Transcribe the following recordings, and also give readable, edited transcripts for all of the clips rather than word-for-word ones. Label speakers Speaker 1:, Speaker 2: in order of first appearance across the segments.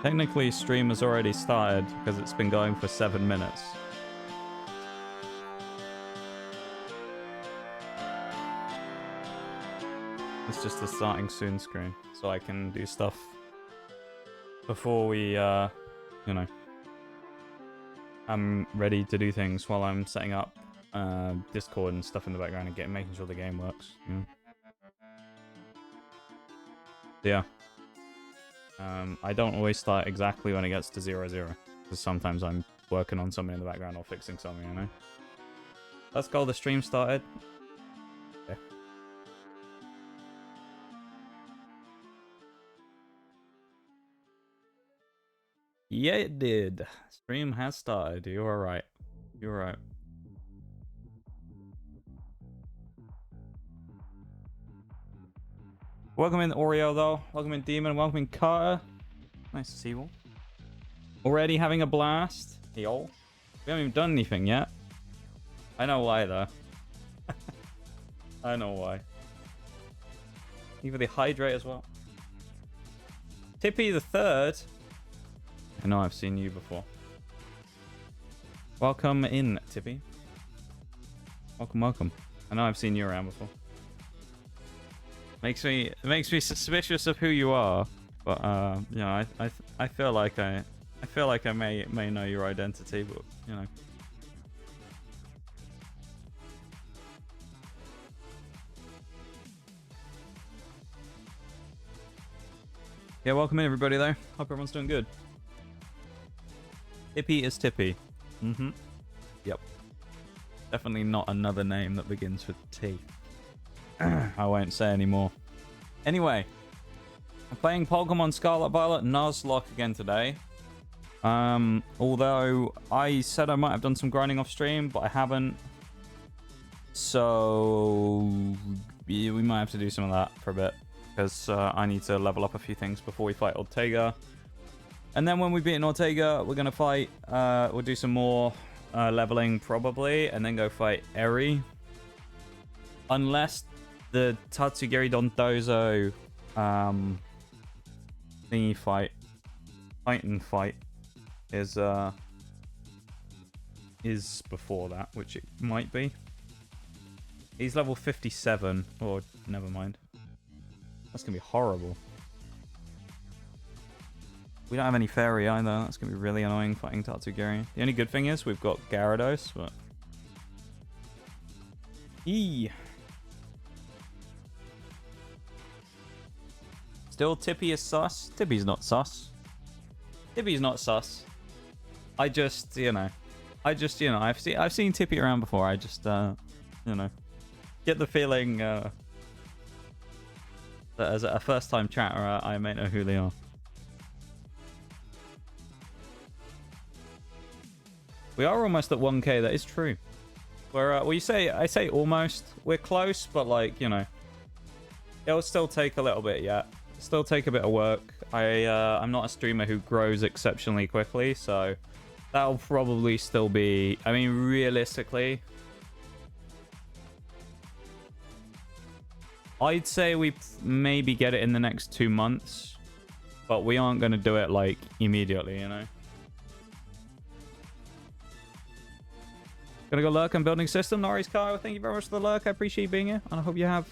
Speaker 1: Technically, stream has already started because it's been going for 7 minutes. It's just the starting soon screen, so I can do stuff before we, you know, I'm ready to do things while I'm setting up Discord and stuff in the background and making sure the game works. Yeah. I don't always start exactly when it gets to 0-0, because sometimes I'm working on something in the background or fixing something, you know? Let's go, the stream started. Okay. Yeah, it did. Stream has started. You are right. You are right. Welcome in Oreo, though. Welcome in Demon. Welcome in Carter. Nice to see you all. Already having a blast. Yo. We haven't even done anything yet. I know why, though. I know why. Either the hydrate as well. Tippy the third. I know I've seen you before. Welcome in, Tippy. Welcome, welcome. I know I've seen you around before. It makes me suspicious of who you are, but you know, I feel like I may know your identity, but you know. Yeah, welcome in everybody though. Hope everyone's doing good. Tippy is Tippy. Yep. Definitely not another name that begins with T. I won't say anymore. Anyway, I'm playing Pokemon Scarlet Violet Nuzlocke again today. Although I said I might have done some grinding off stream, but I haven't. So yeah, we might have to do some of that for a bit because I need to level up a few things before we fight Ortega. And then when we beat Ortega, we're gonna fight. We'll do some more leveling probably, and then go fight Eri. Unless the Tatsugiri Dondozo thingy fight, Titan fight, is before that, which it might be. He's level 57. Oh, never mind. That's gonna be horrible. We don't have any fairy either. That's gonna be really annoying fighting Tatsugiri. The only good thing is we've got Gyarados, but still Tippy is sus. Tippy's not sus. Tippy's not sus. I've seen Tippy around before. I just get the feeling that as a first-time chatter, I may know who they are. We are almost at 1k. That is true. We're I say almost. We're close, but like it'll still take a little bit yet. Still take a bit of work. I'm not a streamer who grows exceptionally quickly, so that'll probably still be. I mean, realistically, I'd say we maybe get it in the next 2 months, but we aren't going to do it like immediately, Gonna go lurk on building system. Norris Kyle, thank you very much for the lurk. I appreciate you being here, and I hope you have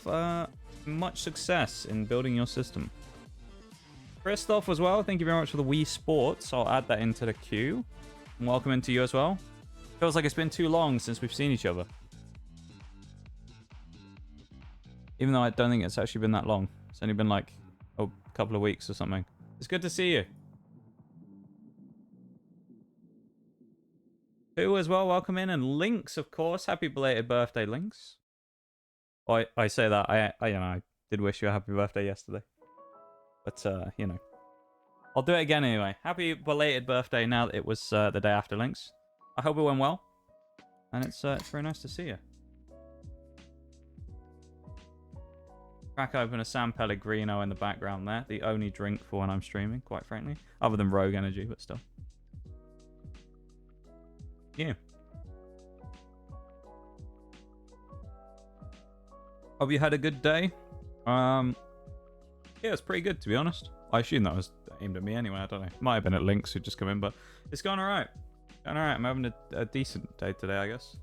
Speaker 1: much success in building your system. Christoph as well, thank you very much for the Wii Sports. I'll add that into the queue. And welcome into you as well. Feels like it's been too long since we've seen each other. Even though I don't think it's actually been that long. It's only been like a couple of weeks or something. It's good to see you. Who as well, welcome in. And Lynx, of course. Happy belated birthday, Lynx. I say that. I did wish you a happy birthday yesterday. But, I'll do it again anyway. Happy belated birthday now that it was the day after, Lynx. I hope it went well. And it's very nice to see you. Crack open a San Pellegrino in the background there. The only drink for when I'm streaming, quite frankly. Other than Rogue Energy, but still. Yeah. Hope you had a good day. Yeah, it's pretty good, to be honest. I assume that was aimed at me anyway. I don't know. Might have been at Lynx who just come in, but it's gone alright. Gone alright. I'm having a decent day today, I guess.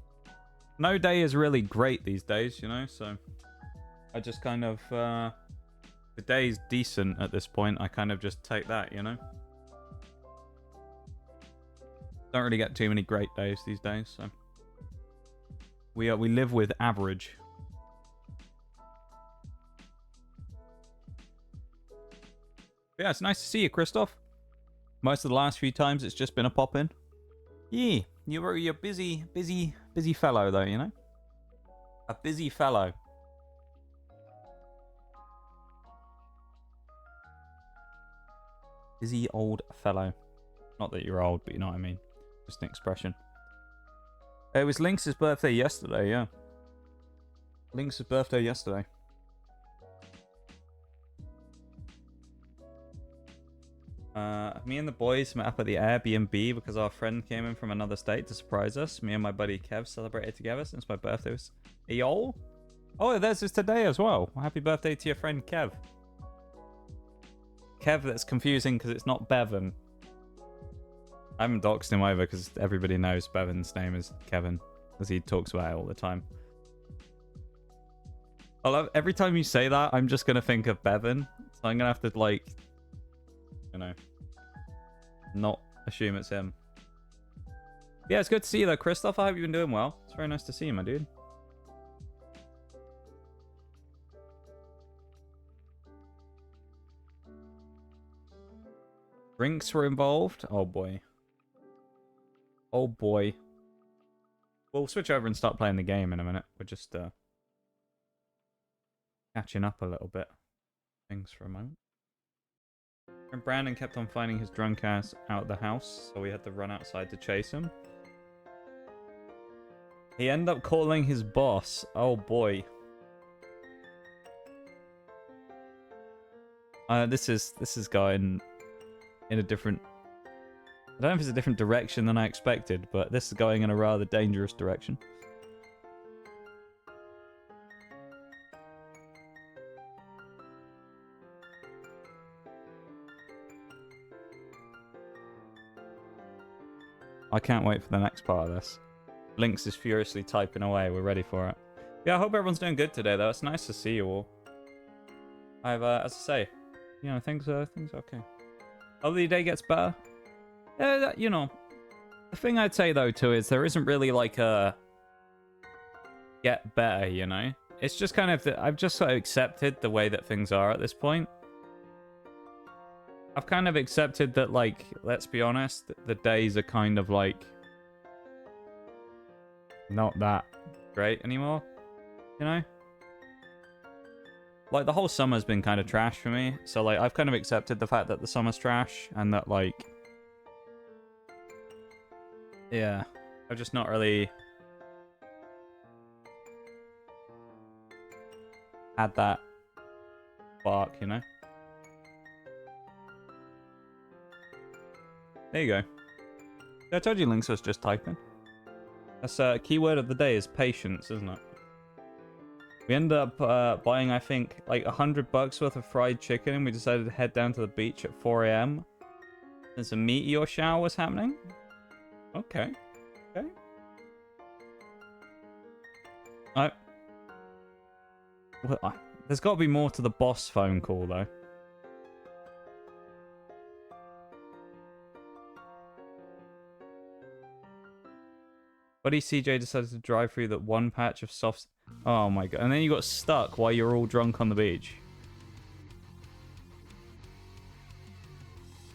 Speaker 1: No day is really great these days, so I just kind of the day's decent at this point. I kind of just take that, Don't really get too many great days these days, so we live with average. But yeah, it's nice to see you, Christoph. Most of the last few times it's just been a pop-in. Yeah, you're a busy fellow though, A busy fellow. Busy old fellow. Not that you're old, but you know what I mean. Just an expression. It was Lynx's birthday yesterday, yeah. Lynx's birthday yesterday. Me and the boys met up at the Airbnb because our friend came in from another state to surprise us. Me and my buddy Kev celebrated together since my birthday was... Eol? Oh, theirs is today as well. Happy birthday to your friend Kev. Kev, that's confusing because it's not Bevan. I haven't doxed him over because everybody knows Bevan's name is Kevin because he talks about it all the time. Every time you say that, I'm just going to think of Bevan. So I'm going to have to, like, not assume it's him. Yeah, it's good to see you though, Christoph. I hope you've been doing well. It's very nice to see you, my dude. Drinks were involved. Oh boy. Oh boy. We'll switch over and start playing the game in a minute. We're just catching up a little bit. Things for a moment. And Brandon kept on finding his drunk ass out of the house, so we had to run outside to chase him. He ended up calling his boss. Oh boy. This is going in a different... I don't know if it's a different direction than I expected, but this is going in a rather dangerous direction. I can't wait for the next part of this. Lynx is furiously typing away. We're ready for it. Yeah, I hope everyone's doing good today, though. It's nice to see you all. I've, as I say, you know, things are okay. Hopefully your day gets better. You know, the thing I'd say, though, too, is there isn't really, like, a get better, you know? It's just kind of... I've just sort of accepted the way that things are at this point. I've kind of accepted that, like, let's be honest, the days are kind of, like, not that great anymore, you know? Like, the whole summer's been kind of trash for me, so, like, I've kind of accepted the fact that the summer's trash, and that, like... Yeah, I've just not really... had that spark, you know? There you go. I told you Lynx was just typing. That's a keyword of the day is patience, isn't it? We ended up buying, I think, like $100 worth of fried chicken, and we decided to head down to the beach at 4 a.m. There's a meteor shower was happening. Okay. Okay. There's got to be more to the boss phone call, though. Buddy CJ decided to drive through that one patch of soft... Oh my god. And then you got stuck while you're all drunk on the beach.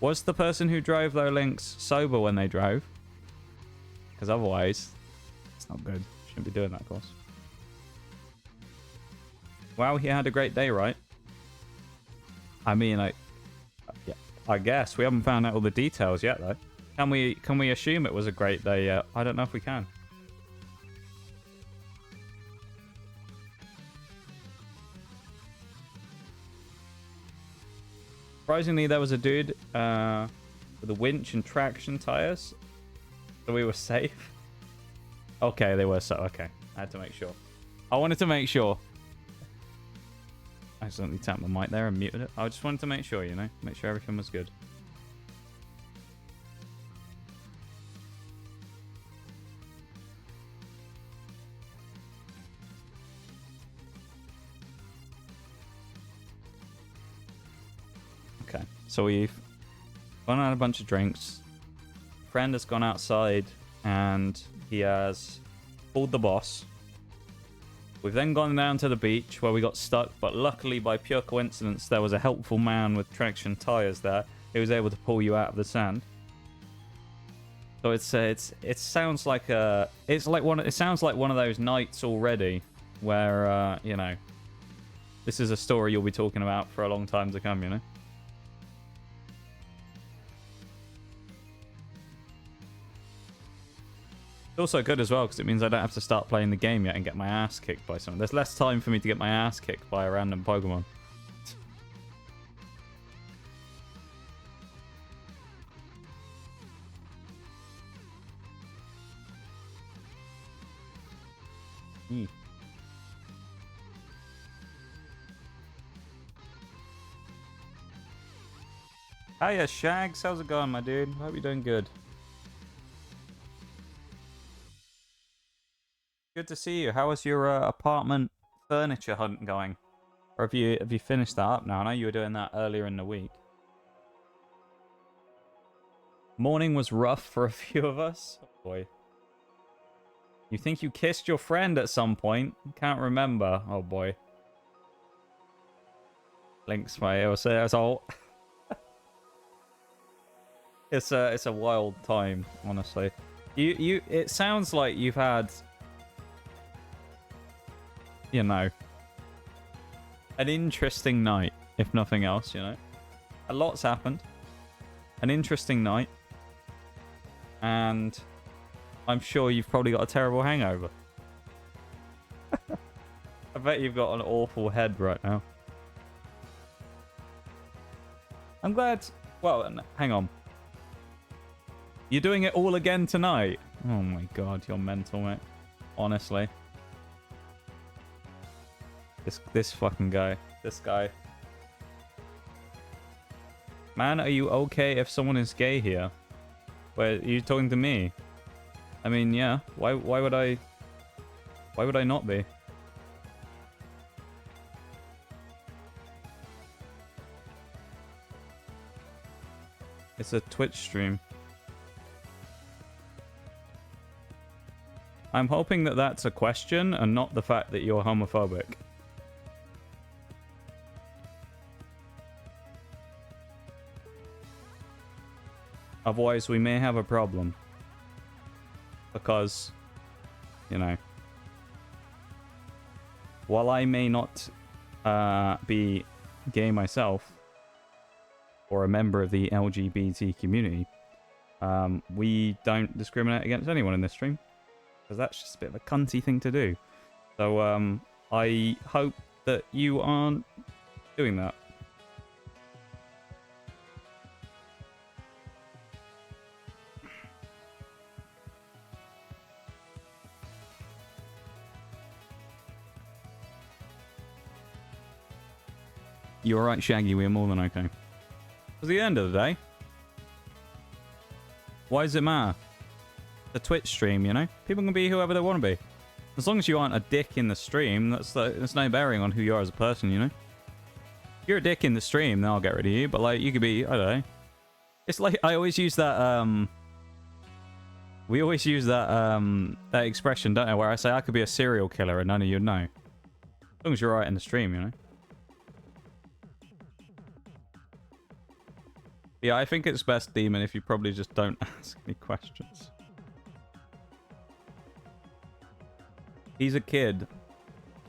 Speaker 1: Was the person who drove, though, Lynx, sober when they drove? Because otherwise, it's not good. Shouldn't be doing that, of course. Wow, he had a great day, right? I mean, yeah, I guess. We haven't found out all the details yet, though. Can we assume it was a great day yet? I don't know if we can. Surprisingly, there was a dude with a winch and traction tires. So we were safe. Okay, they were so... Okay, I had to make sure. I wanted to make sure. I accidentally tapped the mic there and muted it. I just wanted to make sure, you know? Make sure everything was good. Okay, so we've gone out a bunch of drinks. Friend has gone outside and he has pulled the boss. We've then gone down to the beach where we got stuck, but luckily by pure coincidence there was a helpful man with traction tires there who was able to pull you out of the sand. So it sounds like it sounds like one of those nights already where you know, this is a story you'll be talking about for a long time to come, you know. It's also good as well because it means I don't have to start playing the game yet and get my ass kicked by someone. There's less time for me to get my ass kicked by a random Pokemon. Hiya, Shags. How's it going, my dude? Hope you're doing good. Good to see you. How was your apartment furniture hunt going? Or have you finished that up now? I know you were doing that earlier in the week. Morning was rough for a few of us. Oh boy. You think you kissed your friend at some point? Can't remember. Oh boy. Links, mate. It's all. It's a wild time, honestly. It sounds like you've had, you know, an interesting night, if nothing else, you know. A lot's happened. An interesting night. And I'm sure you've probably got a terrible hangover. I bet you've got an awful head right now. I'm glad... Well, hang on. You're doing it all again tonight? Oh my god, you're mental, mate. Honestly. This fucking guy. This guy. Man, are you okay if someone is gay here? Wait, are you talking to me? I mean, yeah. Why would I... Why would I not be? It's a Twitch stream. I'm hoping that that's a question and not the fact that you're homophobic. Otherwise, we may have a problem. Because, you know, while I may not be gay myself, or a member of the LGBT community, we don't discriminate against anyone in this stream. Because that's just a bit of a cunty thing to do. So, I hope that you aren't doing that. You're right, Shaggy, we're more than okay. At the end of the day, why does it matter? The Twitch stream, you know? People can be whoever they want to be. As long as you aren't a dick in the stream, there's no bearing on who you are as a person, you know? If you're a dick in the stream, then I'll get rid of you. But, like, you could be, I don't know. It's like, I always use that, we always use that, that expression, don't I? Where I say I could be a serial killer and none of you'd know. As long as you're right in the stream, you know? Yeah, I think it's best, Demon, if you probably just don't ask any questions. He's a kid.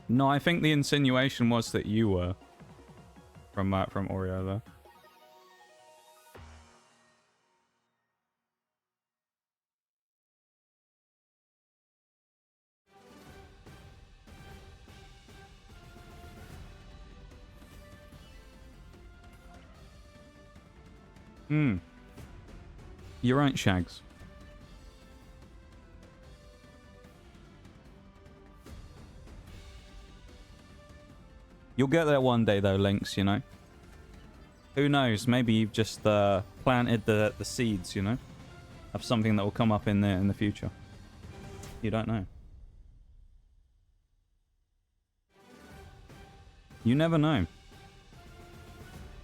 Speaker 1: No, I think the insinuation was that you were. From Oreo, though. You're right, Shags. You'll get there one day, though, Lynx, you know? Who knows? Maybe you've just planted the seeds, you know? Of something that will come up in the future. You don't know. You never know.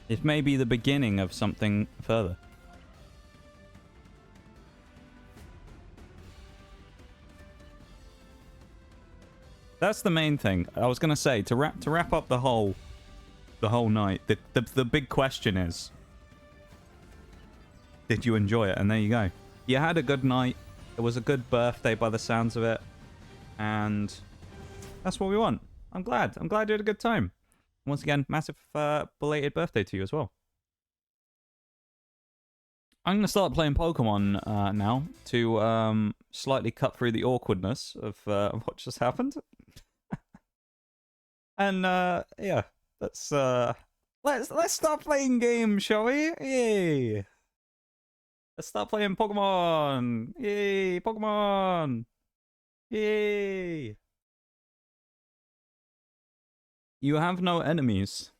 Speaker 1: It may be the beginning of something further. That's the main thing. I was gonna say, to wrap up the whole night, the big question is, did you enjoy it? And there you go. You had a good night. It was a good birthday by the sounds of it. And that's what we want. I'm glad you had a good time. Once again, massive belated birthday to you as well. I'm going to start playing Pokemon now to slightly cut through the awkwardness of what just happened. And yeah, let's start playing games, shall we? Yay! Let's start playing Pokemon. Yay, Pokemon! Yay! You have no enemies.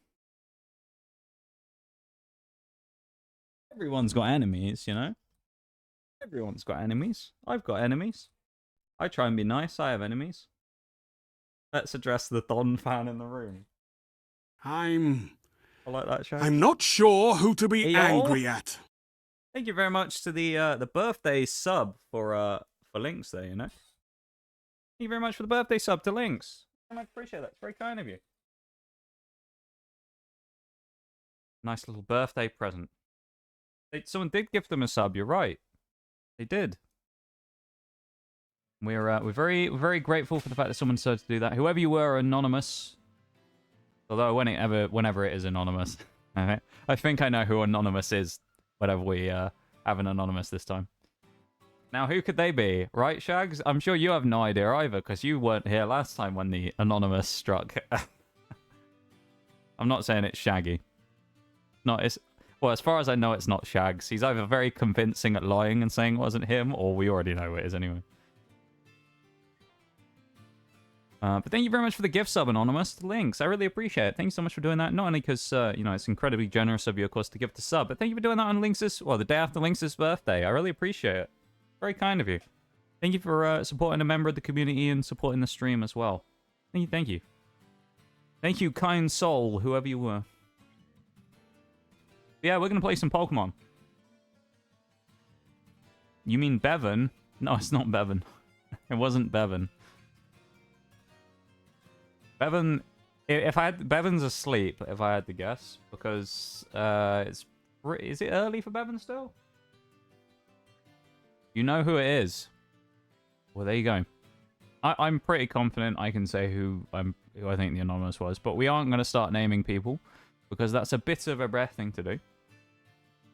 Speaker 1: Everyone's got enemies, you know? Everyone's got enemies. I've got enemies. I try and be nice. I have enemies. Let's address the Don fan in the room. I like that show.
Speaker 2: I'm not sure who to be angry at.
Speaker 1: Thank you very much to the birthday sub for Lynx there, you know? Thank you very much for the birthday sub to Lynx. I appreciate that. It's very kind of you. Nice little birthday present. Someone did give them a sub. You're right. They did. We're very grateful for the fact that someone decided to do that. Whoever you were, anonymous. Although whenever it is anonymous, I think I know who anonymous is. Whenever we have an anonymous this time. Now, who could they be? Right, Shags? I'm sure you have no idea either, because you weren't here last time when the anonymous struck. I'm not saying it's Shaggy. No, it's... Well, as far as I know, it's not Shags. He's either very convincing at lying and saying it wasn't him, or we already know it is anyway. But thank you very much for the gift sub, Anonymous. Links, I really appreciate it. Thank you so much for doing that. Not only because, you know, it's incredibly generous of you, of course, to give the sub, but thank you for doing that on Lynx's... Well, the day after Lynx's birthday. I really appreciate it. Very kind of you. Thank you for supporting a member of the community and supporting the stream as well. Thank you, thank you. Thank you, kind soul, whoever you were. Yeah, we're going to play some Pokemon. You mean Bevan? No, it's not Bevan. It wasn't Bevan. Bevan... If I had... Bevan's asleep, if I had to guess. Because, it's... Is it early for Bevan still? You know who it is. Well, there you go. I'm pretty confident I can say who I think the anonymous was, but we aren't going to start naming people because that's a bit of a breath thing to do.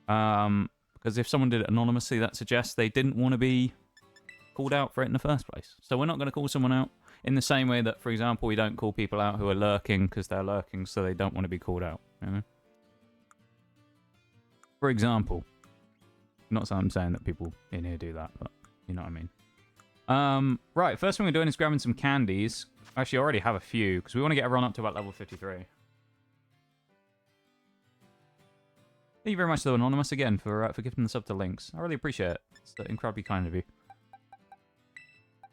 Speaker 1: Because if someone did it anonymously, that suggests they didn't want to be called out for it in the first place. So we're not going to call someone out in the same way that, for example, we don't call people out who are lurking because they're lurking, so they don't want to be called out. You know? For example. Not that I'm saying that people in here do that, but you know what I mean. Right, first thing we're doing is grabbing some candies. Actually, I already have a few, because we want to get everyone up to about level 53. Thank you very much, though, Anonymous, again, for gifting the sub to Lynx. I really appreciate it. It's incredibly kind of you.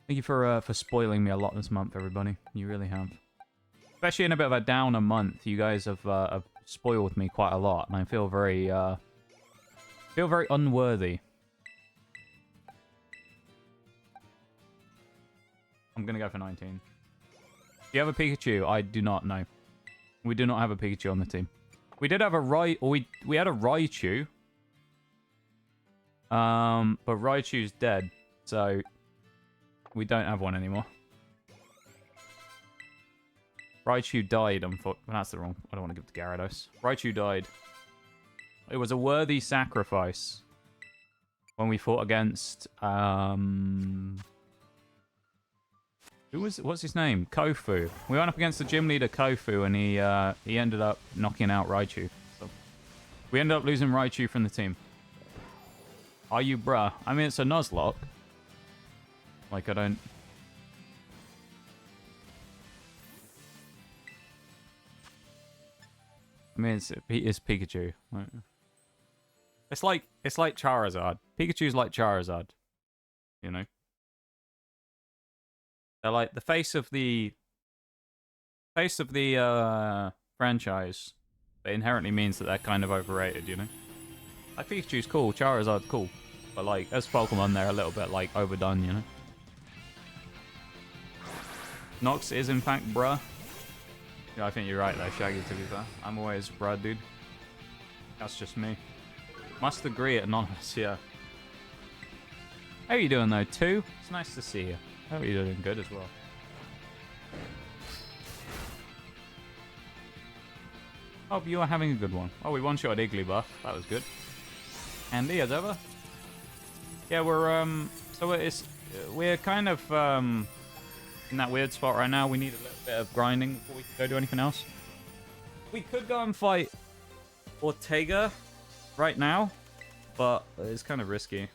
Speaker 1: Thank you for spoiling me a lot this month, everybody. You really have. Especially in a bit of a downer month, you guys have spoiled me quite a lot, and I feel very... feel very unworthy. I'm gonna go for 19. Do you have a Pikachu? I do not know. We do not have a Pikachu on the team. We did have a we had a Raichu. But Raichu's dead, so we don't have one anymore. Raichu died, unfortunately. That's the wrong... I don't want to give it to Gyarados. Raichu died. It was a worthy sacrifice when we fought against what's his name? Kofu. We went up against the gym leader Kofu, and he ended up knocking out Raichu. So we ended up losing Raichu from the team. Are you bruh? I mean, it's a nuzlocke. Like, I don't... I mean, it's Pikachu. It's like Charizard. Pikachu's like Charizard. You know? They're like the face of the franchise. But inherently means that they're kind of overrated, you know? Like, Pikachu's cool, Charizard's cool. But like, as Pokemon, they're a little bit like overdone, you know? Nox is in fact bruh. Yeah, I think you're right there, Shaggy, to be fair. I'm always bruh, dude. That's just me. Must agree, Anonymous, yeah. How are you doing, though, too? It's nice to see you. I hope you're doing good as well. Hope you are having a good one. Oh, we one-shot Igglybuff. That was good. Handy as ever. Yeah, we're kind of in that weird spot right now. We need a little bit of grinding before we can go do anything else. We could go and fight Ortega right now, but it's kind of risky.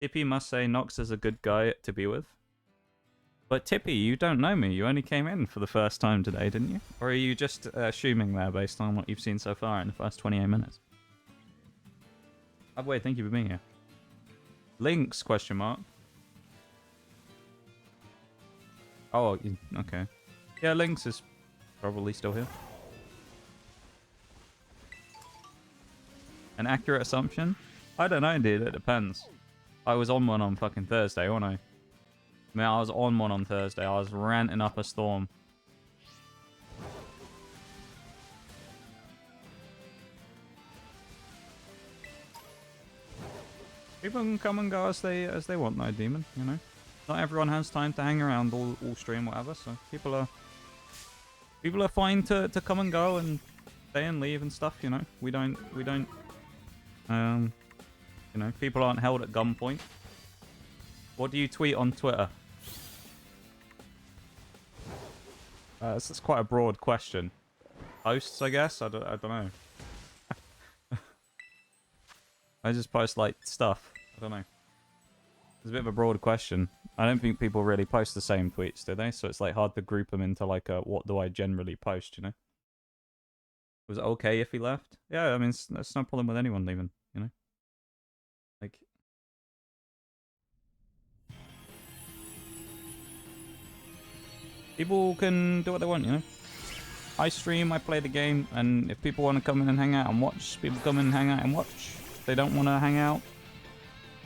Speaker 1: Tippy must say Nox is a good guy to be with. But Tippy, you don't know me. You only came in for the first time today, didn't you? Or are you just assuming there based on what you've seen so far in the first 28 minutes? By the way, thank you for being here. Lynx, question mark. Oh, okay. Yeah, Lynx is probably still here. An accurate assumption? I don't know, dude. It depends. I was on one on fucking Thursday, wasn't I? Man, I was on one on Thursday. I was ranting up a storm. People can come and go as they want, though, Demon. You know, not everyone has time to hang around all stream, whatever. So people are fine to come and go and stay and leave and stuff. You know, we don't You know, people aren't held at gunpoint. What do you tweet on Twitter? This is quite a broad question. Posts, I guess? I don't know. I just post, like, stuff. I don't know. It's a bit of a broad question. I don't think people really post the same tweets, do they? So it's, like, hard to group them into, like, a what do I generally post, you know? Was it okay if he left? Yeah, I mean, it's no problem with anyone leaving, you know? Like... People can do what they want, you know? I stream, I play the game, and if people want to come in and hang out and watch, people come in and hang out and watch. If they don't want to hang out,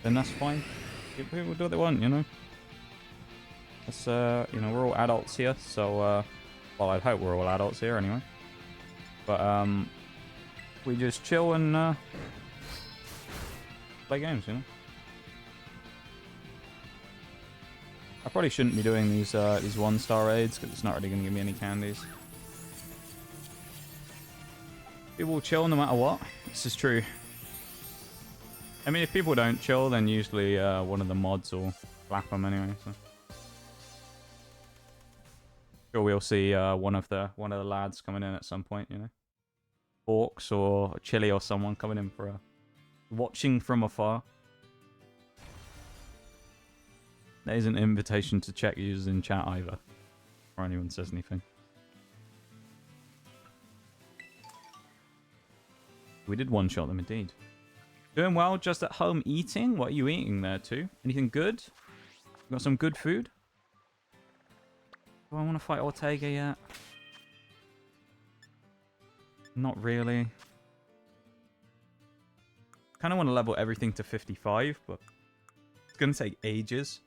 Speaker 1: then that's fine. People do what they want, you know? It's, you know, we're all adults here, so, well, I'd hope we're all adults here anyway. But, we just chill and, play games, you know? I probably shouldn't be doing these 1-star raids, because it's not really going to give me any candies. People will chill no matter what. This is true. I mean, if people don't chill, then usually one of the mods will slap them anyway. So. Sure, we'll see one of the lads coming in at some point, you know. Orcs or Chili or someone coming in for a watching from afar. There is an invitation to check users in chat either, before anyone says anything. We did one-shot them indeed. Doing well, just at home eating? What are you eating there too? Anything good? Got some good food? Do I want to fight Ortega yet? Not really. Kind of want to level everything to 55, but it's going to take ages.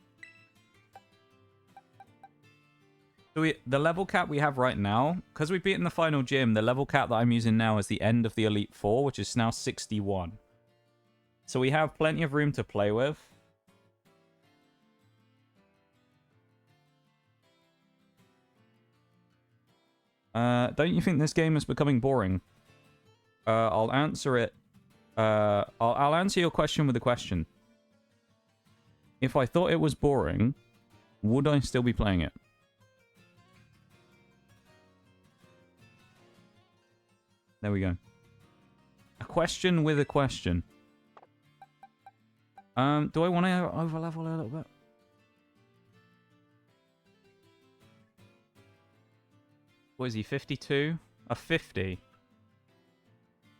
Speaker 1: So the level cap we have right now, because we've beaten the final gym, the level cap that I'm using now is the end of the Elite Four, which is now 61. So we have plenty of room to play with. Don't you think this game is becoming boring? I'll answer it. I'll answer your question with a question. If I thought it was boring, would I still be playing it? There we go. A question with a question. Do I want to overlevel a little bit? What is he, 52? A 50?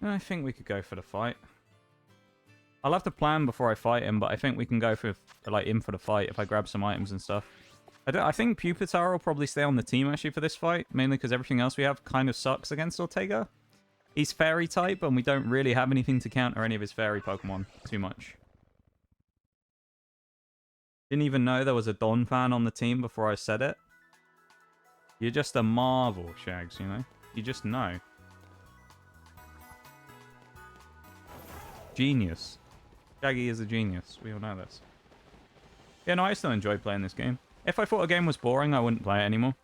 Speaker 1: I think we could go for the fight. I'll have to plan before I fight him, but I think we can go for, like, in for the fight if I grab some items and stuff. I think Pupitar will probably stay on the team, actually, for this fight. Mainly because everything else we have kind of sucks against Ortega. He's fairy type, and we don't really have anything to counter any of his fairy Pokemon too much. Didn't even know there was a Don fan on the team before I said it. You're just a marvel, Shags, you know? You just know. Genius. Shaggy is a genius. We all know this. Yeah, no, I still enjoy playing this game. If I thought a game was boring, I wouldn't play it anymore.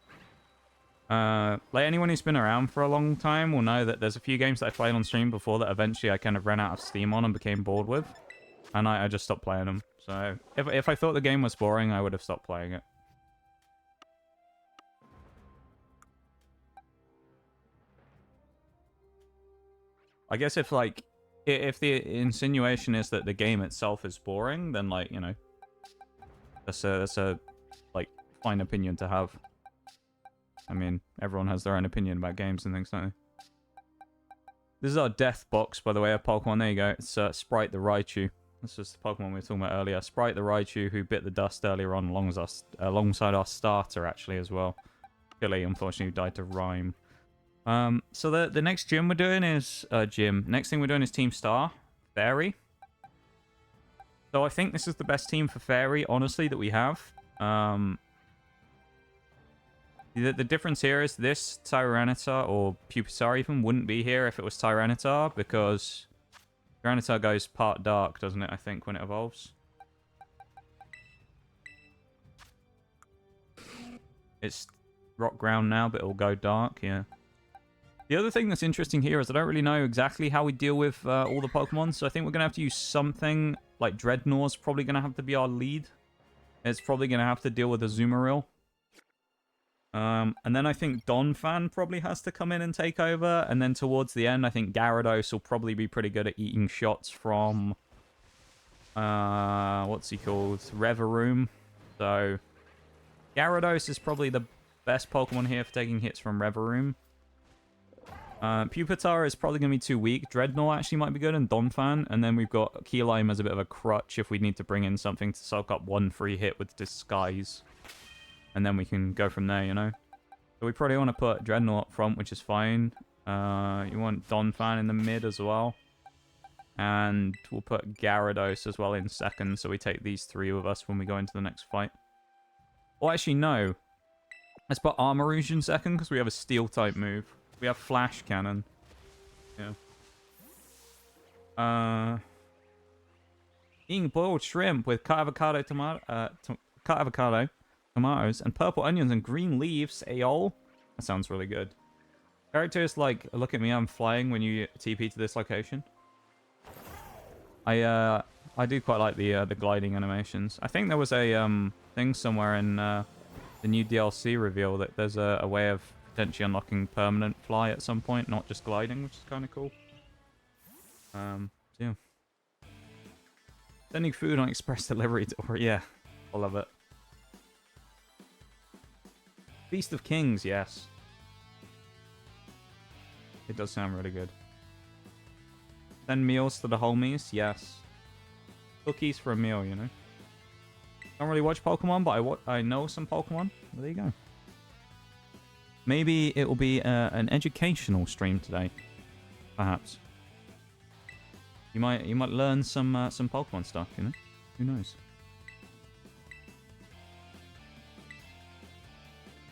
Speaker 1: Like, anyone who's been around for a long time will know that there's a few games that I played on stream before that eventually I kind of ran out of steam on and became bored with. And I just stopped playing them. So, if I thought the game was boring, I would have stopped playing it. I guess if, like, if the insinuation is that the game itself is boring, then, like, you know, that's a like, fine opinion to have. I mean, everyone has their own opinion about games and things, don't they? This is our death box, by the way, of Pokemon. There you go. It's Sprite the Raichu. This is the Pokemon we were talking about earlier. Sprite the Raichu, who bit the dust earlier on alongside our starter, actually, as well. Billy, unfortunately, died to Rhyme. So the next gym we're doing is... Next thing we're doing is Team Star. Fairy. So I think this is the best team for Fairy, honestly, that we have. The difference here is this Tyranitar, or Pupitar even, wouldn't be here if it was Tyranitar, because Tyranitar goes part dark, doesn't it, I think, when it evolves? It's rock ground now, but it'll go dark, yeah. The other thing that's interesting here is I don't really know exactly how we deal with all the Pokemon, so I think we're going to have to use something like Dreadnought's probably going to have to be our lead. It's probably going to have to deal with Azumarill. And then I think Donphan probably has to come in and take over, and then towards the end I think Gyarados will probably be pretty good at eating shots from... what's he called? Reverum. So, Gyarados is probably the best Pokemon here for taking hits from Reverum. Pupitar is probably going to be too weak. Dreadnought actually might be good, and Donphan. And then we've got Key Lime as a bit of a crutch if we need to bring in something to soak up one free hit with Disguise. And then we can go from there, you know? So we probably want to put Dreadnought up front, which is fine. You want Donphan in the mid as well. And we'll put Gyarados as well in second, so we take these three with us when we go into the next fight. Well, actually, no. Let's put Armarouge in second, because we have a Steel-type move. We have Flash Cannon. Yeah. Eating boiled shrimp with cut avocado, tomatoes, and purple onions and green leaves. Aol. That sounds really good. Characters like, look at me, I'm flying when you TP to this location. I do quite like the gliding animations. I think there was a thing somewhere in the new DLC reveal that there's a way of potentially unlocking permanent fly at some point, not just gliding, which is kind of cool. Yeah. Sending food on express delivery or yeah, I love it. Feast of Kings, yes. It does sound really good. Send meals to the homies, yes. Cookies for a meal, you know. Don't really watch Pokemon, but I know some Pokemon. Well, there you go. Maybe it will be an educational stream today, perhaps. You might learn some Pokemon stuff, you know. Who knows?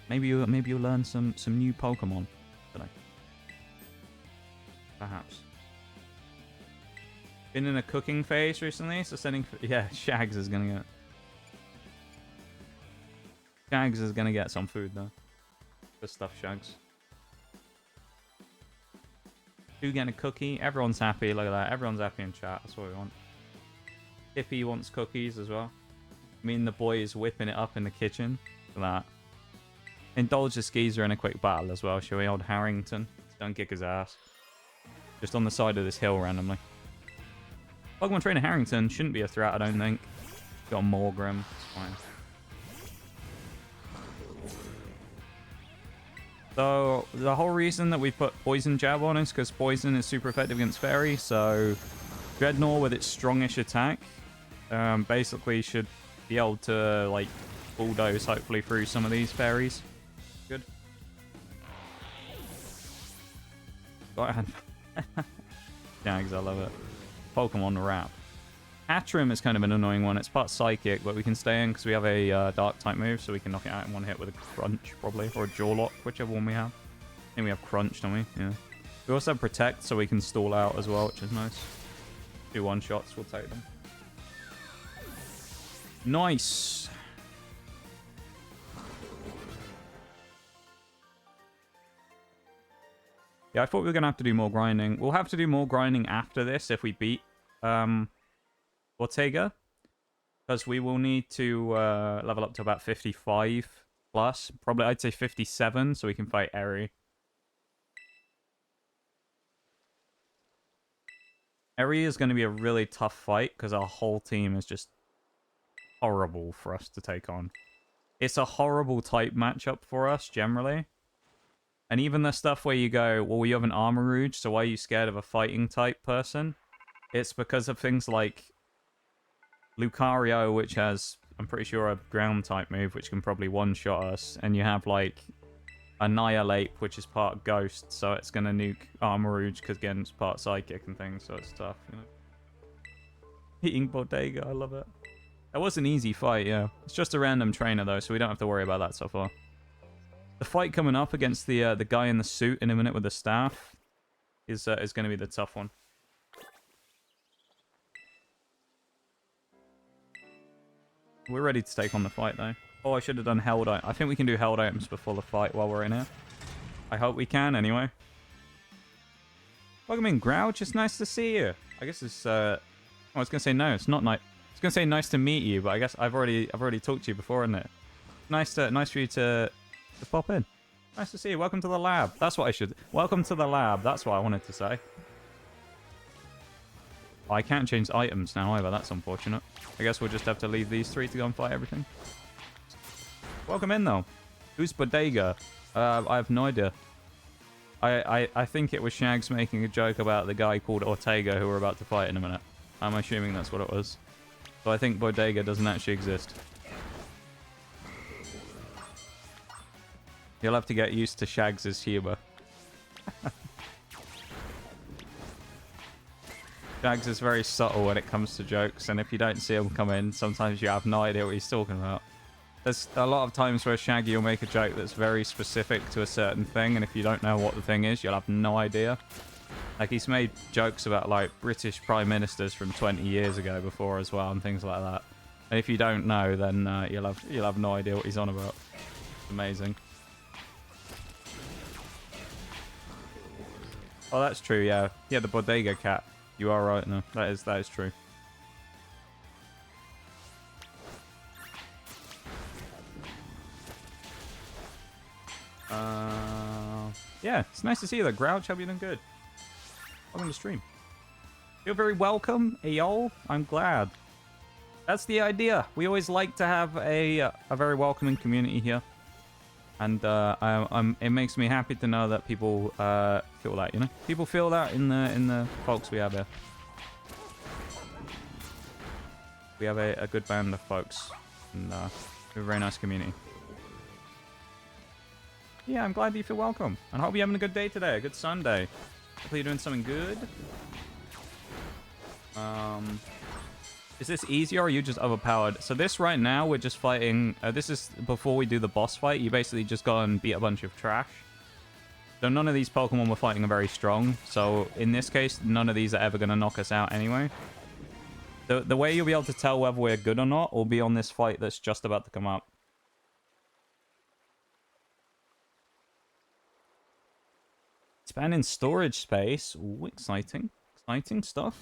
Speaker 1: Maybe you'll learn some new Pokemon today. Perhaps. Been in a cooking phase recently, so sending... Yeah, Shags is gonna get... Shags is gonna get some food, though. Good stuff, Shags. You get a cookie. Everyone's happy. Look at that. Everyone's happy in chat. That's what we want. Tippy wants cookies as well. Me and the boy is whipping it up in the kitchen. Look at that. Indulge the Skeezer in a quick battle as well, shall we? Old Harrington. Don't kick his ass. Just on the side of this hill randomly. Pokemon Trainer Harrington shouldn't be a threat, I don't think. Got Morgrem. It's fine. So, the whole reason that we put Poison Jab on is because Poison is super effective against Fairy. So, Dreadnought with its strongish attack basically should be able to, like, bulldoze hopefully through some of these Fairies. Good. Go ahead. Jags, I love it. Pokemon Rap. Hatchrim is kind of an annoying one. It's part Psychic, but we can stay in because we have a Dark type move, so we can knock it out in one hit with a Crunch, probably. Or a Jaw Lock, whichever one we have. I think we have Crunch, don't we? Yeah. We also have Protect, so we can stall out as well, which is nice. 2 one-shots, we'll take them. Nice! Yeah, I thought we were going to have to do more grinding. We'll have to do more grinding after this if we beat Ortega. Because we will need to level up to about 55 plus. Probably, I'd say 57, so we can fight Eri. Eri is going to be a really tough fight because our whole team is just horrible for us to take on. It's a horrible type matchup for us, generally. And even the stuff where you go, well, you have an Armarouge, so why are you scared of a fighting type person? It's because of things like Lucario, which has, I'm pretty sure, a ground type move, which can probably one-shot us. And you have, like, Annihilate, which is part Ghost, so it's going to nuke Armarouge, because, again, it's part Psychic and things, so it's tough, you know. Eating Bodega, I love it. That was an easy fight, yeah. It's just a random trainer, though, so we don't have to worry about that so far. The fight coming up against the guy in the suit in a minute with the staff is going to be the tough one. We're ready to take on the fight, though. Oh, I should have done held items. I think we can do held items before the fight while we're in here. I hope we can, anyway. Welcome in, Grouch. It's nice to see you. I guess it's, I was going to say no, it's not nice. I was going to say nice to meet you, but I guess I've already talked to you before, isn't it? Nice for you to pop in. Nice to see you. Welcome to the lab. That's what I should... Welcome to the lab. That's what I wanted to say. I can't change items now either. That's unfortunate. I guess we'll just have to leave these three to go and fight everything. Welcome in, though. Who's Bodega? I have no idea. I think it was Shags making a joke about the guy called Ortega who we're about to fight in a minute. I'm assuming that's what it was. So I think Bodega doesn't actually exist. You'll have to get used to Shags' humor. Shags is very subtle when it comes to jokes, and if you don't see him come in, sometimes you have no idea what he's talking about. There's a lot of times where Shaggy will make a joke that's very specific to a certain thing, and if you don't know what the thing is, you'll have no idea. Like, he's made jokes about, like, British prime ministers from 20 years ago before as well, and things like that. And if you don't know, then you'll have no idea what he's on about. It's amazing. Oh, that's true, yeah. Yeah, the Bodega cat. You are right, no. That is true. Yeah, it's nice to see you, though. Grouch, hope you're doing good. Welcome to stream. You're very welcome, Ayol. I'm glad. That's the idea. We always like to have a very welcoming community here. And it makes me happy to know that people feel that, you know? People feel that in the folks we have here. We have a good band of folks. And we have a very nice community. Yeah, I'm glad you feel welcome. And I hope you're having a good day today. A good Sunday. Hopefully you're doing something good. Is this easier or are you just overpowered? So this right now, we're just fighting... this is before we do the boss fight. You basically just go and beat a bunch of trash. So none of these Pokemon we're fighting are very strong. So in this case, none of these are ever going to knock us out anyway. The way you'll be able to tell whether we're good or not will be on this fight that's just about to come up. Expanding storage space. Ooh, exciting. Exciting stuff.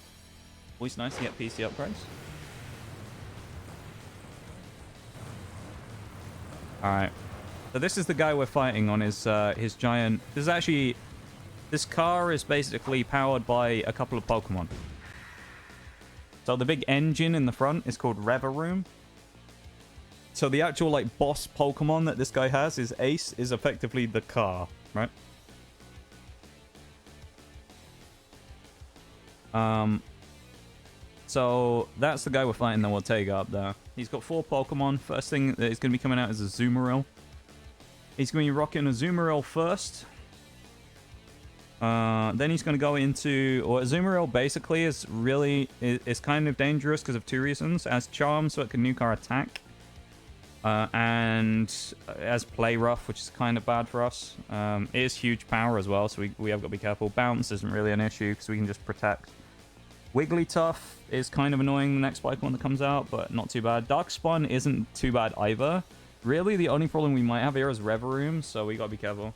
Speaker 1: Always nice to get PC upgrades. Alright. So this is the guy we're fighting on his giant... This car is basically powered by a couple of Pokemon. So the big engine in the front is called Reveroom. So the actual, like, boss Pokemon that this guy has, his Ace, is effectively the car, right? So that's the guy we're fighting, the Ortega up there. He's got 4 Pokemon. First thing that is going to be coming out is a Azumarill. He's going to be rocking a Azumarill first. Then he's going to go into... Or Azumarill basically is kind of dangerous because of 2 reasons. It has Charm, so it can nuke our attack. And it has Play Rough, which is kind of bad for us. It is huge power as well, so we have got to be careful. Bounce isn't really an issue because we can just protect. Wigglytuff is kind of annoying, the next Pokemon that comes out, but not too bad. Darkspawn isn't too bad either. Really, the only problem we might have here is Reveroom, so we gotta be careful.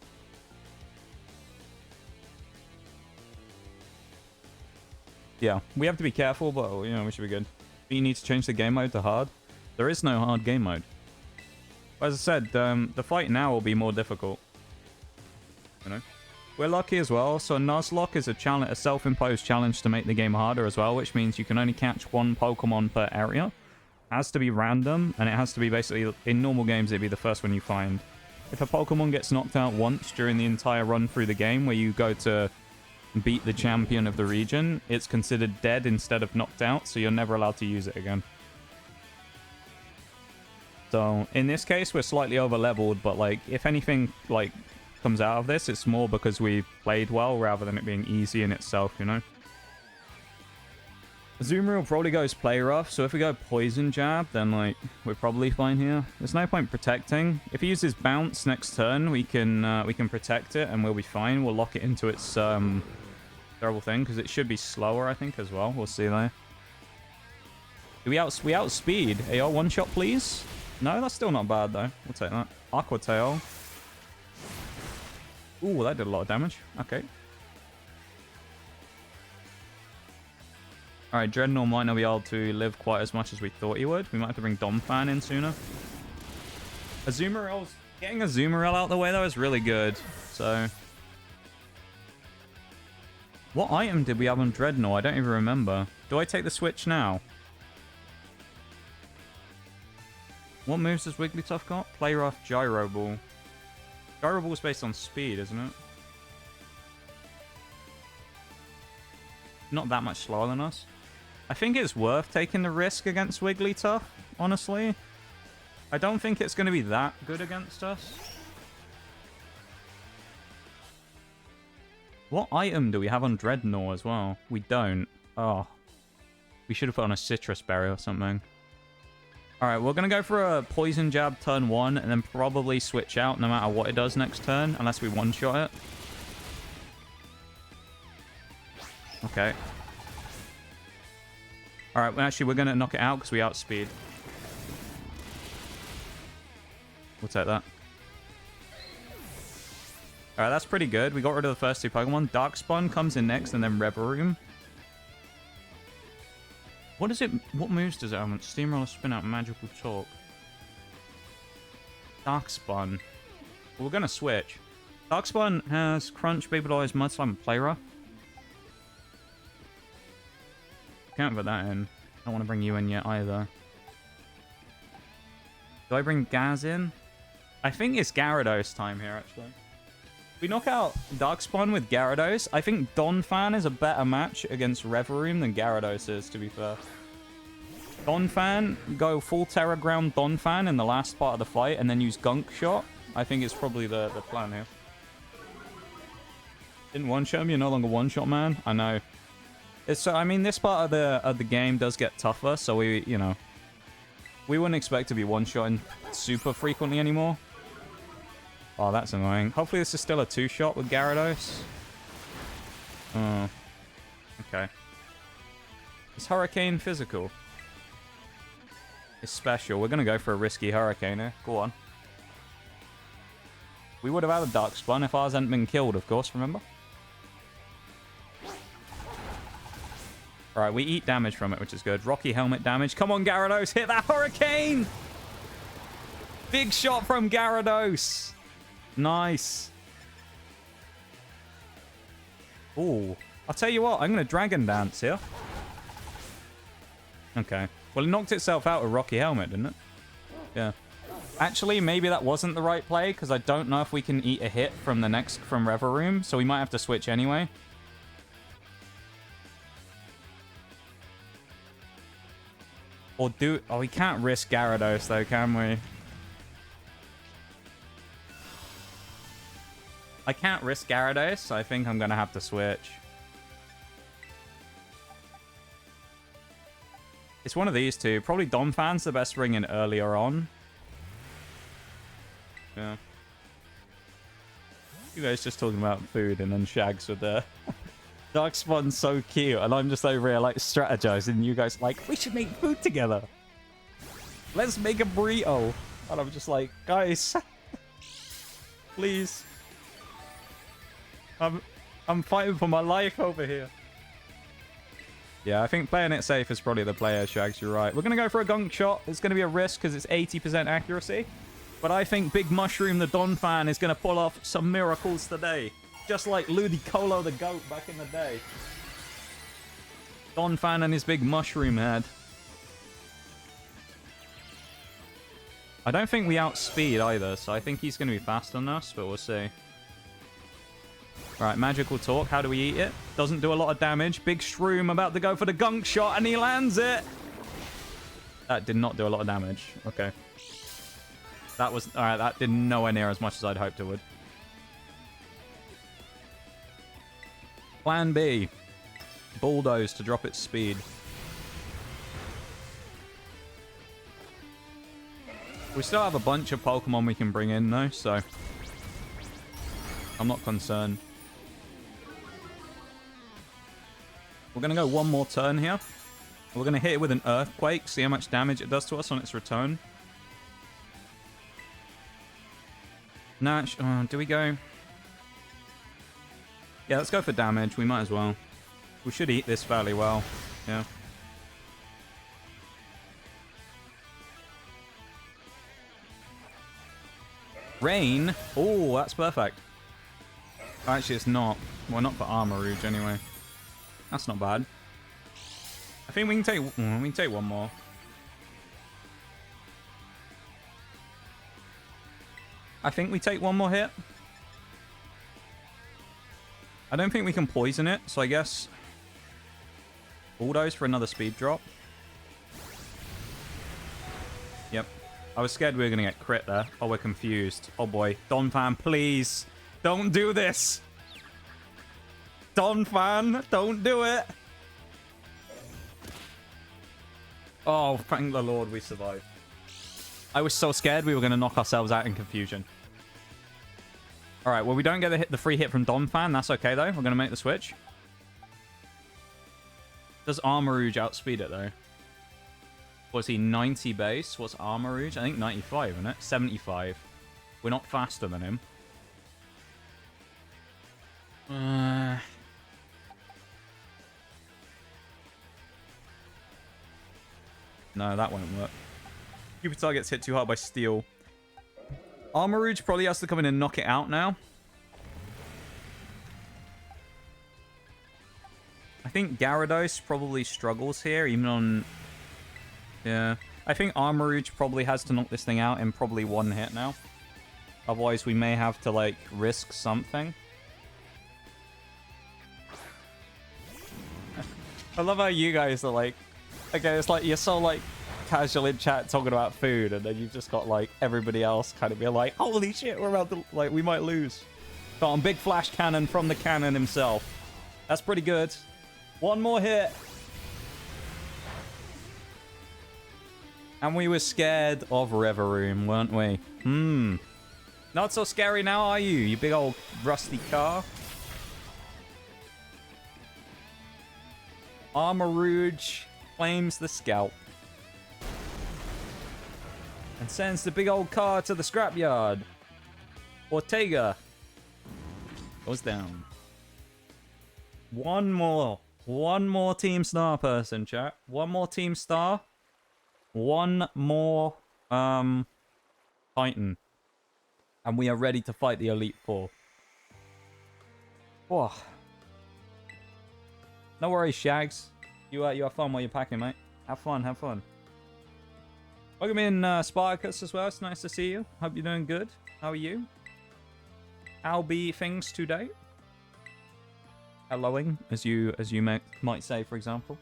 Speaker 1: Yeah, we have to be careful, but, you know, we should be good. You need to change the game mode to hard. There is no hard game mode. As I said, the fight now will be more difficult. You know? We're lucky as well, so Nuzlocke is a self-imposed challenge to make the game harder as well, which means you can only catch 1 Pokemon per area. It has to be random, and it has to be basically, in normal games, it'd be the first one you find. If a Pokemon gets knocked out once during the entire run through the game, where you go to beat the champion of the region, it's considered dead instead of knocked out, so you're never allowed to use it again. So, in this case, we're slightly over-leveled, but, like, if anything, like... comes out of this, it's more because we played well rather than it being easy in itself, you know. Azumarill probably goes Play Rough, so if we go Poison Jab, then like we're probably fine here. There's no point protecting. If he uses Bounce next turn, we can protect it and we'll be fine. We'll lock it into its terrible thing because it should be slower, I think, as well. We'll see there. Do we outspeed? AR one shot, please. No, that's still not bad though. We'll take that. Aqua Tail. Ooh, that did a lot of damage. Okay. Alright, Dreadnought might not be able to live quite as much as we thought he would. We might have to bring Domfan in sooner. Getting Azumarill out of the way, though, is really good. So... What item did we have on Dreadnought? I don't even remember. Do I take the switch now? What moves has Wigglytuff got? Play Rough, Gyro Ball. Gyro Ball is based on speed, isn't it? Not that much slower than us. I think it's worth taking the risk against Wigglytuff, honestly. I don't think it's going to be that good against us. What item do we have on Dreadnought as well? We don't. Oh. We should have put on a Citrus Berry or something. Alright, we're going to go for a Poison Jab turn 1 and then probably switch out no matter what it does next turn, unless we one-shot it. Okay. Alright, well, actually, we're going to knock it out because we outspeed. We'll take that. Alright, that's pretty good. We got rid of the first two Pokemon. Darkspawn comes in next, and then Reverum. What is it? What moves does it have? Steamroller, Spin Out, Magical Talk. Darkspawn. Well, we're going to switch. Darkspawn has Crunch, Baby Eyes, Mudslap, and Play Rough. Can't put that in. I don't want to bring you in yet either. Do I bring Gaz in? I think it's Gyarados time here, actually. We knock out Darkspawn with Gyarados. I think Donphan is a better match against Reverum than Gyarados is, to be fair. Donphan, go full Terra Ground Donphan in the last part of the fight and then use Gunk Shot. I think it's probably the plan here. Didn't one-shot him, you're no longer one-shot man. I know. I mean, this part of the game does get tougher, so we wouldn't expect to be one-shotting super frequently anymore. Oh, that's annoying. Hopefully this is still a two-shot with Gyarados. Oh. Okay. Is Hurricane physical? It's special. We're going to go for a risky Hurricane here. Go on. We would have had a Darkspawn if ours hadn't been killed, of course, remember? Alright, we eat damage from it, which is good. Rocky Helmet damage. Come on, Gyarados. Hit that Hurricane! Big shot from Gyarados. Nice. Ooh. I'll tell you what. I'm going to Dragon Dance here. Okay. Well, it knocked itself out with Rocky Helmet, didn't it? Yeah. Actually, maybe that wasn't the right play, because I don't know if we can eat a hit from Reverum, so we might have to switch anyway. Or oh, we can't risk Gyarados, though, can we? I can't risk Gyarados, so I think I'm going to have to switch. It's one of these two. Probably Donphan's the best ring in earlier on. Yeah. You guys just talking about food and then Shags with the Darkspawn's so cute, and I'm just over here like strategizing, and you guys like, we should make food together. Let's make a burrito. And I'm just like, guys, please. I'm fighting for my life over here. Yeah, I think playing it safe is probably the player, Shags. You're right. We're going to go for a Gunk Shot. It's going to be a risk because it's 80% accuracy. But I think Big Mushroom, the Donphan, is going to pull off some miracles today. Just like Ludicolo the Goat back in the day. Donphan and his big mushroom head. I don't think we outspeed either, so I think he's going to be faster than us, but we'll see. Right, Magical Talk. How do we eat it? Doesn't do a lot of damage. Big Shroom about to go for the Gunk Shot, and he lands it. That did not do a lot of damage. Okay. That was... Alright, that did nowhere near as much as I'd hoped it would. Plan B. Bulldoze to drop its speed. We still have a bunch of Pokemon we can bring in, though, so... I'm not concerned. We're going to go one more turn here. We're going to hit it with an Earthquake, see how much damage it does to us on its return. No, do we go... Yeah, let's go for damage. We might as well. We should eat this fairly well. Yeah. Rain. Oh, that's perfect. Actually, it's not. Well, not for Armor Rouge anyway. That's not bad. I think we can take one more. I think we take one more hit. I don't think we can poison it, so I guess bulldoze for another speed drop. Yep. I was scared we were going to get crit there. Oh, we're confused. Oh boy. Donphan, please. Don't do this. Donphan, don't do it. Oh, thank the Lord we survived. I was so scared we were going to knock ourselves out in confusion. All right, well, we don't get the free hit from Donphan. That's okay, though. We're going to make the switch. Does Armor Rouge outspeed it, though? Was he 90 base? What's Armor Rouge? I think 95, isn't it? 75. We're not faster than him. No, that won't work. Cupid gets hit too hard by steel. Armor Rouge probably has to come in and knock it out now. I think Gyarados probably struggles here, even on... Yeah. I think Armor Rouge probably has to knock this thing out in probably one hit now. Otherwise, we may have to, like, risk something. I love how you guys are like... Okay, it's like you're so, like, casual in chat talking about food, and then you've just got, like, everybody else kind of be like, holy shit, we're about to... Like, we might lose. Got on big flash cannon from the cannon himself. That's pretty good. One more hit. And we were scared of Reveroom, weren't we? Not so scary now, are you? You big old rusty car. Armor Rouge claims the scalp. And sends the big old car to the scrapyard. Ortega goes down. One more Team Star person, chat. One more Team Star. One more Titan. And we are ready to fight the Elite Four. Whoa. No worries, Shags. You have fun while you're packing, mate. Have fun, have fun. Welcome in, Spartacus as well. It's nice to see you. Hope you're doing good. How are you? How be things today? Helloing, as you might say, for example.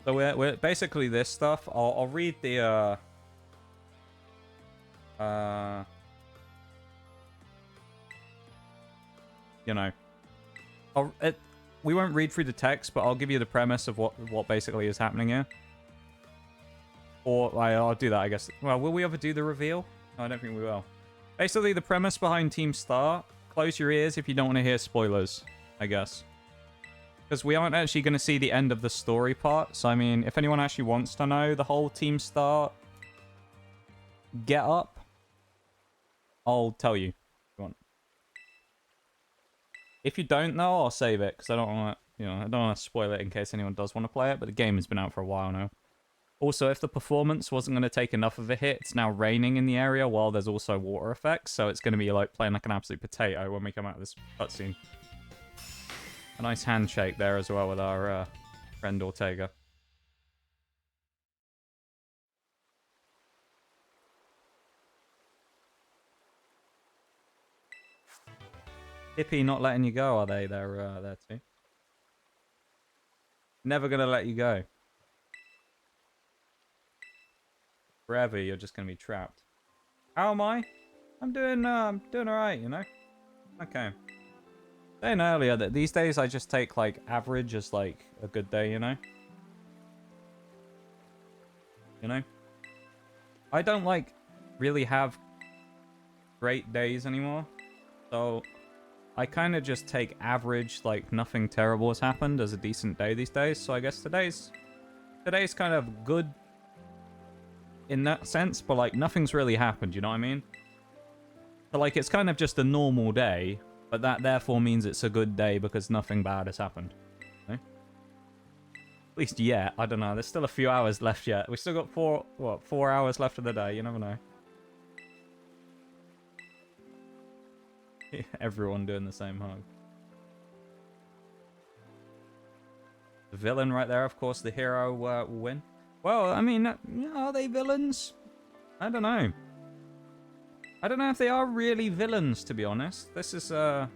Speaker 1: So we're basically this stuff. I'll read the you know, we won't read through the text, but I'll give you the premise of what basically is happening here. Or I'll do that, I guess. Well, will we ever do the reveal? No, I don't think we will. Basically, the premise behind Team Star. Close your ears if you don't want to hear spoilers, I guess. Because we aren't actually going to see the end of the story part. So, I mean, if anyone actually wants to know the whole Team Star get up, I'll tell you if you want. If you don't know, I'll save it. Because I don't want to, I don't want to spoil it in case anyone does want to play it. But the game has been out for a while now. Also, if the performance wasn't going to take enough of a hit, it's now raining in the area while there's also water effects. So it's going to be like playing like an absolute potato when we come out of this cutscene. A nice handshake there as well with our friend Ortega. Hippie not letting you go, are they? They're there too. Never going to let you go. Forever, you're just going to be trapped. How am I? I'm doing alright, you know? Okay. Saying earlier that these days I just take, like, average as, like, a good day, you know? You know? I don't, like, really have great days anymore. So, I kind of just take average, like, nothing terrible has happened as a decent day these days. So I guess today's kind of good in that sense, but like nothing's really happened, you know what I mean? But like it's kind of just a normal day, But that therefore means it's a good day because nothing bad has happened. Okay? At least yet. I don't know. There's still a few hours left yet. We've still got 4 hours left of the day. You never know. Everyone doing the same hug. The villain right there, of course, the hero will win. Well, I mean, are they villains? I don't know. I don't know if they are really villains, to be honest. This is, no.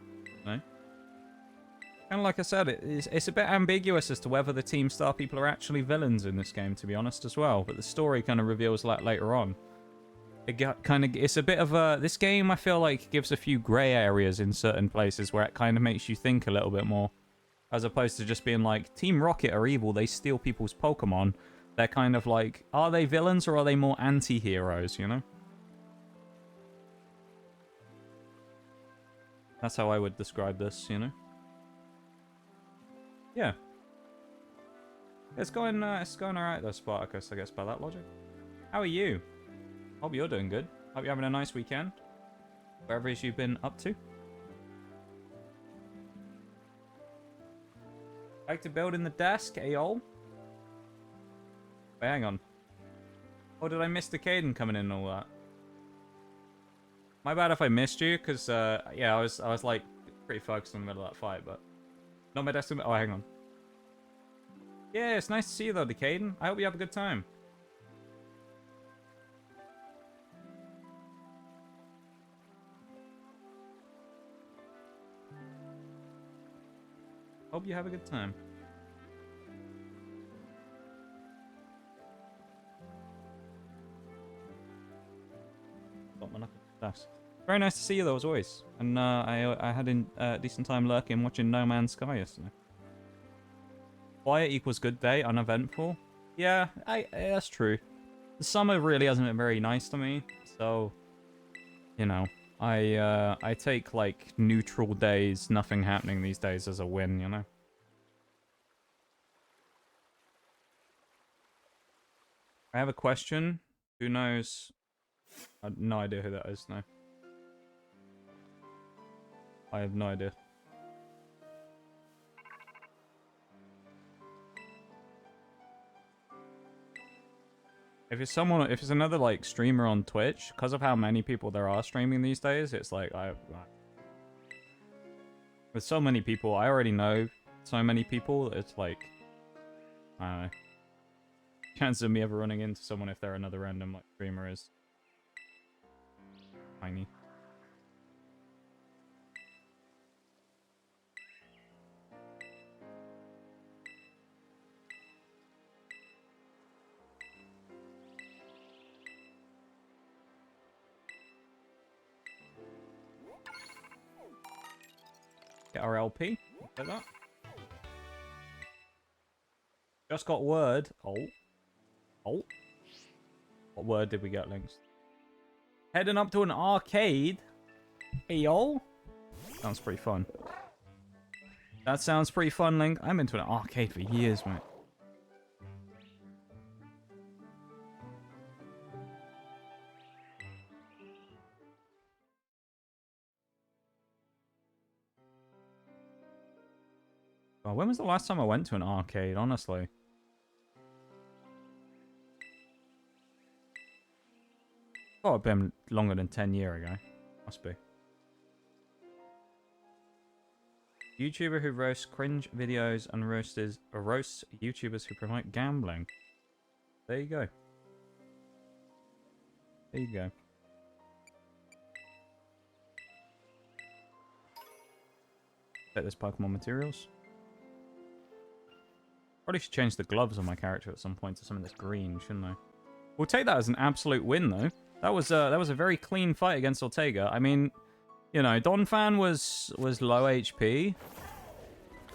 Speaker 1: Kind of like I said, it's a bit ambiguous as to whether the Team Star people are actually villains in this game, to be honest, as well. But the story kind of reveals that later on. It's a bit of a... This game, I feel like, gives a few grey areas in certain places where it kind of makes you think a little bit more. As opposed to just being like, Team Rocket are evil, they steal people's Pokemon. They're kind of like, are they villains or are they more anti-heroes, you know? That's how I would describe this, you know? Yeah. It's going alright though, Spartacus, I guess, by that logic. How are you? Hope you're doing good. Hope you're having a nice weekend. Wherever it is you've been up to. Like to build in the desk, ayol? Wait, hang on. Oh, did I miss the Caden coming in and all that? My bad if I missed you, because, yeah, I was like, pretty focused in the middle of that fight, but... Not my desk... Oh, hang on. Yeah, it's nice to see you, though, Decaden. I hope you have a good time. Hope you have a good time. Got my knuckle dust. Very nice to see you though, as always. And I had a decent time lurking watching No Man's Sky yesterday. Quiet equals good day, uneventful. Yeah, that's true. The summer really hasn't been very nice to me, so you know, I take like neutral days, nothing happening these days as a win, you know. I have a question. Who knows? I have no idea who that is, no. I have no idea. If it's another like streamer on Twitch, because of how many people there are streaming these days, it's like with so many people, I already know so many people. It's like I don't know. Chance of me ever running into someone if they're another random like streamer is tiny. Get our LP. Like that. Just got word. Oh. What word did we get, Links? Heading up to an arcade. Hey, yo. Sounds pretty fun. That sounds pretty fun, Link. I'm into an arcade for years, mate. Oh, when was the last time I went to an arcade, honestly? Oh, it's been longer than 10 years ago. Must be. YouTuber who roasts cringe videos and roasts YouTubers who promote gambling. There you go. There you go. Take this Pokemon materials. Probably should change the gloves on my character at some point to something that's green, shouldn't I? We'll take that as an absolute win, though. That was a very clean fight against Ortega. I mean, you know, Donphan was low HP.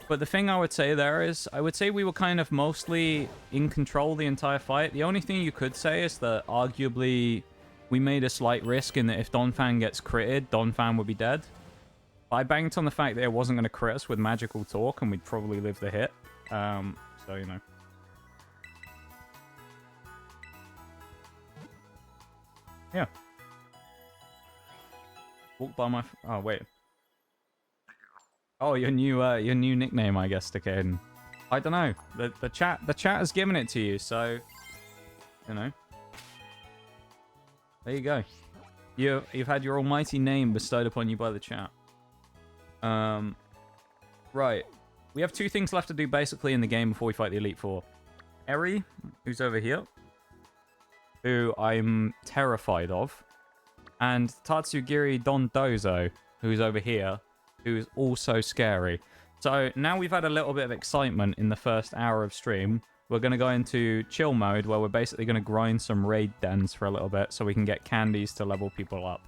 Speaker 1: But the thing I would say there is, I would say we were kind of mostly in control the entire fight. The only thing you could say is that arguably we made a slight risk in that if Donphan gets critted, Donphan would be dead. I banked on the fact that it wasn't going to crit us with Magical Talk and we'd probably live the hit. So, you know. Yeah. Walk by my... Oh, wait. Oh, your new nickname, I guess, Decade. I don't know. The chat has given it to you, so you know. There you go. You've had your almighty name bestowed upon you by the chat. Right. We have 2 things left to do basically in the game before we fight the Elite Four. Eri, who's over here, who I'm terrified of, and Tatsugiri Dondozo, who's over here, who's also scary. So now we've had a little bit of excitement in the first hour of stream. We're going to go into chill mode where we're basically going to grind some raid dens for a little bit so we can get candies to level people up.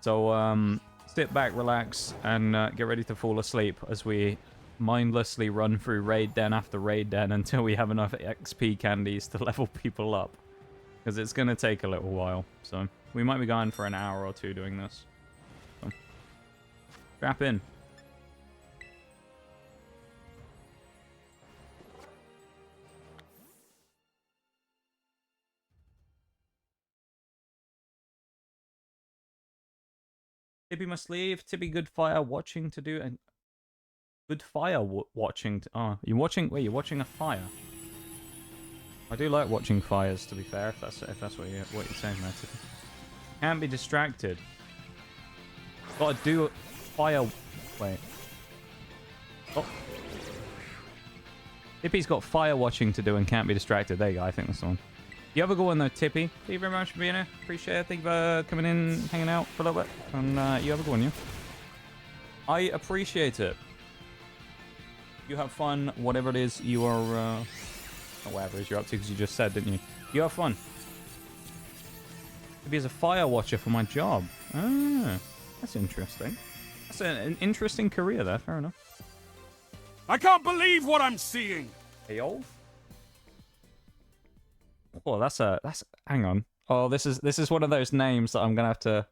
Speaker 1: So sit back, relax, and get ready to fall asleep as we mindlessly run through raid den after raid den until we have enough XP candies to level people up. Because it's going to take a little while. So we might be going for an hour or 2 doing this. So, strap in. Tippy must leave. Tippy good fire watching to do and good fire watching. Oh, you're watching. Wait, you're watching a fire. I do like watching fires. To be fair, if that's what you're saying, there, Tippy. Can't be distracted. Gotta do fire. Wait. Oh. Tippy's got fire watching to do and can't be distracted. There you go. I think that's the one. You have a good one though, Tippy. Thank you very much for being here. Appreciate it. Thank you for coming in, hanging out for a little bit. And you have a good one, yeah? I appreciate it. You have fun, whatever it is you are... or whatever it is you're up to, because you just said, didn't you? You have fun. Tippy is a fire watcher for my job. Ah, that's interesting. That's an interesting career there, fair enough.
Speaker 2: I can't believe what I'm seeing.
Speaker 1: Hey, old. Oh, that's hang on. Oh, this is one of those names that I'm gonna have to.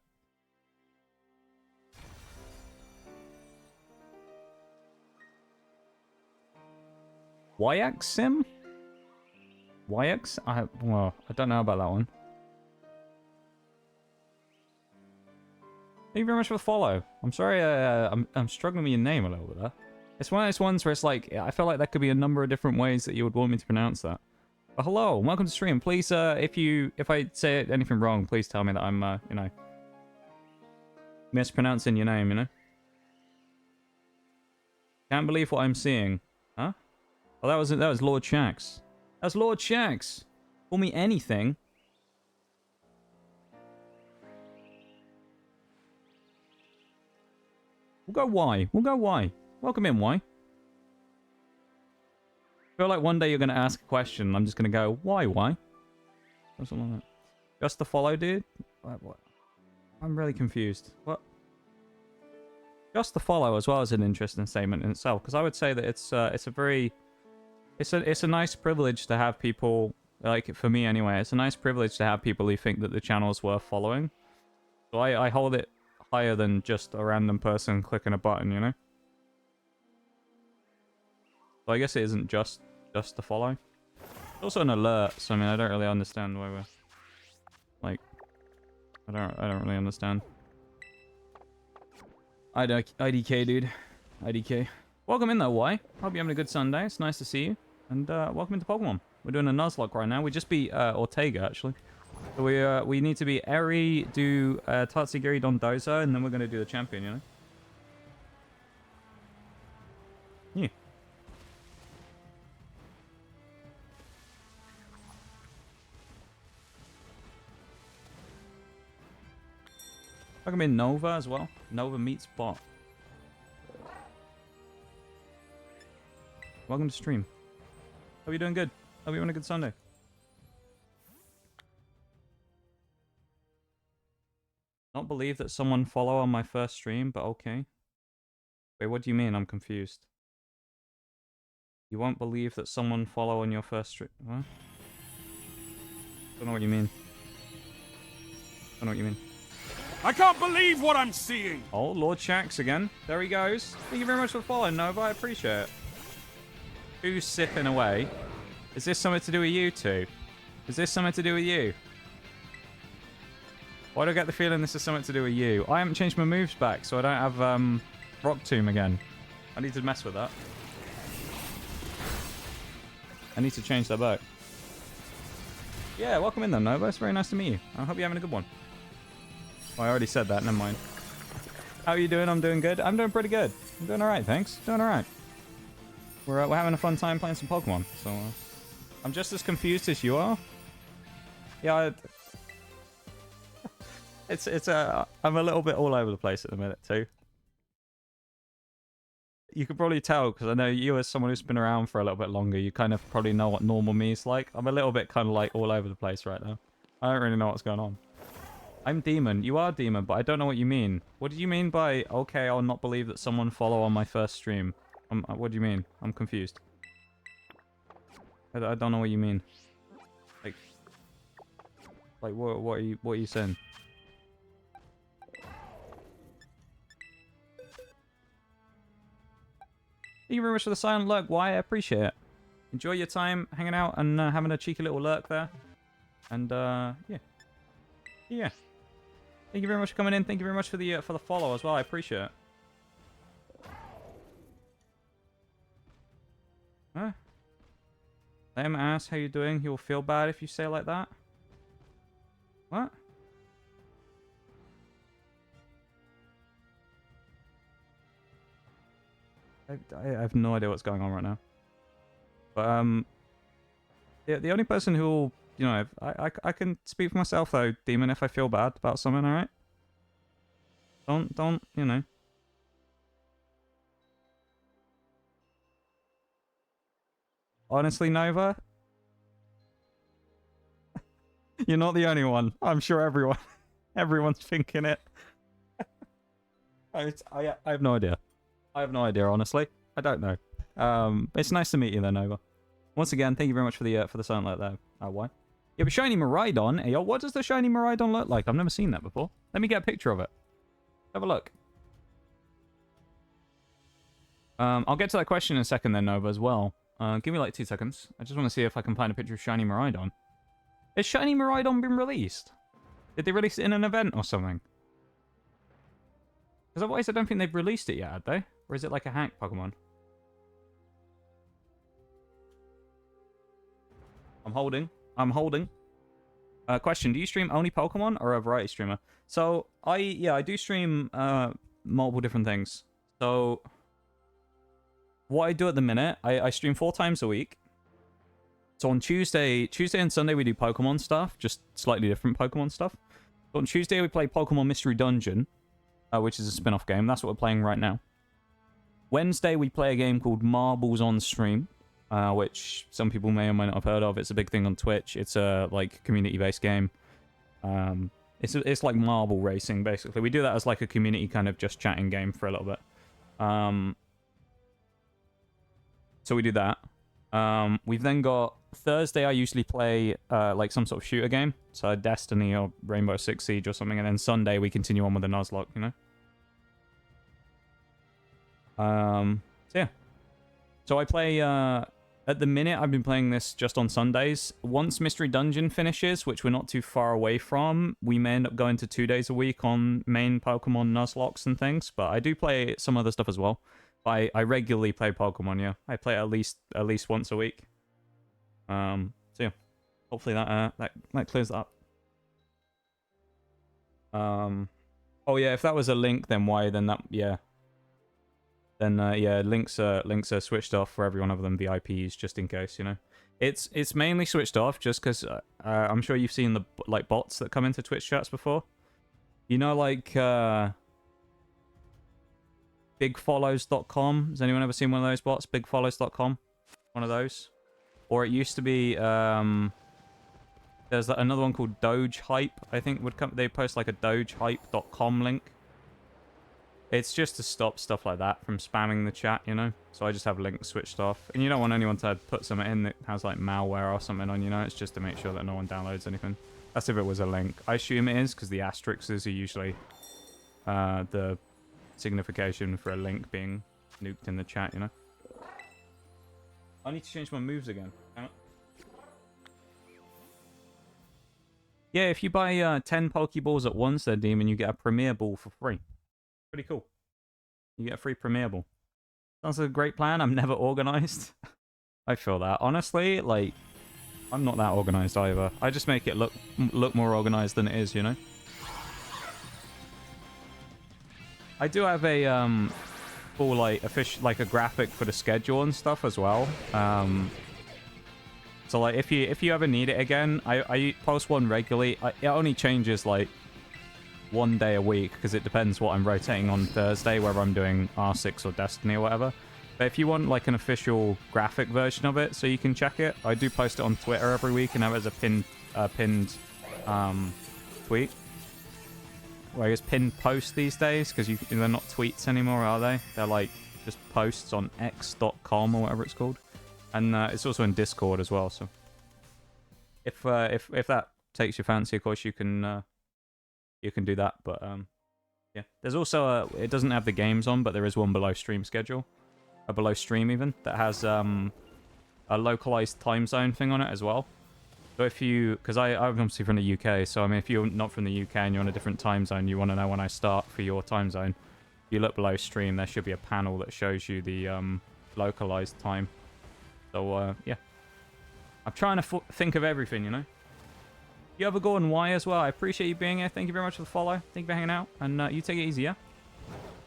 Speaker 1: YX Sim? YX? I don't know about that one. Thank you very much for the follow. I'm sorry, I'm struggling with your name a little bit there. It's one of those ones where it's like, I feel like there could be a number of different ways that you would want me to pronounce that. But hello, welcome to stream. Please, if I say anything wrong, please tell me that I'm, you know, mispronouncing your name, you know? Can't believe what I'm seeing. Huh? Oh, that was Lord Shax. That's Lord Shax. Call me anything. We'll go Y. We'll go Y. Welcome in, Y. I feel like one day you're going to ask a question and I'm just going to go, why? Or something like that. Just to follow, dude? What? I'm really confused. What? Just to follow as well as an interesting statement in itself, because I would say that it's a nice privilege to have people, like for me anyway, it's a nice privilege to have people who think that the channel is worth following. So I hold it higher than just a random person clicking a button, you know? So I guess it isn't just to follow. It's also an alert, so I mean I don't really understand why we're like I don't really understand. IDK dude. IDK. Welcome in though, Y. Hope you're having a good Sunday. It's nice to see you. And welcome into Pokemon. We're doing a nuzlocke right now. We just beat Ortega actually. So we need to be Eri, do Tatsugiri Dondozo, and then we're gonna do the champion, you know? Yeah. Welcome in Nova as well. Nova meets Bot. Welcome to stream. Hope you're doing good. Hope you're having a good Sunday. Not believe that someone follow on my first stream, but okay. Wait, what do you mean? I'm confused. You won't believe that someone follow on your first stream? What? Don't know what you mean. Don't know what you mean.
Speaker 2: I can't believe what I'm seeing.
Speaker 1: Oh, Lord Shax again. There he goes. Thank you very much for following, Nova. I appreciate it. Who's sipping away? Is this something to do with you two? Is this something to do with you? Why do I get the feeling this is something to do with you? I haven't changed my moves back, so I don't have Rock Tomb again. I need to mess with that. I need to change that back. Yeah, welcome in then, Nova. It's very nice to meet you. I hope you're having a good one. Oh, I already said that. Never mind. How are you doing? I'm doing good. I'm doing pretty good. I'm doing alright, thanks. Doing alright. We're having a fun time playing some Pokemon. So, I'm just as confused as you are. Yeah, I'm a little bit all over the place at the minute too. You could probably tell because I know you as someone who's been around for a little bit longer, you kind of probably know what normal me is like. I'm a little bit kind of like all over the place right now. I don't really know what's going on. I'm Demon. You are Demon, but I don't know what you mean. What do you mean by, okay, I'll not believe that someone follow on my first stream? What do you mean? I'm confused. I don't know what you mean. Like what are you saying? Thank you very much for the silent lurk, Why? I appreciate it. Enjoy your time hanging out and having a cheeky little lurk there. And yeah. Yeah. Thank you very much for coming in. Thank you very much for the follow as well. I appreciate it. Huh? Same ass, how you doing? You'll feel bad if you say it like that. What? I have no idea what's going on right now. But the only person who'll, you know, I can speak for myself though, Demon, if I feel bad about something, all right? Don't, you know. Honestly, Nova, you're not the only one. I'm sure everyone's thinking it. I have no idea. I have no idea, honestly. I don't know. It's nice to meet you then, Nova. Once again, thank you very much for the silent alert there. Why? Yeah, but shiny Miraidon. Hey, yo, what does the shiny Miraidon look like? I've never seen that before. Let me get a picture of it. Have a look. I'll get to that question in a second then, Nova, as well. Give me like 2 seconds. I just want to see if I can find a picture of shiny Miraidon. Has shiny Miraidon been released? Did they release it in an event or something? Because otherwise I don't think they've released it yet, had they? Or is it like a hack Pokemon? I'm holding. Question, do you stream only Pokemon or a variety streamer? So, I do stream multiple different things. So, what I do at the minute, I stream 4 times a week. So on Tuesday and Sunday we do Pokemon stuff, just slightly different Pokemon stuff. So on Tuesday we play Pokemon Mystery Dungeon, which is a spin-off game. That's what we're playing right now. Wednesday we play a game called Marbles on Stream, which some people may or may not have heard of. It's a big thing on Twitch. It's a like community-based game. It's like marble racing basically. We do that as like a community kind of just chatting game for a little bit. So we do that. We've then got Thursday. I usually play like some sort of shooter game, so Destiny or Rainbow Six Siege or something, and then Sunday we continue on with the Nuzlocke, you know. So yeah. So I play at the minute. I've been playing this just on Sundays. Once Mystery Dungeon finishes, which we're not too far away from, we may end up going to 2 days a week on main Pokemon Nuzlocks and things. But I do play some other stuff as well. I regularly play Pokemon, yeah. I play at least once a week. So yeah. Hopefully that clears that up. Oh yeah, if that was a link, then why? Then that, yeah. Then yeah, links are switched off for everyone other than VIPs, just in case, you know. It's mainly switched off just because I'm sure you've seen the like bots that come into Twitch chats before. You know, like bigfollows.com. Has anyone ever seen one of those bots? Bigfollows.com, one of those. Or it used to be there's another one called Doge Hype. I think would come. They post like a dogehype.com link. It's just to stop stuff like that from spamming the chat, you know. So I just have links switched off, and you don't want anyone to put something in that has like malware or something on, you know. It's just to make sure that no one downloads anything. That's if it was a link. I assume it is because the asterisks are usually the signification for a link being nuked in the chat, you know. I need to change my moves again. Yeah, if you buy 10 Pokeballs at once, then Demon, you get a Premier Ball for free. Pretty cool. You get a free premierable. Sounds like a great plan. I'm never organized. I feel that. Honestly, like, I'm not that organized either. I just make it look more organized than it is, you know? I do have a full like a graphic for the schedule and stuff as well. So like if you ever need it again, I post one regularly. It only changes like one day a week because it depends what I'm rotating on Thursday, whether I'm doing R6 or Destiny or whatever. But if you want like an official graphic version of it so you can check it, I do post it on Twitter every week and have it as a pinned tweet. Well, I guess pinned post these days because they're not tweets anymore, are they? They're like just posts on x.com or whatever it's called. And it's also in Discord as well, so if that takes your fancy, of course you can do that. But yeah, there's also it doesn't have the games on, but there is one below stream schedule, below stream even, that has a localized time zone thing on it as well. So if because I'm obviously from the UK, so I mean if you're not from the UK and you're on a different time zone, you want to know when I start for your time zone, you look below stream, there should be a panel that shows you the localized time. So, yeah. I'm trying to think of everything, you know? You have a Gordon Y as well. I appreciate you being here. Thank you very much for the follow. Thank you for hanging out. And you take it easy, yeah?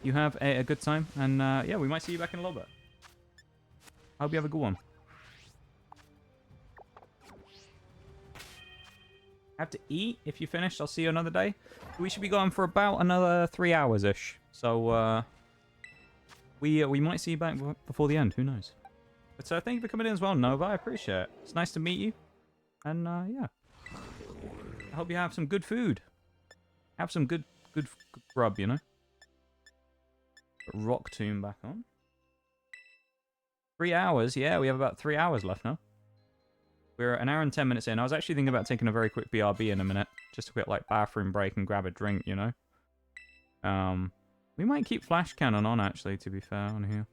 Speaker 1: You have a good time. And, yeah, we might see you back in a little bit. I hope you have a good one. Have to eat. If you finished, I'll see you another day. We should be going for about another 3 hours-ish. So, we might see you back before the end. Who knows? But thank you for coming in as well, Nova. I appreciate it. It's nice to meet you. And, yeah. I hope you have some good food. Have some good grub, you know? Put Rock Tomb back on. 3 hours? Yeah, we have about 3 hours left now. We're an hour and 10 minutes in. I was actually thinking about taking a very quick BRB in a minute. Just a quick, like, bathroom break and grab a drink, you know? We might keep Flash Cannon on, actually, to be fair, on here.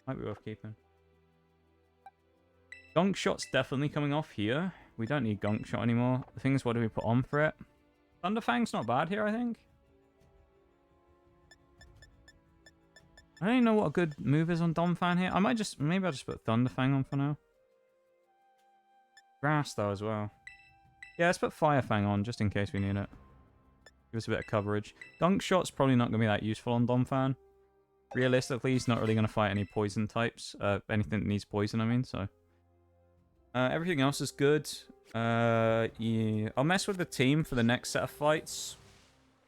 Speaker 1: Might be worth keeping. Gunk Shot's definitely coming off here. We don't need Gunk Shot anymore. The thing is, what do we put on for it? Thunderfang's not bad here, I think. I don't even know what a good move is on Domfan here. Maybe I'll just put Thunderfang on for now. Grass, though, as well. Yeah, let's put Firefang on, just in case we need it. Give us a bit of coverage. Gunk Shot's probably not going to be that useful on Domfan. Realistically, he's not really going to fight any poison types. Anything that needs poison, I mean, so... everything else is good. Yeah. I'll mess with the team for the next set of fights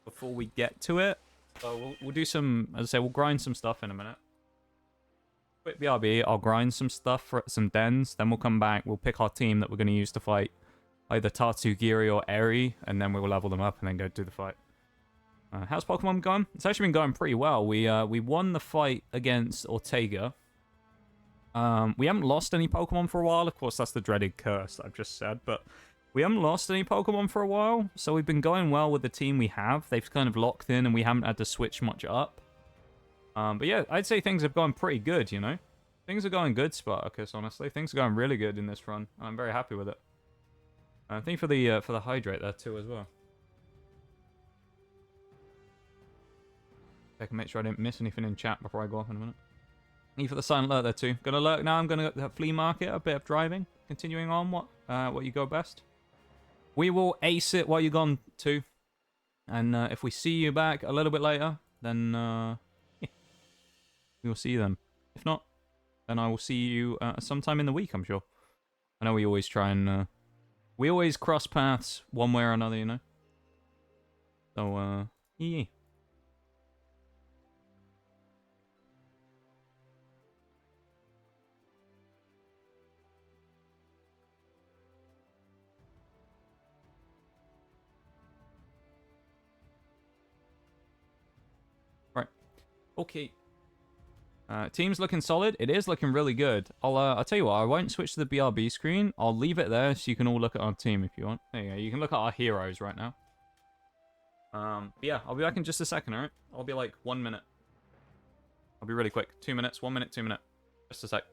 Speaker 1: before we get to it. So we'll do some, as I say, we'll grind some stuff in a minute. Quick BRB, I'll grind some stuff for some dens, then we'll come back, we'll pick our team that we're going to use to fight either Tatsugiri or Eri, and then we will level them up and then go do the fight. How's Pokemon going? It's actually been going pretty well. We won the fight against Ortega. We haven't lost any Pokemon for a while. Of course, that's the dreaded curse that I've just said, but we haven't lost any Pokemon for a while, so we've been going well with the team we have. They've kind of locked in, and we haven't had to switch much up. But yeah, I'd say things have gone pretty good, you know? Things are going good, Spartacus, honestly. Things are going really good in this run, and I'm very happy with it. Thank you for the hydrate there, too, as well. I can make sure I didn't miss anything in chat before I go off in a minute. Thank you for the silent alert there too. Gonna lurk now. I'm gonna go to the flea market. A bit of driving. Continuing on what you go best. We will ace it while you're gone too. And if we see you back a little bit later, then yeah, we will see you then. If not, then I will see you sometime in the week. I'm sure. I know we always try and we always cross paths one way or another, you know. So yeah. Okay. Team's looking solid. It is looking really good. I'll tell you what, I won't switch to the BRB screen. I'll leave it there so you can all look at our team if you want. There you go. You can look at our heroes right now. But yeah, I'll be back in just a second, alright? I'll be like 1 minute. I'll be really quick. 2 minutes, 1 minute, 2 minute. Just a sec.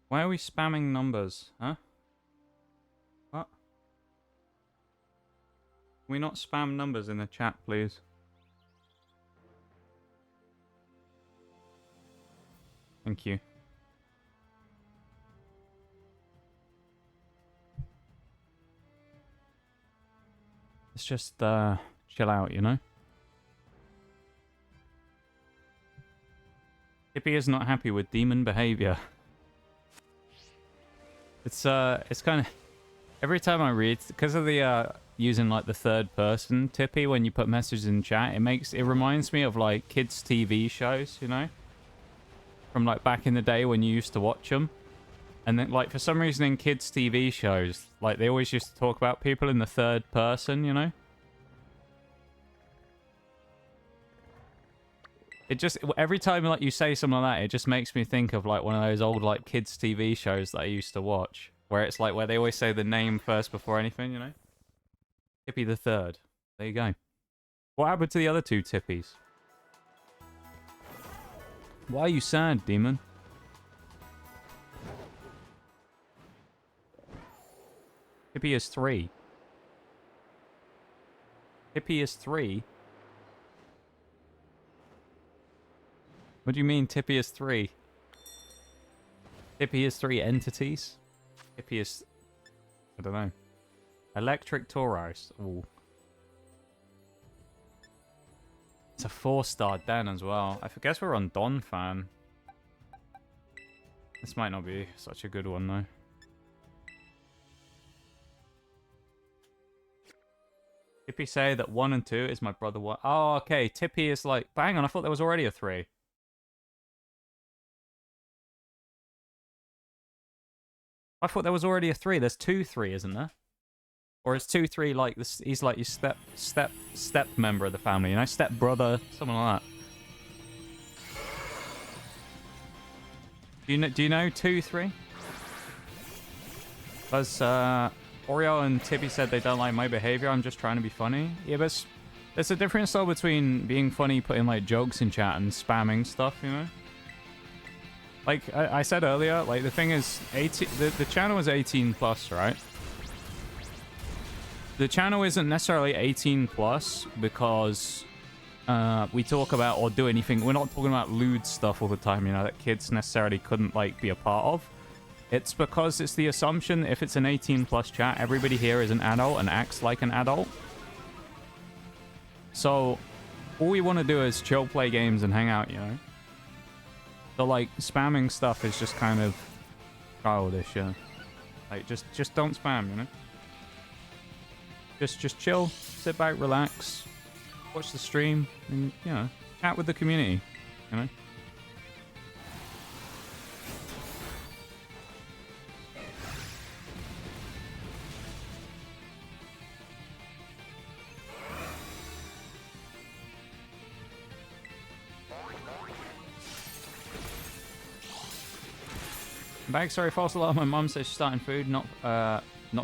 Speaker 1: Why are we spamming numbers? Huh? What? Can we not spam numbers in the chat, please? Thank you. Let's just chill out, you know? Hippie is not happy with demon behavior. It's kind of... Every time I read... Because of the, using, like, the third person, Tippy, when you put messages in chat, it reminds me of, like, kids' TV shows, you know? From, like, back in the day when you used to watch them. And then, like, for some reason in kids' TV shows, like, they always used to talk about people in the third person, you know? It just, every time, like, you say something like that, it just makes me think of, like, one of those old, like, kids' TV shows that I used to watch. Where it's, like, where they always say the name first before anything, you know? Tippy the Third. There you go. What happened to the other two Tippies? Why are you sad, demon? Tippy is 3. Tippy is 3? What do you mean Tippy is 3? Tippy is 3 entities? Tippy is... I don't know. Electric Tauros. Ooh. It's a 4-star Den as well. I guess we're on Don Fan. This might not be such a good one though. Tippy say that 1 and 2 is my brother 1. Oh, okay. Tippy is like... But hang on, I thought there was already a 3. I thought there was already a 3. There's 2 3, isn't there? Or is 2 3 like this? He's like your step member of the family, you know, step brother, something like that. Do you know 2 3? Because Oreo and Tippy said they don't like my behavior. I'm just trying to be funny. Yeah, but there's a difference though between being funny, putting like jokes in chat, and spamming stuff, you know. Like I said earlier, like the thing is, the channel is 18 plus, right? The channel isn't necessarily 18 plus because we talk about or do anything. We're not talking about lewd stuff all the time, you know, that kids necessarily couldn't like be a part of. It's because it's the assumption that if it's an 18 plus chat, everybody here is an adult and acts like an adult. So all we want to do is chill, play games, and hang out, you know. So like spamming stuff is just kind of childish, yeah. Like just don't spam, you know. Just chill, sit back, relax, watch the stream, and you know, chat with the community, you know. Back, sorry, false alarm. My mum says she's starting food, not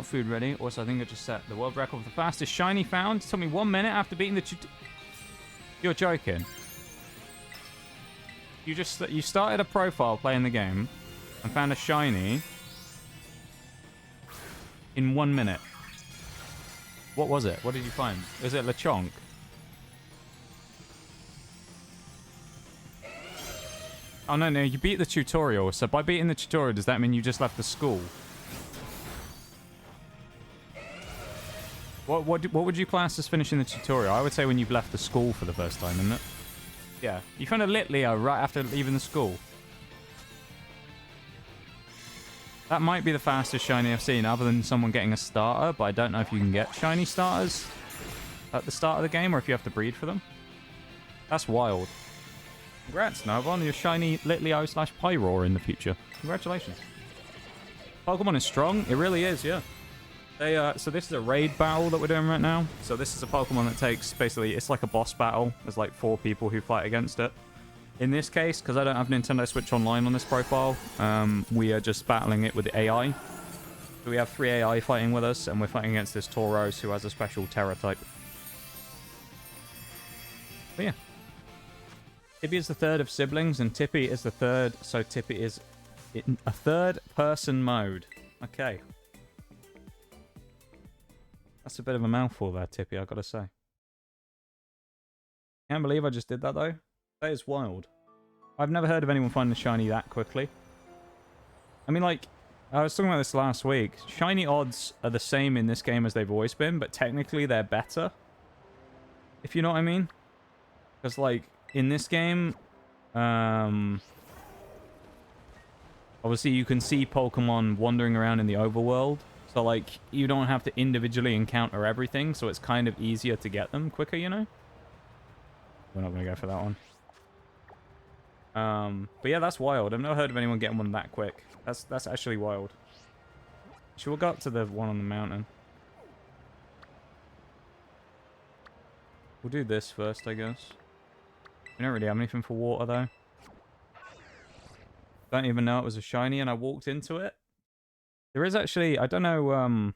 Speaker 1: food ready. Also, I think I just set the world record for the fastest shiny found. It took me 1 minute after beating the... You're joking. You started a profile playing the game and found a shiny in 1 minute. What was it? What did you find? Was it Lechonk? Oh, no, you beat the tutorial. So by beating the tutorial, does that mean you just left the school? What would you class as finishing the tutorial? I would say when you've left the school for the first time, isn't it? Yeah. You found a Litleo right after leaving the school. That might be the fastest shiny I've seen, other than someone getting a starter, but I don't know if you can get shiny starters at the start of the game, or if you have to breed for them. That's wild. Congrats, Nova, on your shiny Litleo / Pyroar in the future. Congratulations. Pokemon is strong. It really is, yeah. So this is a raid battle that we're doing right now. So this is a Pokemon that takes, basically, it's like a boss battle. There's like 4 people who fight against it. In this case, because I don't have Nintendo Switch Online on this profile, we are just battling it with AI. So we have 3 AI fighting with us, and we're fighting against this Tauros who has a special Terra type. But yeah. Tippy is the third of siblings, and Tippy is the third, so Tippy is In a third-person mode. Okay. That's a bit of a mouthful there, Tippy, I've got to say. Can't believe I just did that, though. That is wild. I've never heard of anyone finding a shiny that quickly. I mean, like, I was talking about this last week. Shiny odds are the same in this game as they've always been, but technically they're better. If you know what I mean? Because, like, in this game, obviously you can see Pokemon wandering around in the overworld. So, like, you don't have to individually encounter everything, so it's kind of easier to get them quicker, you know? We're not going to go for that one. But yeah, that's wild. I've never heard of anyone getting one that quick. That's actually wild. Should we go up to the one on the mountain? We'll do this first, I guess. We don't really have anything for water, though. Don't even know it was a shiny, and I walked into it. There is actually, I don't know,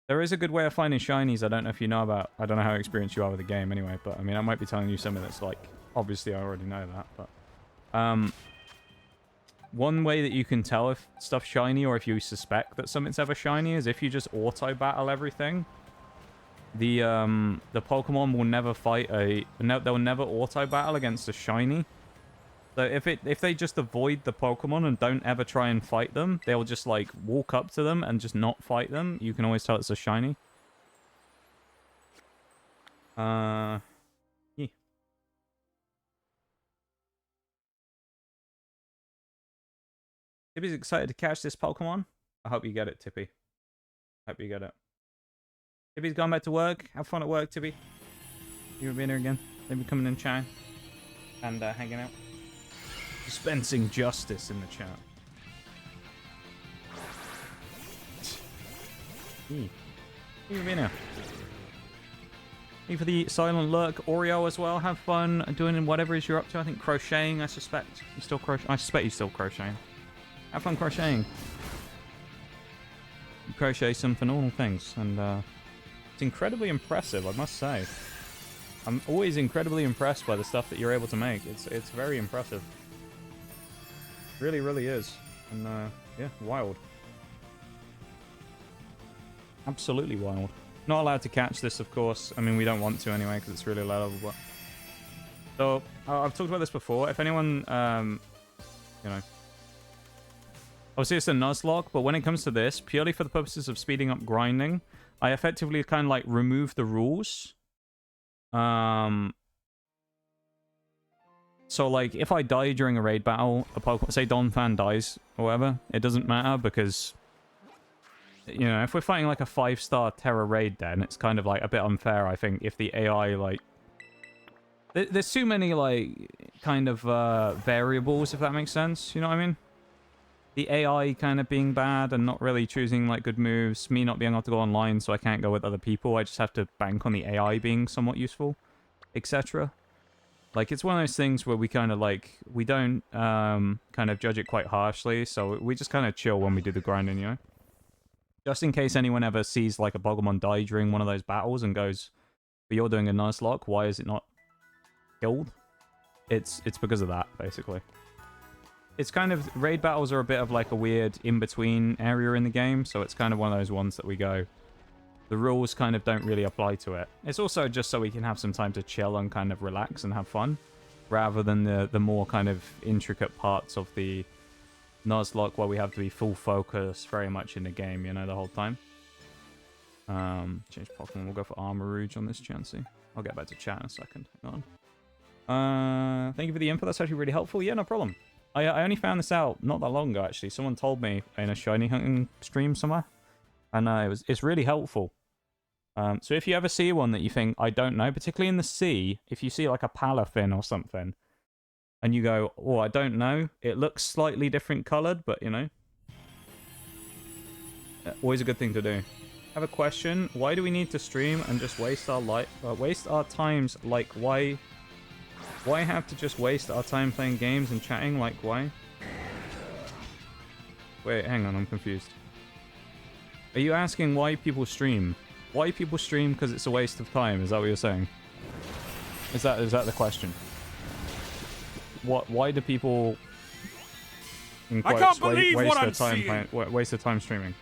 Speaker 1: there is a good way of finding shinies I don't know if you know about. I don't know how experienced you are with the game anyway, but I mean, I might be telling you something that's like, obviously I already know that, but... one way that you can tell if stuff's shiny or if you suspect that something's ever shiny is if you just auto-battle everything. The Pokemon will never fight they'll never auto-battle against a shiny. So if they just avoid the Pokemon and don't ever try and fight them, they'll just like walk up to them and just not fight them. You can always tell it's a shiny. Yeah. Tippy's excited to catch this Pokemon. I hope you get it, Tippy. Hope you get it. Tippy's gone back to work. Have fun at work, Tippy. You gonna be in here again? Maybe coming in chatting and hanging out. Dispensing justice in the chat. You gonna be in here? Thank you for the silent lurk, Oreo as well. Have fun doing whatever it is you're up to. I think crocheting. I suspect you still crochet. I suspect you're still crocheting. Have fun crocheting. You crochet some phenomenal things, and it's incredibly impressive, I must say. I'm always incredibly impressed by the stuff that you're able to make. It's very impressive. Really, really is. And yeah, wild. Absolutely wild. Not allowed to catch this, of course. I mean, we don't want to anyway, because it's really low level. But... So, I've talked about this before. If anyone, you know... Obviously, it's a nuzlocke, but when it comes to this, purely for the purposes of speeding up grinding, I effectively kind of, like, remove the rules. So, like, if I die during a raid battle, a Pokemon, say Donphan dies, or whatever, it doesn't matter, because... You know, if we're fighting like a 5-star Terra raid, then it's kind of like a bit unfair, I think, if the AI, like... There's too many, like, kind of variables, if that makes sense. You know what I mean? The AI kind of being bad and not really choosing, like, good moves. Me not being able to go online, so I can't go with other people. I just have to bank on the AI being somewhat useful, etc. Like, it's one of those things where we kind of, like... We don't kind of judge it quite harshly, so we just kind of chill when we do the grinding, you know? Just in case anyone ever sees, like, a Pokemon die during one of those battles and goes, but you're doing a nuzlocke, why is it not killed? It's because of that, basically. It's kind of... Raid battles are a bit of, like, a weird in-between area in the game, so it's kind of one of those ones that we go... The rules kind of don't really apply to it. It's also just so we can have some time to chill and kind of relax and have fun, rather than the more kind of intricate parts of the... Nuzlocke where we have to be full focus very much in the game, you know, the whole time. Change Pokemon. We'll go for Armor Rouge on this Chansey. I'll get back to chat in a second. Hang on. Thank you for the info. That's actually really helpful. Yeah, no problem. I only found this out not that long ago, actually. Someone told me in a shiny hunting stream somewhere. And it's really helpful. So if you ever see one that you think, I don't know, particularly in the sea, if you see like a Palafin or something, and you go, oh, I don't know. It looks slightly different coloured, but, you know. Always a good thing to do. I have a question. Why do we need to stream and just waste our times? Like, why have to just waste our time playing games and chatting? Like, why? Wait, hang on. I'm confused. Are you asking why people stream? Why people stream because it's a waste of time? Is that what you're saying? Is that the question? Why do people... in
Speaker 2: I
Speaker 1: quotes,
Speaker 2: can't believe
Speaker 1: waste
Speaker 2: what
Speaker 1: their
Speaker 2: I'm
Speaker 1: time
Speaker 2: seeing.
Speaker 1: waste their time streaming.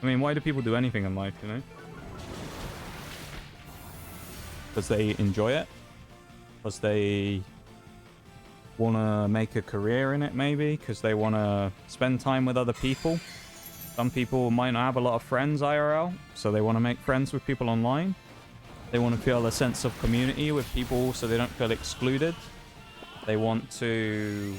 Speaker 1: I mean, why do people do anything in life, you know? Because they enjoy it? Because they want to make a career in it, maybe? Because they want to spend time with other people? Some people might not have a lot of friends IRL, so they want to make friends with people online. They want to feel a sense of community with people so they don't feel excluded. They want to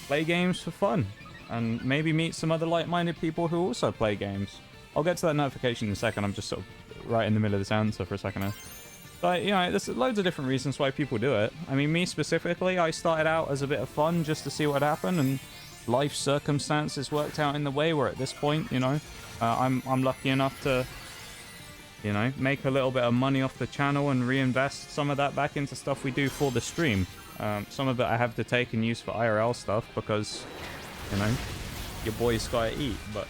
Speaker 1: play games for fun and maybe meet some other like-minded people who also play games. I'll get to that notification in a second. I'm just sort of right in the middle of this answer for a second now. But, you know, there's loads of different reasons why people do it. I mean, me specifically, I started out as a bit of fun just to see what happened, and life circumstances worked out in the way we're at this point, you know. I'm lucky enough to, you know, make a little bit of money off the channel and reinvest some of that back into stuff we do for the stream. Some of it I have to take and use for IRL stuff because, you know, your boy's gotta eat, but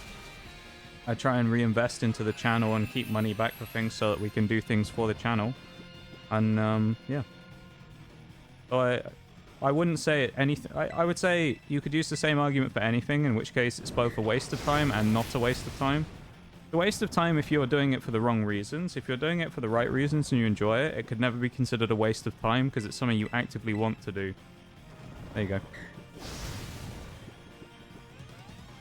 Speaker 1: I try and reinvest into the channel and keep money back for things so that we can do things for the channel. And, yeah. So I wouldn't say anything. I would say you could use the same argument for anything, in which case it's both a waste of time and not a waste of time. The waste of time if you're doing it for the wrong reasons. If you're doing it for the right reasons and you enjoy it, it could never be considered a waste of time because it's something you actively want to do. There you go.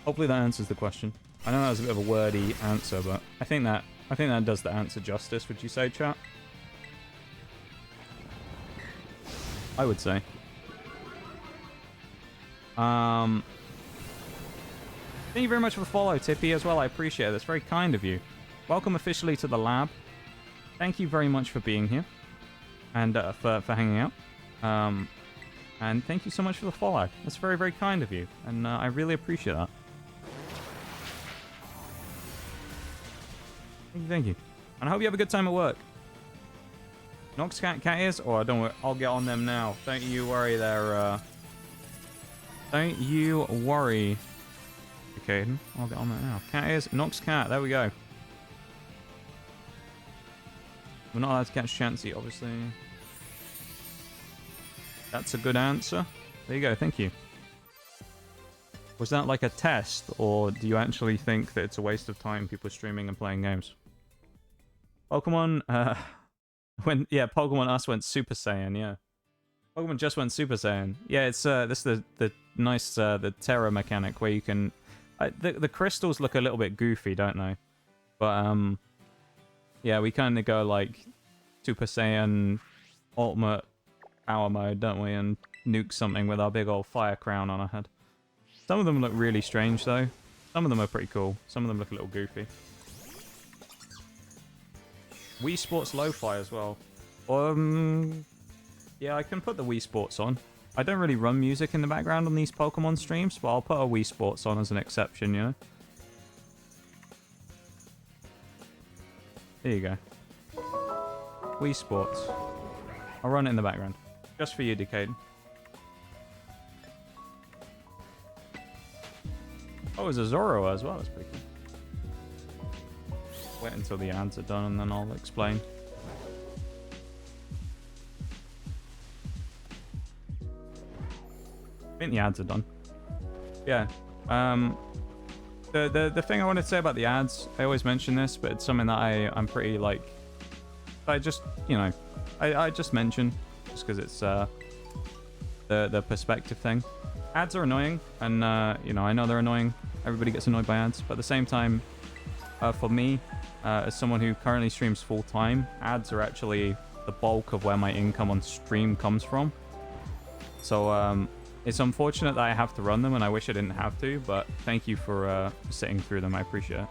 Speaker 1: Hopefully that answers the question. I know that was a bit of a wordy answer, but I think that does the answer justice, would you say, chat? I would say. Thank you very much for the follow, Tippy, as well. I appreciate it. That's very kind of you. Welcome officially to the lab. Thank you very much for being here and for hanging out. And thank you so much for the follow. That's very, very kind of you, and I really appreciate that. Thank you. And I hope you have a good time at work. Nox cat ears? Oh, don't worry. I'll get on them now. Don't you worry there. Don't you worry. Okay, I'll get on that now. Cat ears. Nox cat. There we go. We're not allowed to catch Chansey, obviously. That's a good answer. There you go. Thank you. Was that like a test, or do you actually think that it's a waste of time people streaming and playing games? Pokemon, Pokemon Us went Super Saiyan, yeah. Pokemon just went Super Saiyan. Yeah, it's this is the nice the Terra mechanic where you can the crystals look a little bit goofy, don't they? But yeah, we kind of go like Super Saiyan ultimate power mode, don't we? And nuke something with our big old fire crown on our head. Some of them look really strange though. Some of them are pretty cool. Some of them look a little goofy. Wii Sports Lo-Fi as well. Yeah, I can put the Wii Sports on. I don't really run music in the background on these Pokemon streams, but I'll put a Wii Sports on as an exception, you know? There you go. Wii Sports. I'll run it in the background. Just for you, Decade. Oh, there's a Zoro as well. That's pretty cool. Wait until the ads are done and then I'll explain. I think the ads are done. Yeah. The thing I wanted to say about the ads, I always mention this, but it's something that I'm pretty like. I just, you know, I just mention just because it's the perspective thing. Ads are annoying, and you know, I know they're annoying. Everybody gets annoyed by ads, but at the same time, for me, as someone who currently streams full time, ads are actually the bulk of where my income on stream comes from. So it's unfortunate that I have to run them, and I wish I didn't have to. But thank you for sitting through them. I appreciate it.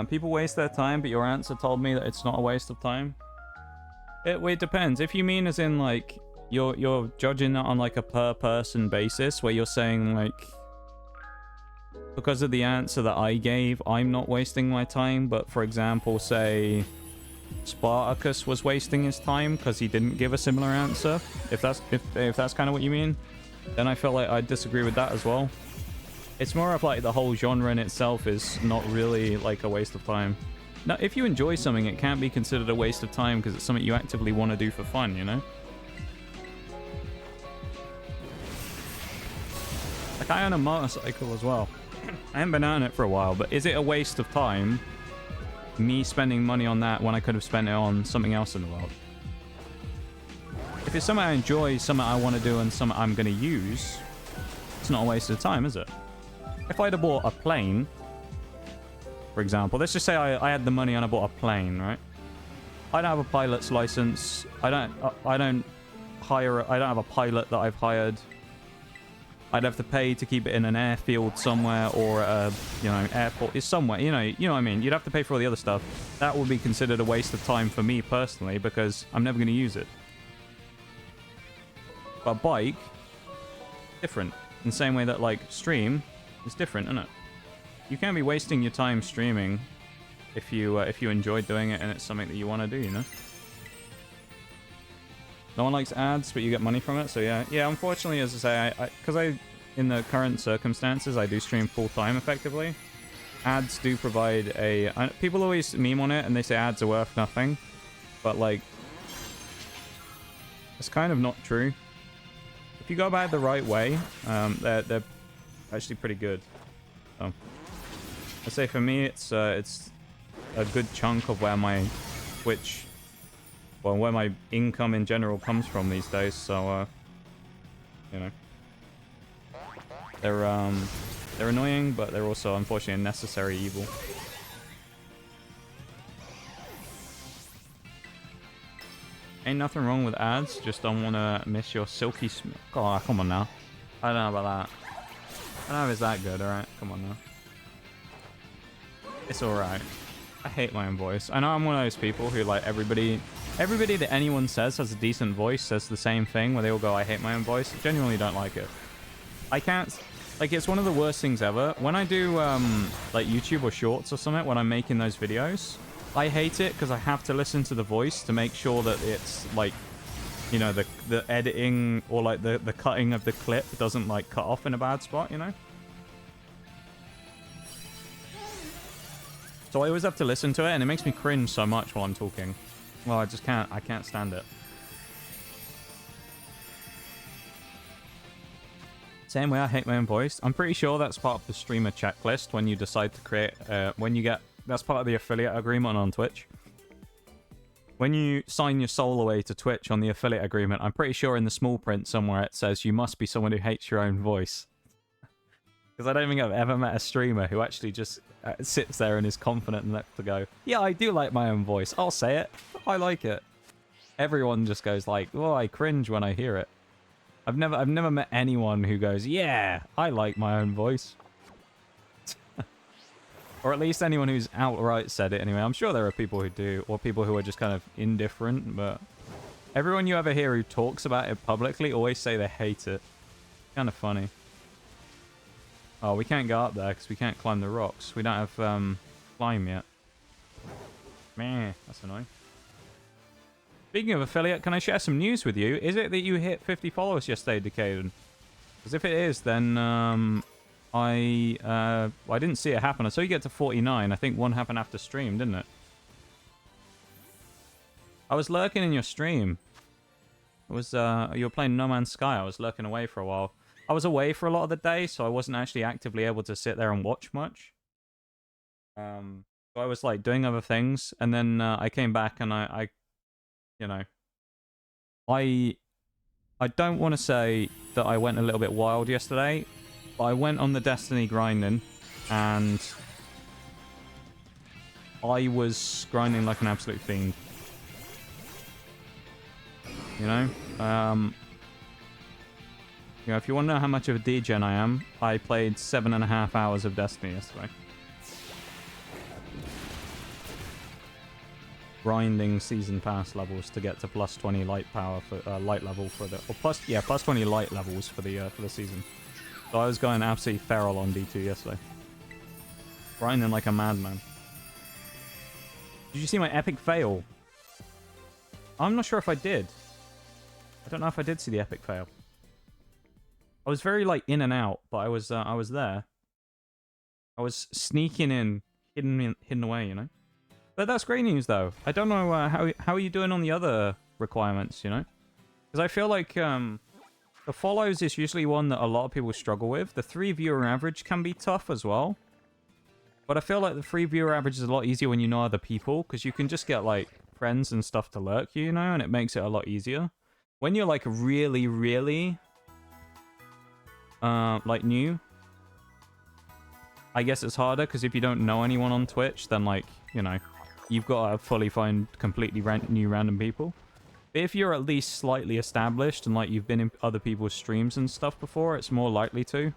Speaker 1: People waste their time, but your answer told me that it's not a waste of time. It depends. If you mean as in like you're judging that on like a per person basis, where you're saying like because of the answer that I gave, I'm not wasting my time. But for example, say Spartacus was wasting his time because he didn't give a similar answer. If that's kind of what you mean, then I feel like I disagree with that as well. It's more of like the whole genre in itself is not really like a waste of time. Now, if you enjoy something, it can't be considered a waste of time because it's something you actively want to do for fun, you know? Like, I own a motorcycle as well. I haven't been on it for a while, but is it a waste of time, me spending money on that when I could have spent it on something else in the world? If it's something I enjoy, something I want to do, and something I'm going to use, it's not a waste of time, is it? If I'd have bought a plane, for example, let's just say I had the money and I bought a plane, right? I don't have a pilot's license. I don't have a pilot that I've hired. I'd have to pay to keep it in an airfield somewhere or a, you know, airport is somewhere. You know what I mean? You'd have to pay for all the other stuff. That would be considered a waste of time for me personally because I'm never going to use it. But a bike, different. In the same way that, like, stream is different, isn't it? You can't be wasting your time streaming if you enjoy doing it and it's something that you want to do, you know? No one likes ads, but you get money from it, so yeah. Yeah, unfortunately, as I say, because in the current circumstances, I do stream full-time, effectively. Ads do provide people always meme on it, and they say ads are worth nothing. But, like, it's kind of not true. If you go about it the right way, they're actually pretty good. So, I'd say for me, it's a good chunk of where my Twitch... well, where my income in general comes from these days, so, you know. They're annoying, but they're also, unfortunately, a necessary evil. Ain't nothing wrong with ads, just don't want to miss your silky smell. Oh, come on now. I don't know about that. I don't know if it's that good, alright? Come on now. It's alright. I hate my own voice. I know I'm one of those people who, like, everybody that anyone says has a decent voice says the same thing, where they all go, I hate my own voice. I genuinely don't like it. I can't... like, it's one of the worst things ever. When I do, like, YouTube or Shorts or something, when I'm making those videos, I hate it because I have to listen to the voice to make sure that it's, like, you know, the editing or, like, the cutting of the clip doesn't, like, cut off in a bad spot, you know? So I always have to listen to it, and it makes me cringe so much while I'm talking. Well, I just can't. I can't stand it. Same way I hate my own voice. I'm pretty sure that's part of the streamer checklist when you decide to create... that's part of the affiliate agreement on Twitch. When you sign your soul away to Twitch on the affiliate agreement, I'm pretty sure in the small print somewhere it says you must be someone who hates your own voice. Because I don't think I've ever met a streamer who actually just sits there and is confident enough to go, yeah, I do like my own voice. I'll say it. I like it. Everyone just goes like, oh, I cringe when I hear it. I've never met anyone who goes, yeah, I like my own voice. Or at least anyone who's outright said it anyway. I'm sure there are people who do, or people who are just kind of indifferent, but everyone you ever hear who talks about it publicly always say they hate it. Kind of funny. Oh, we can't go up there because we can't climb the rocks. We don't have climb yet. Meh, that's annoying. Speaking of affiliate, can I share some news with you? Is it that you hit 50 followers yesterday, Decaden? Because if it is, then I didn't see it happen. I saw you get to 49. I think one happened after stream, didn't it? I was lurking in your stream. It was you were playing No Man's Sky. I was lurking away for a while. I was away for a lot of the day, so I wasn't actually actively able to sit there and watch much. So I was like doing other things, and then I came back and I you know, I don't want to say that I went a little bit wild yesterday, but I went on the Destiny grinding, and I was grinding like an absolute fiend. You know, if you want to know how much of a degen I am, I played 7.5 hours of Destiny yesterday. Grinding season pass levels to get to plus 20 light power for light level for the, or plus 20 light levels for the season. So I was going absolutely feral on D2 yesterday, grinding like a madman. Did you see my epic fail? I'm not sure if I did. I don't know if I did see the epic fail. I was very like in and out, but I was there. I was sneaking in, hidden away, you know. But that's great news, though. I don't know how are you doing on the other requirements, you know? Because I feel like the follows is usually one that a lot of people struggle with. The 3 viewer average can be tough as well. But I feel like the 3 viewer average is a lot easier when you know other people, because you can just get like friends and stuff to lurk you know, and it makes it a lot easier. When you're like really, really like new, I guess it's harder, because if you don't know anyone on Twitch, then like, you know, you've got to fully find completely new random people. But if you're at least slightly established and like you've been in other people's streams and stuff before, it's more likely to.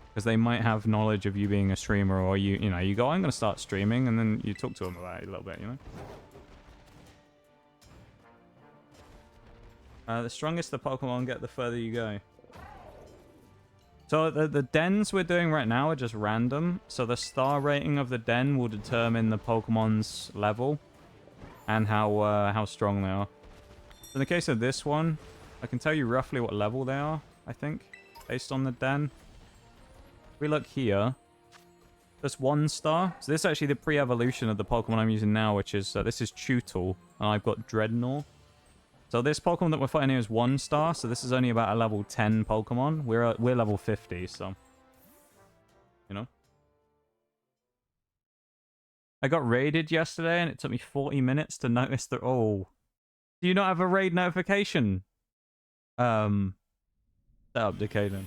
Speaker 1: Because they might have knowledge of you being a streamer, or you know, you go, I'm going to start streaming, and then you talk to them about it a little bit, you know? The strongest the Pokemon get, the further you go. So the dens we're doing right now are just random. So the star rating of the den will determine the Pokemon's level and how strong they are. So in the case of this one, I can tell you roughly what level they are, I think, based on the den. If we look here, there's 1 star. So this is actually the pre-evolution of the Pokemon I'm using now, which is, this is Chewtle, and I've got Dreadnought. So this Pokemon that we're fighting here is 1 star, so this is only about a level 10 Pokemon. We're level 50, so, you know. I got raided yesterday, and it took me 40 minutes to notice that, oh, do you not have a raid notification set up, Decaden?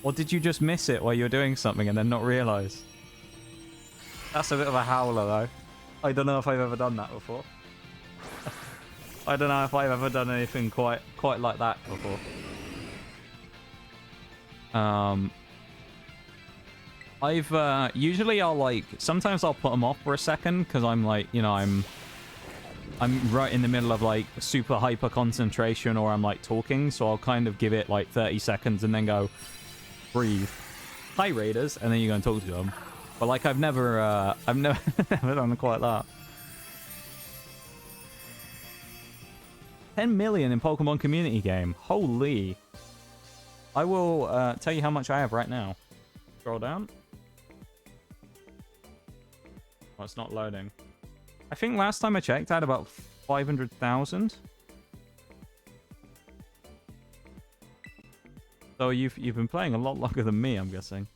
Speaker 1: Or did you just miss it while you were doing something and then not realise? That's a bit of a howler, though. I don't know if I've ever done that before. I don't know if I've ever done anything quite like that before. Usually I'll like, sometimes I'll put them off for a second, because I'm like, you know, I'm right in the middle of like super hyper concentration, or I'm like talking, so I'll kind of give it like 30 seconds and then go, breathe. Hi Raiders, and then you go and talk to them. But like I've never never done quite that. 10 million in Pokemon community game. Holy. I will tell you how much I have right now. Scroll down. Oh, it's not loading. I think last time I checked, I had about 500,000. So you've been playing a lot longer than me, I'm guessing.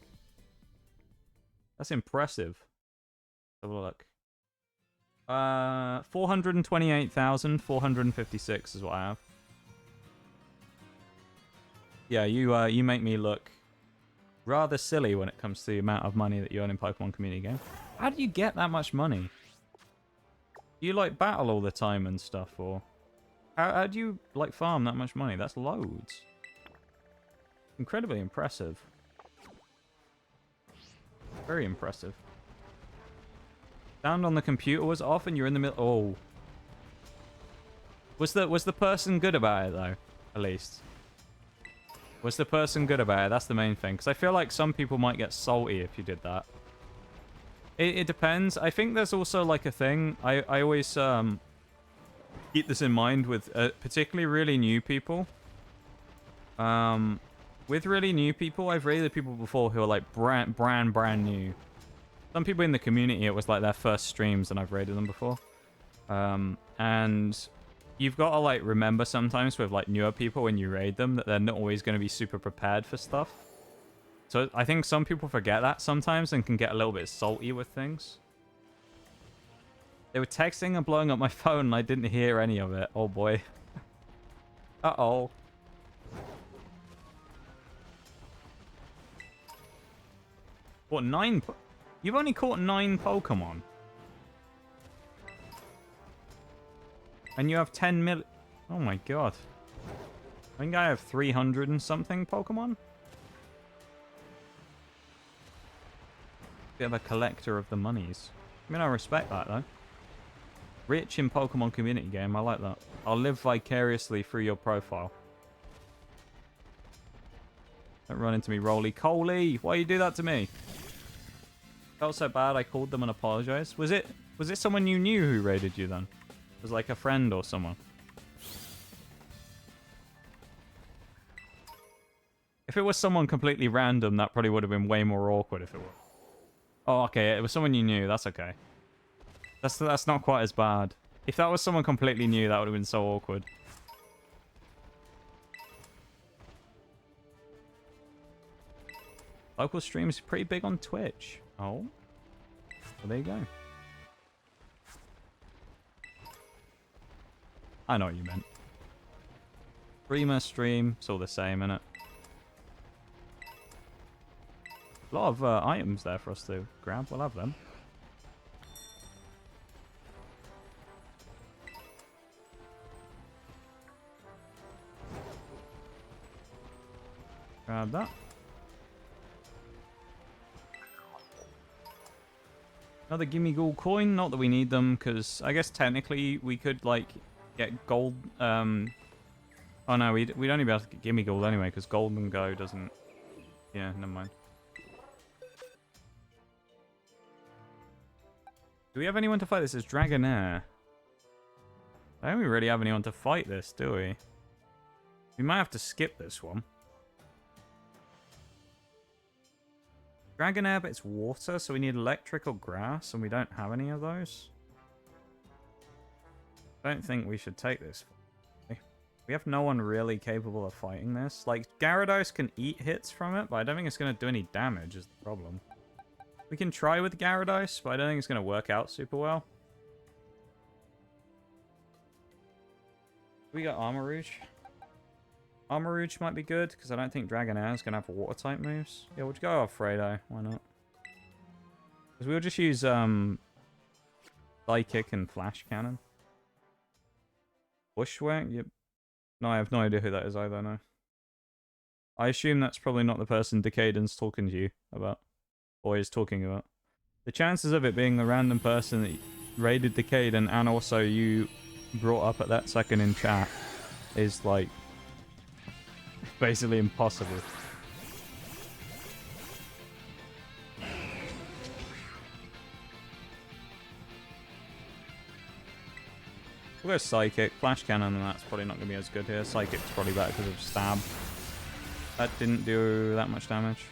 Speaker 1: That's impressive. Let's have a look. 428,456 is what I have. Yeah, you make me look rather silly when it comes to the amount of money that you earn in Pokemon community game. How do you get that much money? Do you like battle all the time and stuff, or how do you like farm that much money? That's loads. Incredibly impressive. Very impressive. Sound on the computer was off and you're in the middle. Oh. Was the person good about it, though? At least. Was the person good about it? That's the main thing. Because I feel like some people might get salty if you did that. It depends. I think there's also like a thing. I always keep this in mind with particularly really new people. With really new people, I've raided people before who are like brand new. Some people in the community, it was like their first streams, and I've raided them before. And you've got to like remember sometimes with like newer people when you raid them that they're not always going to be super prepared for stuff. So I think some people forget that sometimes and can get a little bit salty with things. They were texting and blowing up my phone, and I didn't hear any of it. Oh boy. Uh-oh. What, 9? You've only caught 9 Pokemon. And you have 10 mil... Oh my god. I think I have 300 and something Pokemon. Bit of a collector of the monies. I mean, I respect that, though. Rich in Pokemon community game. I like that. I'll live vicariously through your profile. Don't run into me, roly-coly. Why you do that to me? Felt so bad I called them and apologized. Was it someone you knew who raided you then? It was like a friend or someone? If it was someone completely random, that probably would have been way more awkward if it were. Oh, okay, it was someone you knew. That's okay. That's not quite as bad. If that was someone completely new, that would have been so awkward. Local streams pretty big on Twitch. Oh. Well, there you go. I know what you meant. Streamer, stream. It's all the same, innit? A lot of items there for us to grab. We'll have them. Grab that. Another gimme gold coin. Not that we need them, because I guess technically we could, like, get gold. Oh no, we'd only be able to get gimme gold anyway, because gold and go doesn't. Yeah, never mind. Do we have anyone to fight this as Dragonair? I don't really have anyone to fight this, do we? We might have to skip this one. Dragonair, but it's water, so we need electric or grass, and we don't have any of those. I don't think we should take this. We have no one really capable of fighting this. Like, Gyarados can eat hits from it, but I don't think it's going to do any damage is the problem. We can try with Gyarados, but I don't think it's going to work out super well. We got Armarouge. Armarouge might be good, because I don't think Dragonair is going to have water-type moves. Yeah, we'll just go Alfredo. Why not? Because we'll just use Psychic and Flash Cannon. Bushwhack? Yep. No, I have no idea who that is either, no. I assume that's probably not the person Decaden's talking to you about. Or is talking about. The chances of it being the random person that raided Decaden and also you brought up at that second in chat is, like, basically impossible. We'll go Psychic. Flash Cannon, and that's probably not going to be as good here. Psychic's probably better because of Stab. That didn't do that much damage.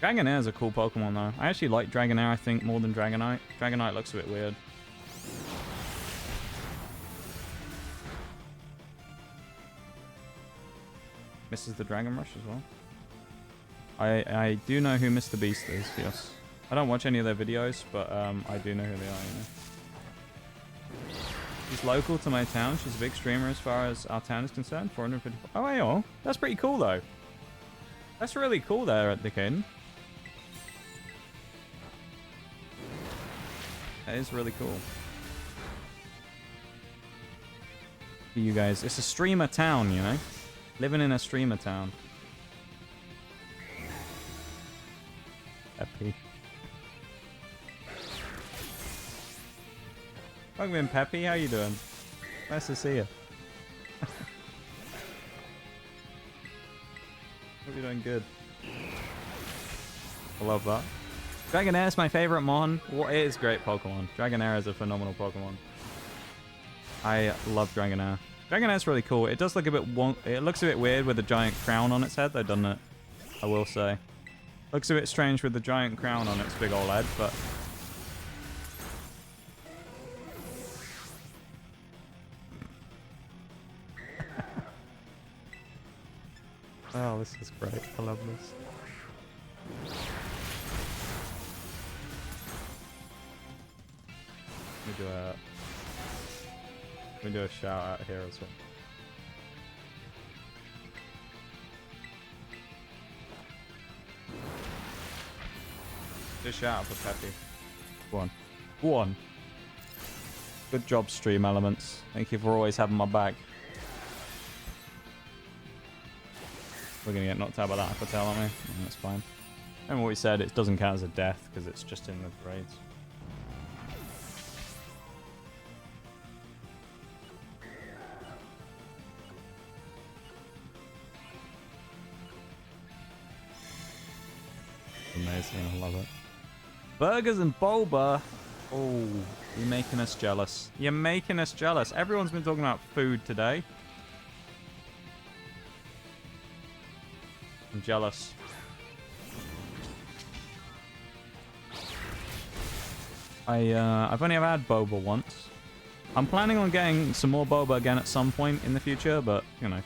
Speaker 1: Dragonair is a cool Pokemon, though. I actually like Dragonair, I think, more than Dragonite. Dragonite looks a bit weird. Misses the Dragon Rush as well. I do know who Mr. Beast is, yes. I don't watch any of their videos, but I do know who they are, you know. She's local to my town. She's a big streamer as far as our town is concerned. 450. Oh, hey, oh. That's pretty cool, though. That's really cool there at the kid. That is really cool. You guys, it's a streamer town, you know? Living in a streamer town. Peppy. Welcome, Peppy. How you doing? Nice to see you. Hope you're doing good. I love that. Dragonair is my favorite mon. Well, it is great Pokemon. Dragonair is a phenomenal Pokemon. I love Dragonair. Dragonair is really cool. It does look a bit it looks a bit weird with a giant crown on its head, though, doesn't it? I will say. Looks a bit strange with the giant crown on its big old head, but... Oh, this is great. I love this. Let me do a shout out here as well. Just shout out for Peppy. Go on. Go on. Good job, Stream Elements. Thank you for always having my back. We're going to get knocked out by that Aquatel, aren't we? That's fine. Remember what we said, it doesn't count as a death because it's just in the raids. Amazing, I love it. Burgers and boba. Oh, you're making us jealous. You're making us jealous. Everyone's been talking about food today. jealous. I've only ever had boba once. I'm planning on getting some more boba again at some point in the future, but, you know.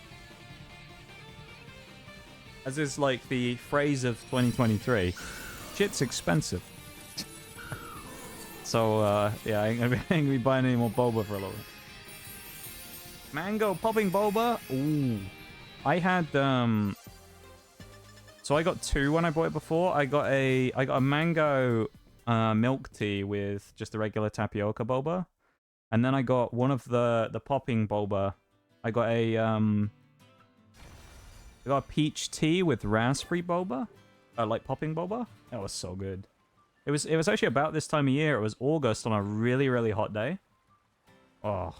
Speaker 1: As is, like, the phrase of 2023, shit's expensive. So, yeah, I ain't gonna be buying any more boba for a little bit. Mango popping boba? Ooh. I had, so I got two when I bought it before. I got a mango milk tea with just the regular tapioca boba. And then I got one of the popping boba. I got a peach tea with raspberry boba. Like popping boba. That was so good. It was actually about this time of year. It was August on a really, really hot day. Oh.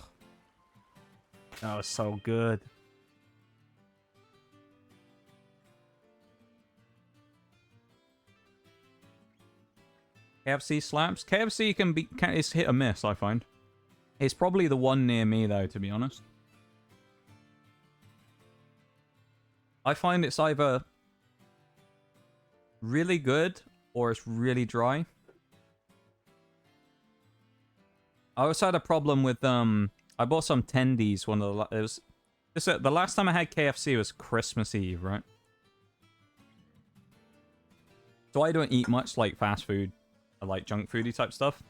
Speaker 1: That was so good. KFC slaps. KFC it's hit or miss, I find. It's probably the one near me, though, to be honest. I find it's either really good or it's really dry. I also had a problem with I bought some tendies. The last time I had KFC was Christmas Eve, right? So I don't eat much like fast food or like junk foody type stuff.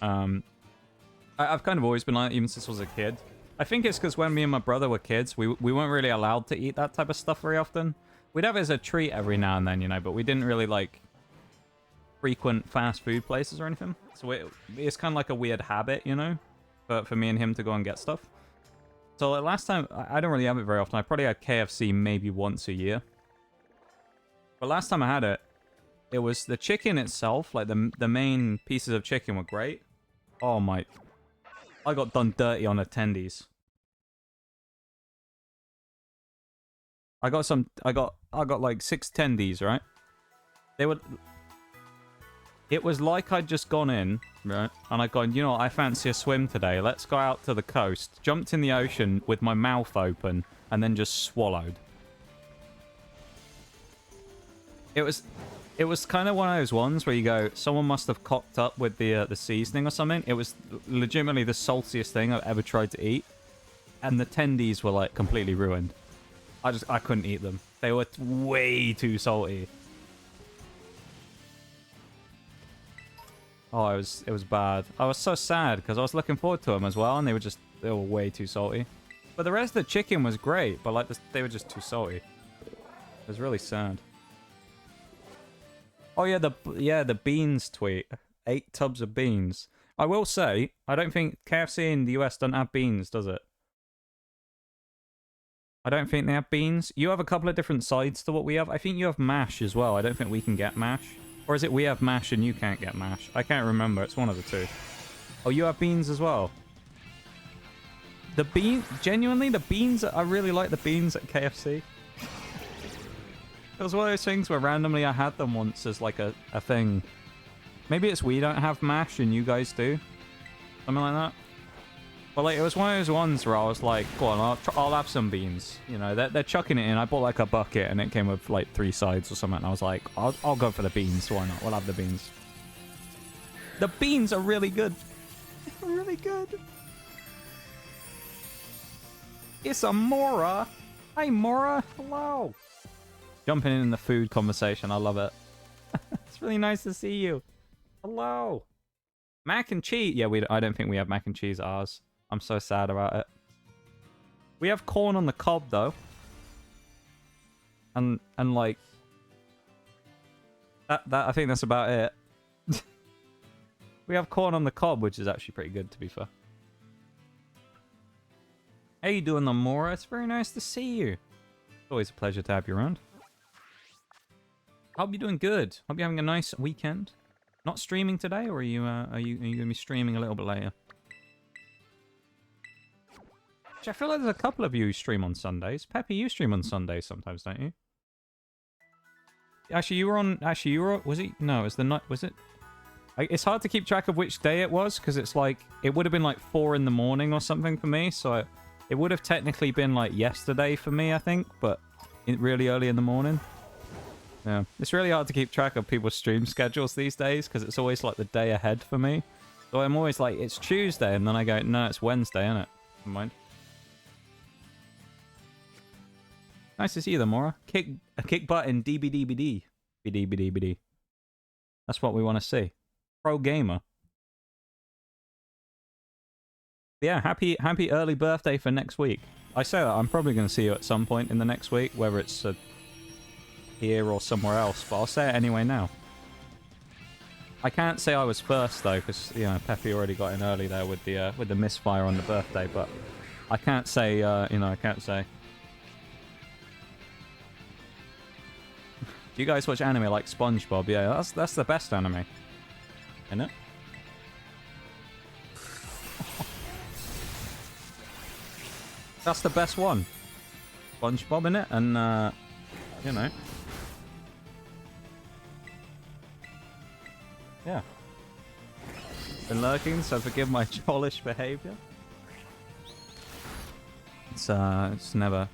Speaker 1: I've kind of always been like, even since I was a kid. I think it's because when me and my brother were kids, we weren't really allowed to eat that type of stuff very often. We'd have it as a treat every now and then, you know, but we didn't really, like, frequent fast food places or anything. So it's kind of like a weird habit, you know, for me and him to go and get stuff. So like, last time, I don't really have it very often. I probably had KFC maybe once a year. But last time I had it, it was the chicken itself, like the main pieces of chicken were great. Oh my... I got done dirty on attendees. I got like 6 tendies, right? It was like I'd just gone in, right? And I'd gone, you know what, I fancy a swim today. Let's go out to the coast. Jumped in the ocean with my mouth open and then just swallowed. It was kind of one of those ones where you go, someone must have cocked up with the seasoning or something. It was legitimately the saltiest thing I've ever tried to eat. And the tendies were like completely ruined. I couldn't eat them. They were way too salty. Oh, it was bad. I was so sad because I was looking forward to them as well, and they were way too salty. But the rest of the chicken was great, but like they were just too salty. It was really sad. Oh yeah, the beans tweet. 8 tubs of beans. I will say, I don't think KFC in the US doesn't have beans, does it? I don't think they have beans. You have a couple of different sides to what we have. I think you have mash as well. I don't think we can get mash. Or is it we have mash and you can't get mash? I can't remember. It's one of the two. Oh, you have beans as well. Genuinely, the beans, I really like the beans at KFC. It was one of those things where randomly I had them once as like a thing. Maybe it's we don't have mash and you guys do. Something like that. But like, it was one of those ones where I was like, go on, I'll have some beans. You know, they're chucking it in. I bought like a bucket and it came with like 3 sides or something. And I was like, I'll go for the beans. Why not? We'll have the beans. The beans are really good. They're really good. It's a Mora. Hi, Mora. Hello. Jumping in the food conversation. I love it. It's really nice to see you. Hello. Mac and cheese. Yeah, I don't think we have mac and cheese at ours. I'm so sad about it. We have corn on the cob, though. And like... That I think that's about it. We have corn on the cob, which is actually pretty good, to be fair. How you doing, Namora? It's very nice to see you. It's always a pleasure to have you around. Hope you're doing good. Hope you're having a nice weekend. Not streaming today, or are you going to be streaming a little bit later? Actually, I feel like there's a couple of you who stream on Sundays. Peppy, you stream on Sundays sometimes, don't you? Actually, you were on... Actually, you were... Was it... No, it was the night... Was it... It's hard to keep track of which day it was, because it's like... It would have been like 4 in the morning or something for me, so... It would have technically been like yesterday for me, I think, but... Really early in the morning. Yeah, it's really hard to keep track of people's stream schedules these days because it's always like the day ahead for me. So I'm always like, it's Tuesday, and then I go, no, it's Wednesday, isn't it? Never mind. Nice to see you, Mora. Kick butt in DBDBD. BDBDBD. That's what we want to see. Pro gamer. Yeah, happy early birthday for next week. I say that, I'm probably going to see you at some point in the next week, whether it's here or somewhere else, but I'll say it anyway now. I can't say I was first though, because you know Peppy already got in early there with the misfire on the birthday, but I can't say you know, I can't say. Do you guys watch anime like SpongeBob? Yeah, that's the best anime, isn't it? That's the best one. SpongeBob in it, and you know. Yeah. Been lurking, so forgive my churlish behaviour. It's never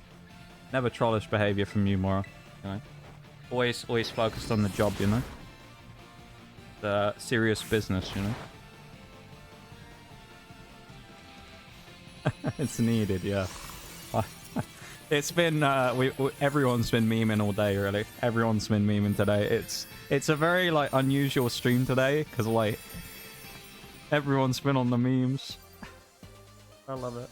Speaker 1: trollish behaviour from you, Mora. You know, always focused on the job. You know, the serious business. You know, it's needed. Yeah. It's been everyone's been memeing all day. Really, everyone's been memeing today. It's a very like unusual stream today because like everyone's been on the memes. I love it.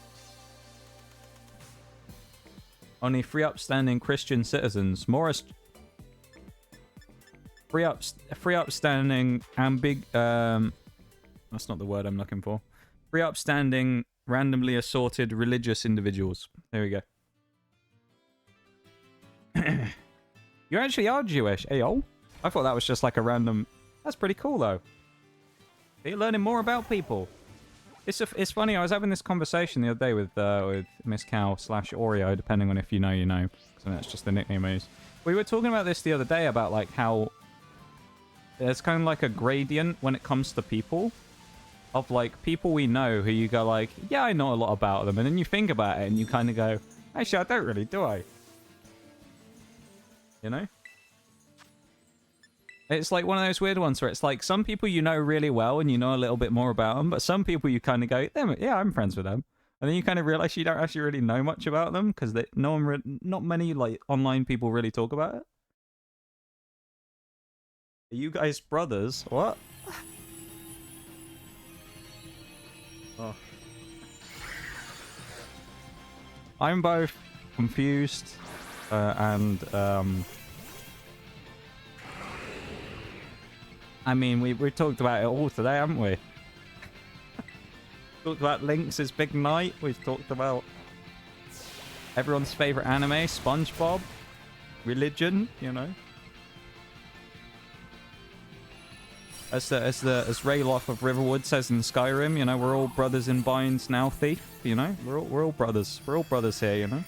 Speaker 1: Only 3 upstanding Christian citizens. Morris. 3 upstanding that's not the word I'm looking for. 3 upstanding randomly assorted religious individuals. There we go. You actually are Jewish, ayo. I thought that was just like a random... That's pretty cool, though. You're learning more about people. It's funny, I was having this conversation the other day with Miss Cow / Oreo, depending on if you know, you know. So that's just the nickname I use. We were talking about this the other day, about like how there's kind of like a gradient when it comes to people. Of like people we know who you go like, yeah, I know a lot about them. And then you think about it and you kind of go, actually, I don't really, do I? You know? It's like one of those weird ones where it's like some people you know really well and you know a little bit more about them, but some people you kind of go, yeah, I'm friends with them. And then you kind of realize you don't actually really know much about them because not many like online people really talk about it. Are you guys brothers? What? Oh. I'm both confused and I mean, we talked about it all today, haven't we? Talked about Lynx's big night. We've talked about everyone's favorite anime, SpongeBob, religion, you know. As Rayloff of Riverwood says in Skyrim, you know, we're all brothers in binds now, thief. You know, we're all brothers. We're all brothers here, you know.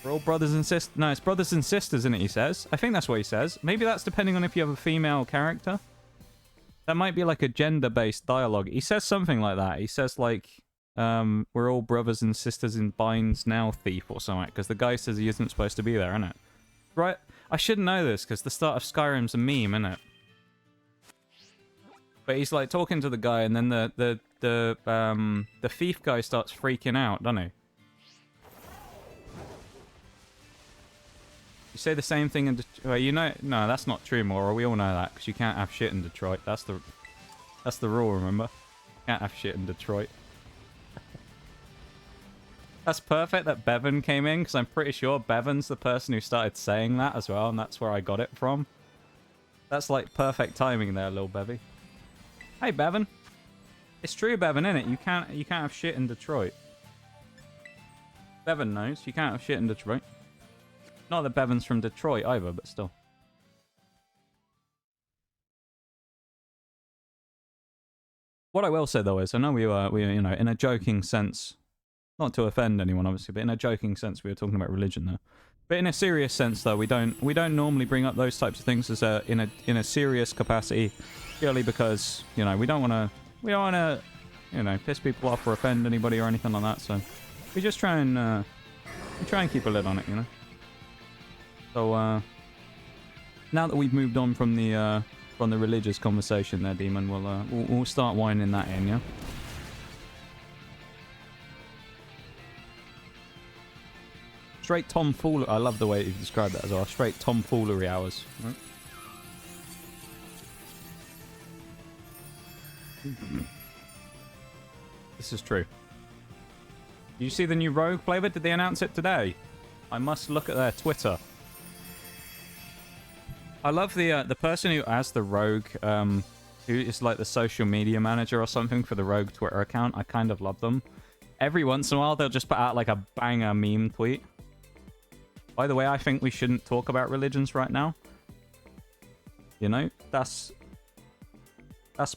Speaker 1: We're all brothers and sisters. No, it's brothers and sisters, isn't it, he says? I think that's what he says. Maybe that's depending on if you have a female character. That might be like a gender-based dialogue. He says something like that. He says like, we're all brothers and sisters in binds now, thief, or something. Because the guy says he isn't supposed to be there, isn't it? Right? I should know this, because the start of Skyrim's a meme, isn't it? But he's like talking to the guy, and then the thief guy starts freaking out, doesn't he? You say the same thing in Detroit. Well, you know, no, that's not true, Maura. We all know that because you can't have shit in Detroit. That's the rule. Remember, can't have shit in Detroit. That's perfect that Bevan came in because I'm pretty sure Bevan's the person who started saying that as well, and that's where I got it from. That's like perfect timing there, little Bevy. Hey, Bevan. It's true, Bevan, isn't it? You can't have shit in Detroit. Bevan knows you can't have shit in Detroit. Not that Bevan's from Detroit either, but still. What I will say though is, I know we you know, in a joking sense, not to offend anyone obviously, but in a joking sense we were talking about religion there. But in a serious sense though, we don't normally bring up those types of things as in a serious capacity, purely because, you know, we don't want to you know, piss people off or offend anybody or anything like that. So we just try and keep a lid on it, you know. So, now that we've moved on from the religious conversation there, Demon, we'll start winding that in, yeah? Straight tomfoolery. I love the way you described that as well. Straight tomfoolery hours. Right? This is true. Did you see the new Rogue flavor? Did they announce it today? I must look at their Twitter. I love the person who has the Rogue, who is like the social media manager or something for the Rogue Twitter account. I kind of love them. Every once in a while, they'll just put out like a banger meme tweet. By the way, I think we shouldn't talk about religions right now. You know, that's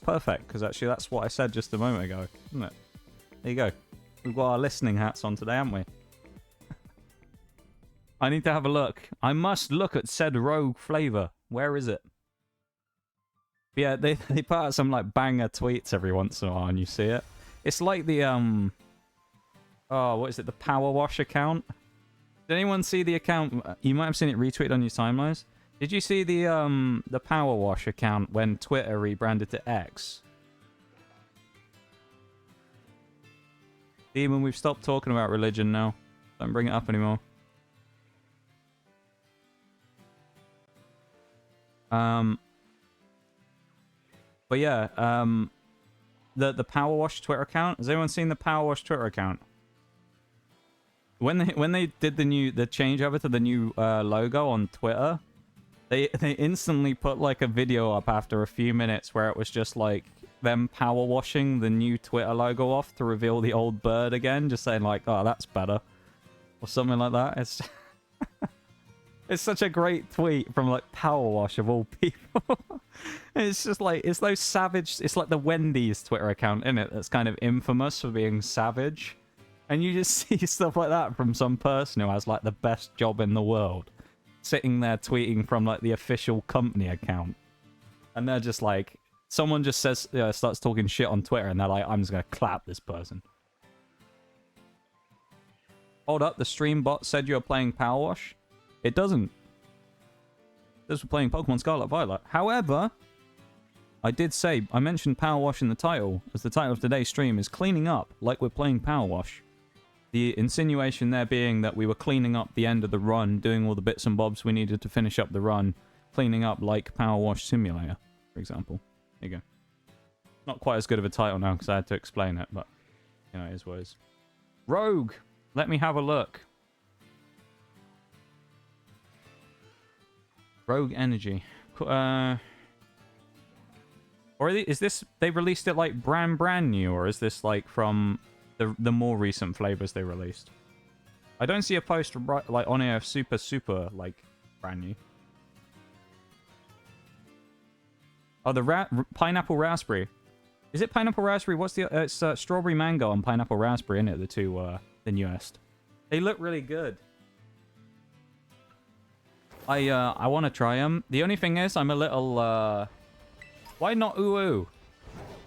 Speaker 1: perfect, because actually that's what I said just a moment ago, isn't it? There you go. We've got our listening hats on today, haven't we? I need to have a look. I must look at said Rogue flavor. Where is it? Yeah, they put out some like banger tweets every once in a while, and you see it. It's like the oh, what is it? The powerwash account. Did anyone see the account? You might have seen it retweeted on your timelines. Did you see the powerwash account when Twitter rebranded to X? Demon, we've stopped talking about religion now. Don't bring it up anymore. But yeah, the powerwash Twitter account. Has anyone seen the powerwash Twitter account? When they did the change over to the new logo on Twitter, they instantly put like a video up after a few minutes where it was just like them power washing the new Twitter logo off to reveal the old bird again, just saying like, oh, that's better, or something like that. It's it's such a great tweet from like Powerwash of all people. It's just like, it's those savage, it's like the Wendy's Twitter account, isn't it? That's kind of infamous for being savage. And you just see stuff like that from some person who has like the best job in the world, sitting there tweeting from like the official company account. And they're just like, someone just says, starts talking shit on Twitter, and they're like, I'm just going to clap this person. Hold up, the stream bot said you were playing Powerwash. It doesn't. This was playing Pokemon Scarlet and Violet. However, I did say, I mentioned Powerwash in the title, as the title of today's stream is cleaning up like we're playing Powerwash. The insinuation there being that we were cleaning up the end of the run, doing all the bits and bobs we needed to finish up the run, cleaning up like Powerwash Simulator, for example. There you go. Not quite as good of a title now because I had to explain it, but you know, it is what it is. Rogue! Let me have a look. Rogue Energy. Or is this, they released it like brand new, or is this like from the more recent flavors they released? I don't see a post like on here super like brand new. Oh, the pineapple raspberry. Is it pineapple raspberry? What's the it's strawberry mango and pineapple raspberry in it, the two the newest. They look really good. I want to try them. The only thing is, I'm a little why not ooh?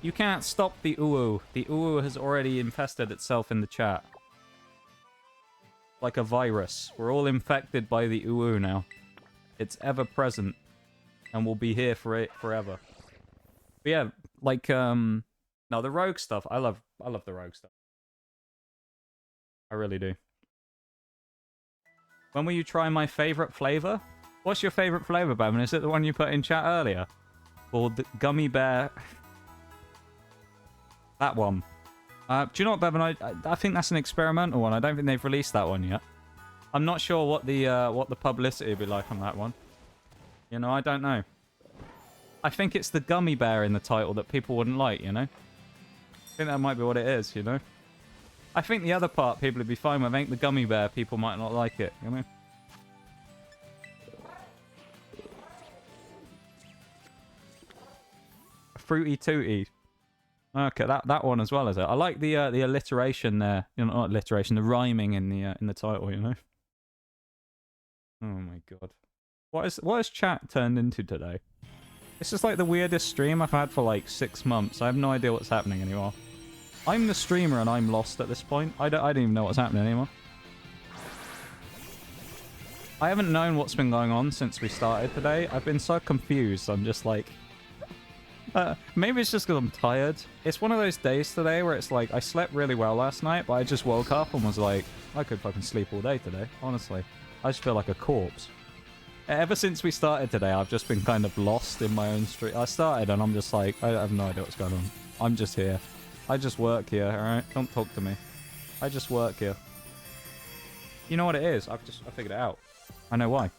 Speaker 1: You can't stop the ooh. The ooh has already infested itself in the chat. Like a virus. We're all infected by the ooh now. It's ever present and will be here for it forever. But yeah, like no, the rogue stuff. I love the rogue stuff. I really do. When will you try my favorite flavor? What's your favorite flavor, Bevan? Is it the one you put in chat earlier? Or the gummy bear? That one. Do you know what, Bevan? I think that's an experimental one. I don't think they've released that one yet. I'm not sure what the publicity will be like on that one. You know, I don't know. I think it's the gummy bear in the title that people wouldn't like, you know? I think that might be what it is, you know? I think the other part people would be fine with. I think the gummy bear people might not like it, you know? Fruity Tooty. Okay, that one as well, is it? I like the alliteration there. You know, not alliteration, the rhyming in the title, you know? Oh my god. What has chat turned into today? This is like the weirdest stream I've had for like 6 months. I have no idea what's happening anymore. I'm the streamer and I'm lost at this point. I don't even know what's happening anymore. I haven't known what's been going on since we started today. I've been so confused. I'm just like... maybe it's just because I'm tired. It's one of those days today where it's like, I slept really well last night, but I just woke up and was like, I could fucking sleep all day today, honestly. I just feel like a corpse. Ever since we started today, I've just been kind of lost in my own street. I started and I'm just like, I have no idea what's going on. I'm just here. I just work here, alright? Don't talk to me. I just work here. You know what it is? I figured it out. I know why.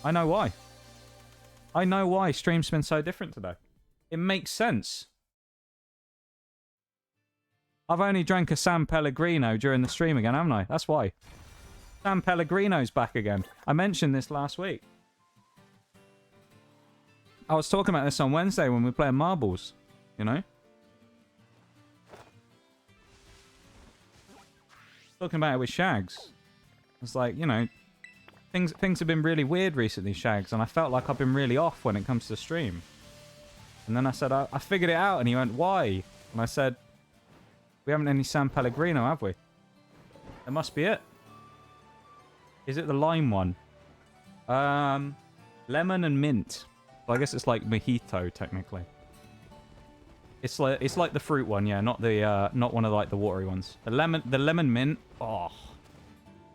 Speaker 1: I know why. I know why stream's been so different today. It makes sense. I've only drank a San Pellegrino during the stream again, haven't I? That's why. San Pellegrino's back again. I mentioned this last week. I was talking about this on Wednesday when we were playing marbles. You know? Talking about it with Shags. It's like, you know, things have been really weird recently, Shags, and I felt like I've been really off when it comes to stream. And then I said, I figured it out, and he went, why? And I said, we haven't any San Pellegrino, have we? That must be it. Is it the lime one? Lemon and mint. Well, I guess it's like mojito, technically. It's like the fruit one, yeah, not one of like the watery ones. The lemon mint. Oh,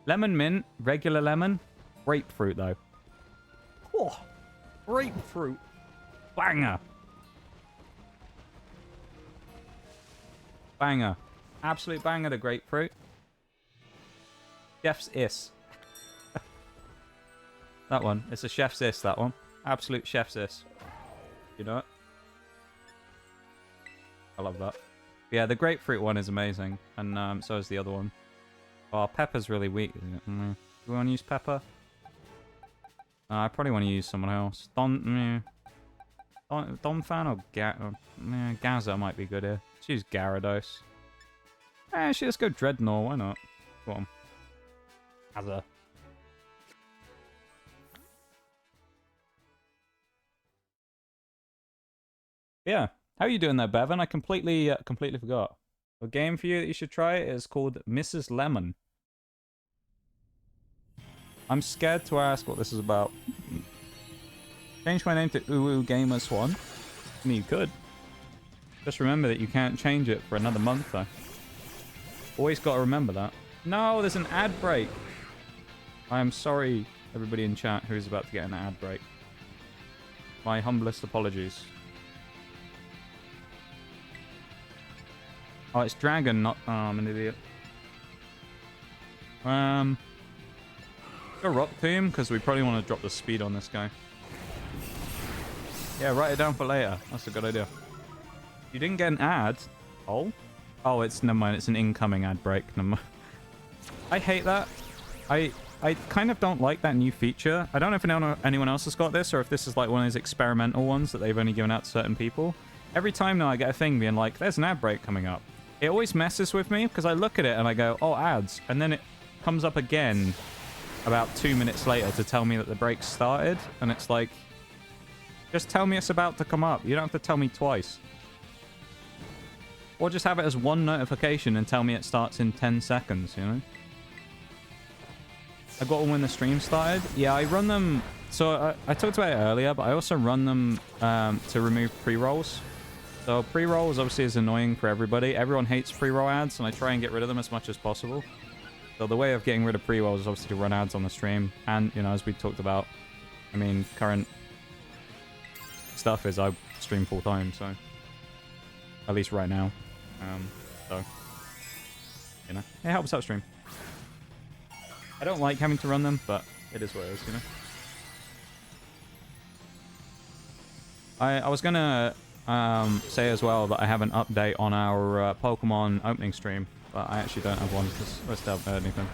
Speaker 1: lemon mint, regular lemon, grapefruit though. Oh, grapefruit, banger, banger, absolute banger. The grapefruit. Chef's Is. That one. It's a chef's Is. That one. Absolute chef's Is. You know it. I love that. Yeah, the grapefruit one is amazing, and so is the other one. Oh, pepper's really weak, isn't it? Do we want to use pepper? I probably want to use someone else. Don Fan or Gaza might be good here. Let's use Gyarados. Actually, let's go Dreadnought. Why not? Go on. Gaza. Yeah. How are you doing there, Bevan? I completely forgot. A game for you that you should try is called Mrs. Lemon. I'm scared to ask what this is about. Change my name to Uwu Gamer Swan. I mean, you could. Just remember that you can't change it for another month, though. Always got to remember that. No, there's an ad break. I am sorry, everybody in chat who is about to get an ad break. My humblest apologies. Oh, it's Dragon, not... Oh, I'm an idiot. Go Rock Tomb, because we probably want to drop the speed on this guy. Yeah, write it down for later. That's a good idea. You didn't get an ad? Oh? Oh, it's... Never mind, it's an incoming ad break. Never mind. I hate that. I kind of don't like that new feature. I don't know if anyone else has got this, or if this is like one of those experimental ones that they've only given out to certain people. Every time now I get a thing being like, there's an ad break coming up. It always messes with me, because I look at it and I go, oh, ads. And then it comes up again about 2 minutes later to tell me that the break started. And it's like, just tell me it's about to come up. You don't have to tell me twice. Or just have it as one notification and tell me it starts in 10 seconds, you know? I got them when the stream started. Yeah, I run them... So I talked about it earlier, but I also run them to remove pre-rolls. So pre-rolls obviously is annoying for everybody. Everyone hates pre-roll ads, and I try and get rid of them as much as possible. So the way of getting rid of pre-rolls is obviously to run ads on the stream. And, you know, as we talked about, I mean, current stuff is I stream full time, so... At least right now. So, you know, it helps out stream. I don't like having to run them, but it is what it is, you know. I was gonna say as well that I have an update on our Pokemon opening stream, but I actually don't have one because I still haven't heard anything.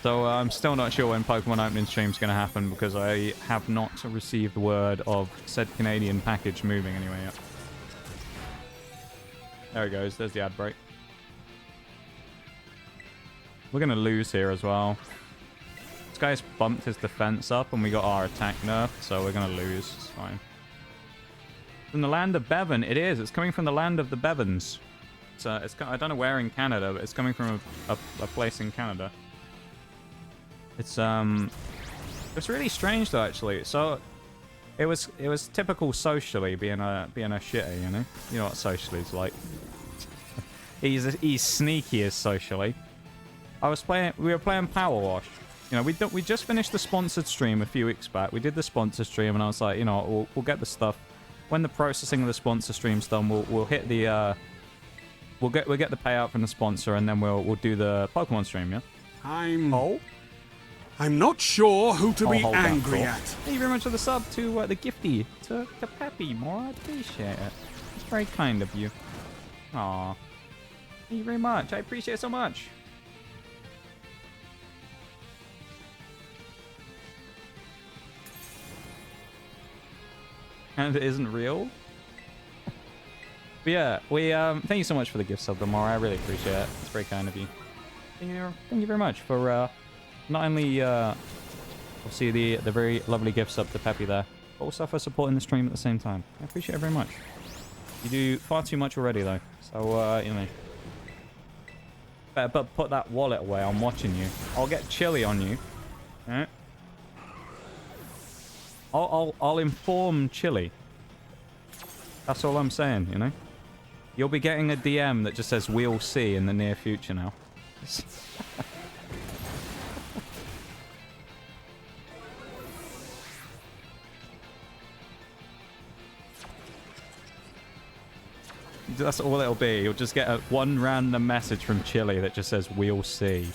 Speaker 1: So I'm still not sure when Pokemon opening stream is going to happen because I have not received word of said Canadian package moving anyway yet. There it goes. There's the ad break. We're going to lose here as well. This guy's bumped his defense up and we got our attack nerfed, so we're going to lose. It's fine. From the land of Bevan. It is. It's coming from the land of the Bevans. I don't know where in Canada, but it's coming from a place in Canada. It's really strange though, actually. So it was typical socially being a shitter, you know. You know what socially's like. he's sneaky as socially. We were playing powerwash. You know, we just finished the sponsored stream a few weeks back. We did the sponsor stream, and I was like, you know, we'll get the stuff when the processing of the sponsor stream's done. We'll hit the we'll get the payout from the sponsor, and then we'll do the Pokemon stream. Yeah.
Speaker 2: I'm not sure who to be angry at.
Speaker 1: Thank you very much for the sub to the gifty to Peppy. More, I appreciate it. It's very kind of you. Aw, thank you very much. I appreciate it so much. And it isn't real. But yeah, we thank you so much for the gift sub, Demora. I really appreciate it. It's very kind of you. Thank you very much for not only obviously the very lovely gift sub to Peppy there, but also for supporting the stream at the same time. I appreciate it very much. You do far too much already though, so you know. Better put that wallet away. I'm watching you. I'll get chilly on you. Alright. I'll inform Chili. That's all I'm saying, you know? You'll be getting a DM that just says we'll see in the near future now. That's all it'll be. You'll just get one random message from Chili that just says we'll see.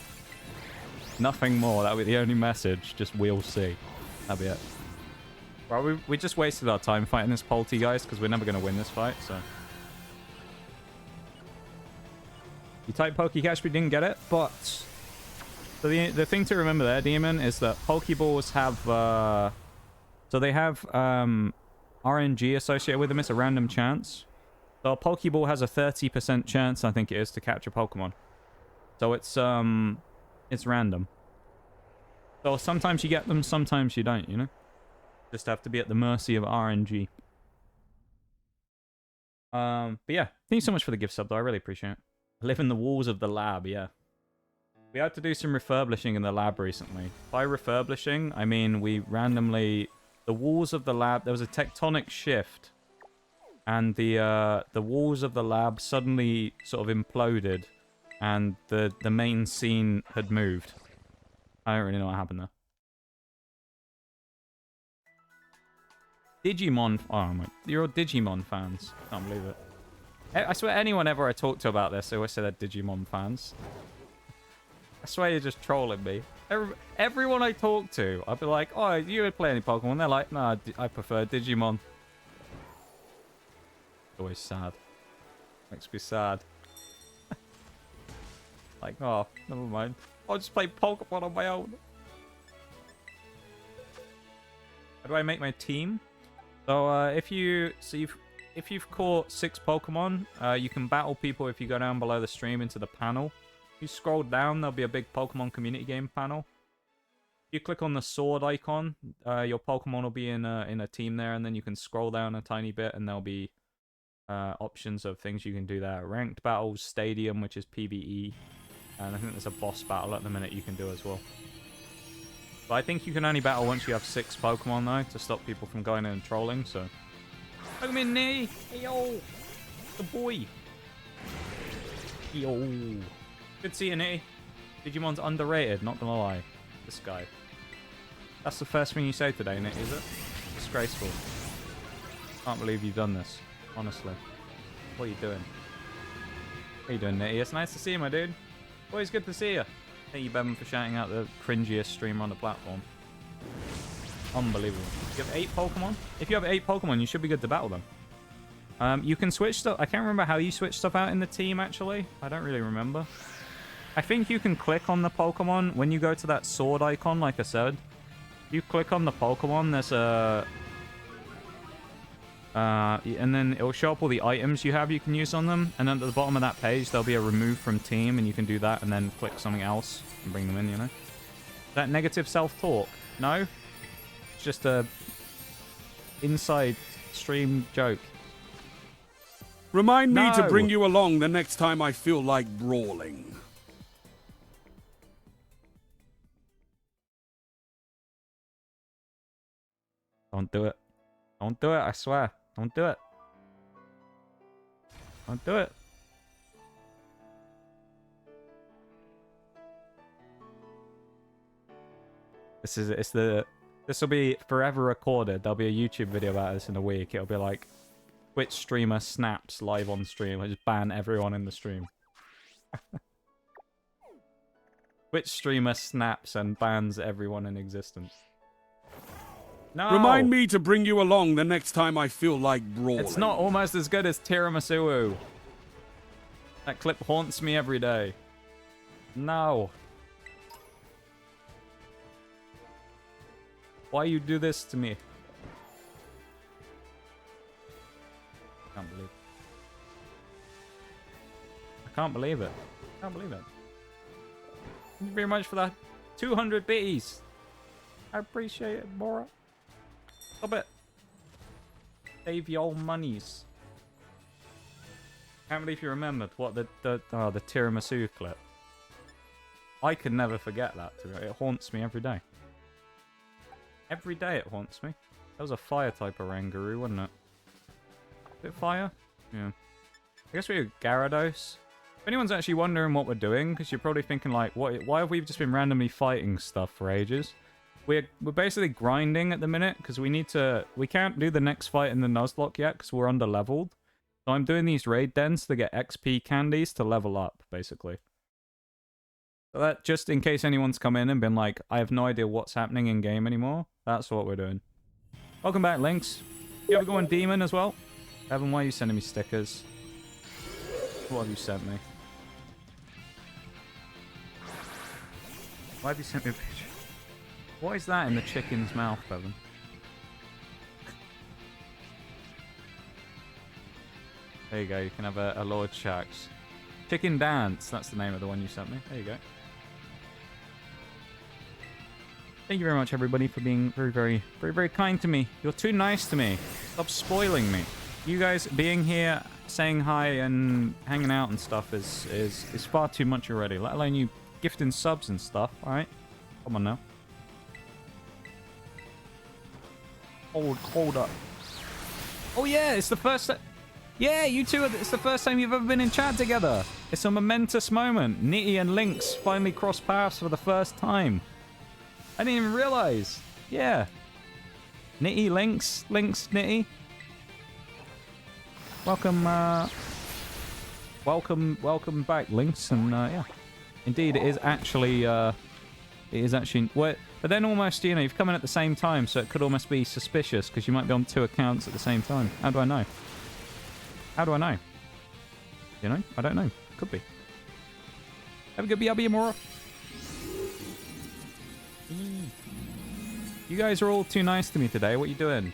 Speaker 1: Nothing more. That'll be the only message. Just we'll see. That'll be it. Well, we just wasted our time fighting this Paldea, guys, because we're never going to win this fight, so. You typed Pokecash, we didn't get it, but... So the thing to remember there, Demon, is that Pokeballs have... So they have RNG associated with them. It's a random chance. So a Pokeball has a 30% chance, I think it is, to catch a Pokemon. So it's random. So sometimes you get them, sometimes you don't, you know? Just have to be at the mercy of RNG. But yeah, thank you so much for the gift sub, though. I really appreciate it. Live in the walls of the lab, yeah. We had to do some refurbishing in the lab recently. By refurbishing, I mean we randomly... The walls of the lab... There was a tectonic shift. And the walls of the lab suddenly sort of imploded. And the main scene had moved. I don't really know what happened there. Digimon... Oh, my... You're all Digimon fans. Can't believe it. I swear anyone ever I talk to about this, they always say they're Digimon fans. I swear you're just trolling me. Everyone I talk to, I'll be like, oh, you would play any Pokemon? They're like, nah, I prefer Digimon. Always sad. Makes me sad. Like, oh, never mind. I'll just play Pokemon on my own. How do I make my team? So, if you've caught 6 Pokemon, you can battle people if you go down below the stream into the panel. If you scroll down, there'll be a big Pokemon community game panel. If you click on the sword icon, your Pokemon will be in a team there, and then you can scroll down a tiny bit, and there'll be options of things you can do there. Ranked battles, stadium, which is PvE, and I think there's a boss battle at the minute you can do as well. But I think you can only battle once you have 6 Pokemon, though, to stop people from going in and trolling, so... Look at me, knee! Hey, yo! The boy! Yo! Good to see you, Nitty. Digimon's underrated, not gonna lie. This guy. That's the first thing you say today, Nitty, is it? Disgraceful. Can't believe you've done this. Honestly. What are you doing? What are you doing, Nitty? It's nice to see you, my dude. Always good to see you. Thank you, Bevan, for shouting out the cringiest streamer on the platform. Unbelievable. You have 8 Pokemon? If you have 8 Pokemon, you should be good to battle them. You can switch stuff. I can't remember how you switch stuff out in the team, actually. I don't really remember. I think you can click on the Pokemon when you go to that sword icon, like I said. If you click on the Pokemon, there's a... and then it'll show up all the items you have you can use on them. And then at the bottom of that page, there'll be a remove from team, and you can do that and then click something else and bring them in, you know? Is that negative self-talk? No? It's just a inside stream joke.
Speaker 2: Remind me to bring you along the next time I feel like brawling.
Speaker 1: Don't do it. Don't do it, I swear. Don't do it. Don't do it. This will be forever recorded. There'll be a YouTube video about this in a week. It'll be like Twitch streamer snaps live on stream. I just ban everyone in the stream. Twitch streamer snaps and bans everyone in existence. No!
Speaker 2: Remind me to bring you along the next time I feel like brawling.
Speaker 1: It's not almost as good as Tiramisu. That clip haunts me every day. No. Why you do this to me? I can't believe it. I can't believe it. I can't believe it. Thank you very much for that 200 biddies. I appreciate it, Bora. Stop it. Save your monies. Can't believe you remembered what the tiramisu clip. I could never forget that. It haunts me every day. Every day it haunts me. That was a fire type of Rangaroo, wasn't it? Is it fire? Yeah. I guess we're Gyarados. If anyone's actually wondering what we're doing, because you're probably thinking like, why have we just been randomly fighting stuff for ages? We're basically grinding at the minute, because we can't do the next fight in the Nuzlocke yet, because we're under-leveled. So I'm doing these raid dens to get XP candies to level up, basically. So that, just in case anyone's come in and been like, I have no idea what's happening in-game anymore, that's what we're doing. Welcome back, Lynx. You ever go on Demon as well? Evan, why are you sending me stickers? What have you sent me? Why have you sent me a picture? What is that in the chicken's mouth, Evan? There you go, you can have a Lord Shax. Chicken Dance, that's the name of the one you sent me. There you go. Thank you very much, everybody, for being very kind to me. You're too nice to me. Stop spoiling me. You guys being here, saying hi and hanging out and stuff is far too much already. Let alone you gifting subs and stuff, alright? Come on now. Hold up. Oh yeah, it's the first... Yeah, you two, it's the first time you've ever been in chat together. It's a momentous moment. Nitty and Lynx finally crossed paths for the first time. I didn't even realize. Yeah. Nitty, Lynx, Nitty. Welcome, welcome back, Lynx, and yeah. Indeed, it is actually, well, but then almost, you know, you've come in at the same time, so it could almost be suspicious, because you might be on 2 accounts at the same time. How do I know? How do I know? You know? I don't know. Could be. Have a good BRB, Amora. You guys are all too nice to me today. What are you doing?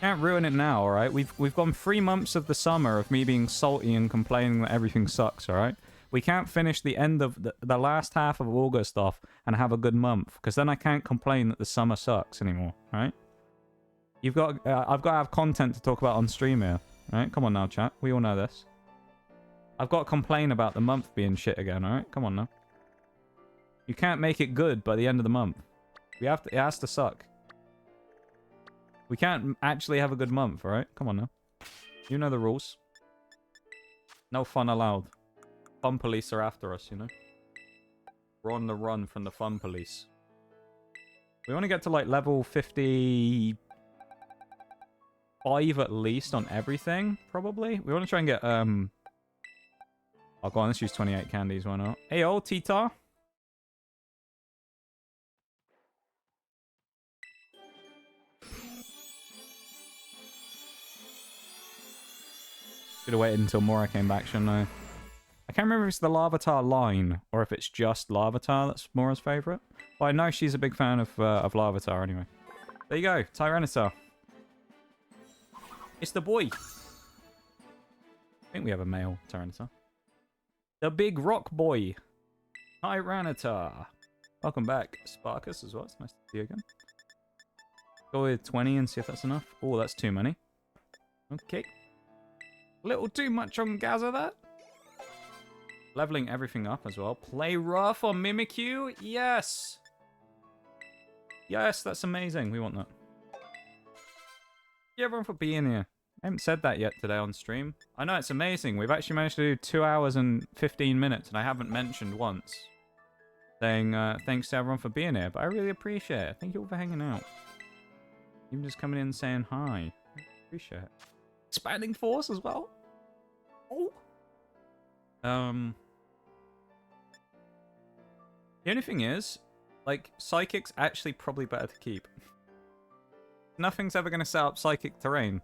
Speaker 1: Can't ruin it now, alright? We've gone 3 months of the summer of me being salty and complaining that everything sucks, alright? We can't finish the end of the last half of August off and have a good month, because then I can't complain that the summer sucks anymore, alright? I've got to have content to talk about on stream here. Alright, come on now, chat. We all know this. I've got to complain about the month being shit again, alright? Come on now. You can't make it good by the end of the month. It has to suck. We can't actually have a good month, alright? Come on now. You know the rules. No fun allowed. Fun police are after us, you know? We're on the run from the fun police. We want to get to like level 55 at least on everything, probably. We want to try and get, oh, go on, let's use 28 candies, why not? Hey, old Tita. Should have waited until Mora came back, shouldn't I? I can't remember if it's the Larvitar line or if it's just Larvitar that's Mora's favourite. But I know she's a big fan of Larvitar anyway. There you go, Tyranitar. It's the boy. I think we have a male Tyranitar. The big rock boy. Tyranitar. Welcome back, Sparkus as well. It's nice to see you again. Go with 20 and see if that's enough. Oh, that's too many. Okay. A little too much on Gaza that. Leveling everything up as well. Play rough on Mimikyu? Yes! Yes, that's amazing. We want that. Thank you everyone for being here. I haven't said that yet today on stream. I know, it's amazing. We've actually managed to do 2 hours and 15 minutes, and I haven't mentioned once saying thanks to everyone for being here, but I really appreciate it. Thank you all for hanging out. Even just coming in and saying hi. I appreciate it. Expanding Force as well. Oh. The only thing is, like, Psychic's actually probably better to keep. Nothing's ever going to set up Psychic terrain.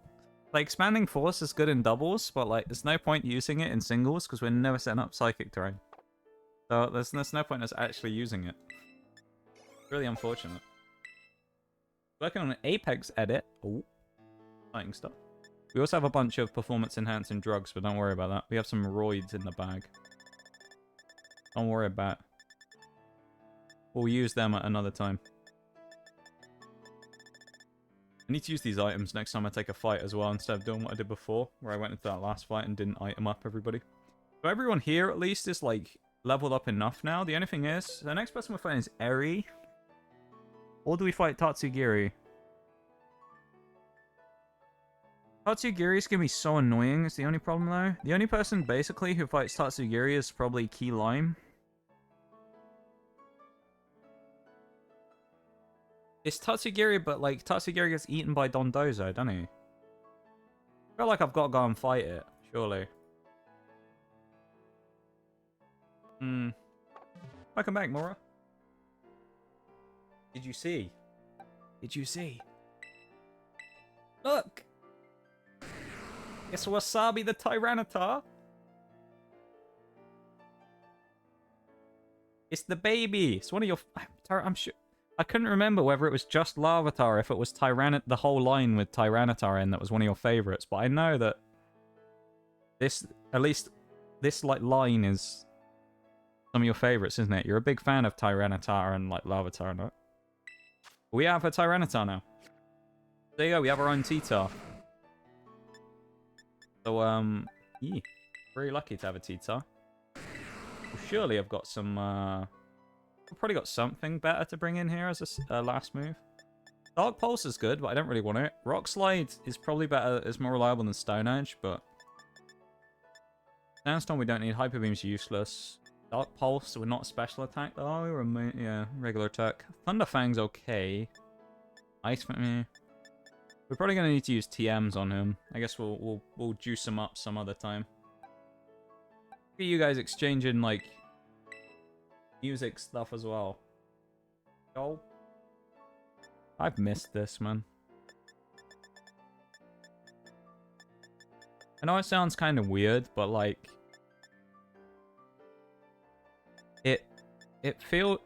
Speaker 1: Like, Expanding Force is good in doubles, but, like, there's no point using it in singles because we're never setting up Psychic terrain. So there's no point in us actually using it. Really unfortunate. Working on an Apex edit. Oh, exciting stuff. We also have a bunch of performance-enhancing drugs, but don't worry about that. We have some roids in the bag. Don't worry about it. We'll use them at another time. I need to use these items next time I take a fight as well, instead of doing what I did before, where I went into that last fight and didn't item up everybody. So everyone here, at least, is, like, leveled up enough now. The only thing is, the next person we're fighting is Eri. Or do we fight Tatsugiri? Tatsugiri is going to be so annoying, is the only problem, though. The only person, basically, who fights Tatsugiri is probably Key Lime. It's Tatsugiri, but, like, Tatsugiri gets eaten by Dondozo, doesn't he? I feel like I've got to go and fight it, surely. Welcome back, Mora. Did you see? Did you see? Look! It's Wasabi the Tyranitar. It's the baby. It's one of your... I'm sure... I couldn't remember whether it was just Larvitar, if it was the whole line with Tyranitar in that was one of your favorites, but I know that this, at least this, like, line is some of your favorites, isn't it? You're a big fan of Tyranitar and, like, Larvitar, no? We have a Tyranitar now. There you go, we have our own T-Tar. So, yeah, very lucky to have a T-Tar. Well, surely I've got some, I've probably got something better to bring in here as a last move. Dark Pulse is good, but I don't really want it. Rock Slide is probably better, is more reliable than Stone Edge, but... Sandstorm we don't need. Hyper Beam's useless. Dark Pulse, we're not special attack though. Yeah, regular attack. Thunder Fang's okay. Ice We're probably gonna need to use TMs on him. I guess we'll juice him up some other time. Look at you guys exchanging, like, music stuff as well. Oh, I've missed this, man. I know it sounds kind of weird, but, like,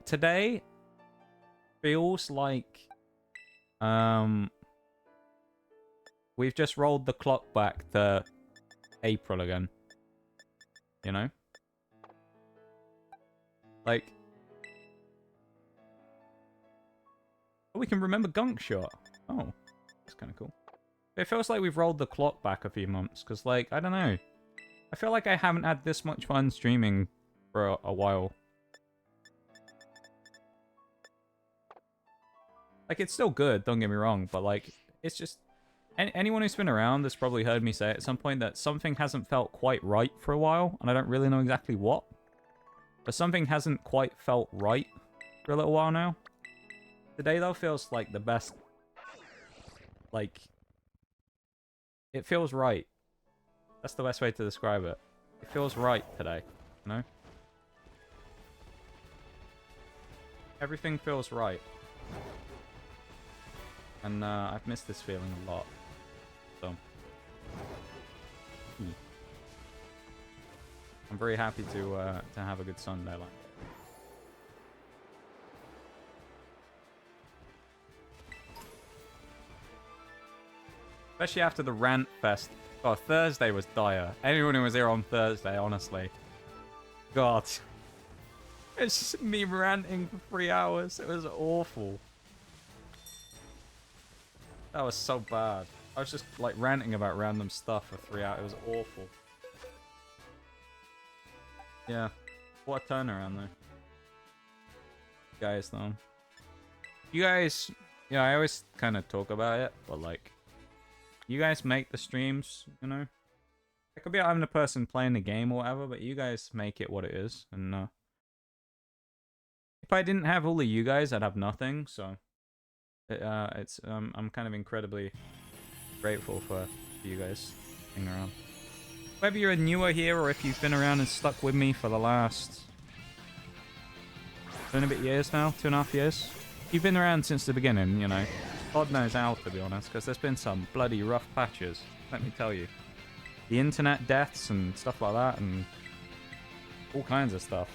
Speaker 1: today feels like we've just rolled the clock back to April again. You know? Like, oh, we can remember Gunk Shot. Oh, that's kind of cool. It feels like we've rolled the clock back a few months, because, like, I don't know. I feel like I haven't had this much fun streaming for a while. Like, it's still good, don't get me wrong, but, like, it's just... anyone who's been around has probably heard me say at some point that something hasn't felt quite right for a while, and I don't really know exactly what. But something hasn't quite felt right for a little while now. Today, though, feels like the best... Like... It feels right. That's the best way to describe it. It feels right today, you know? Everything feels right. And I've missed this feeling a lot. So... I'm very happy to have a good Sunday like that. Especially after the rant fest. Oh, Thursday was dire. Anyone who was here on Thursday, honestly. God. It's just me ranting for 3 hours. It was awful. That was so bad. I was just, like, ranting about random stuff for 3 hours. It was awful. Yeah. What a turnaround, though. Guys, though. You guys, yeah, I always kind of talk about it, but like, you guys make the streams, you know? It could be I'm the person playing the game or whatever, but you guys make it what it is. And if I didn't have all of you guys, I'd have nothing. So I'm kind of incredibly grateful for you guys being around. Whether you're newer here or if you've been around and stuck with me for the last 2 and a bit years now, 2.5 years. You've been around since the beginning, you know. God knows how, to be honest, because there's been some bloody rough patches, let me tell you. The internet deaths and stuff like that, and all kinds of stuff.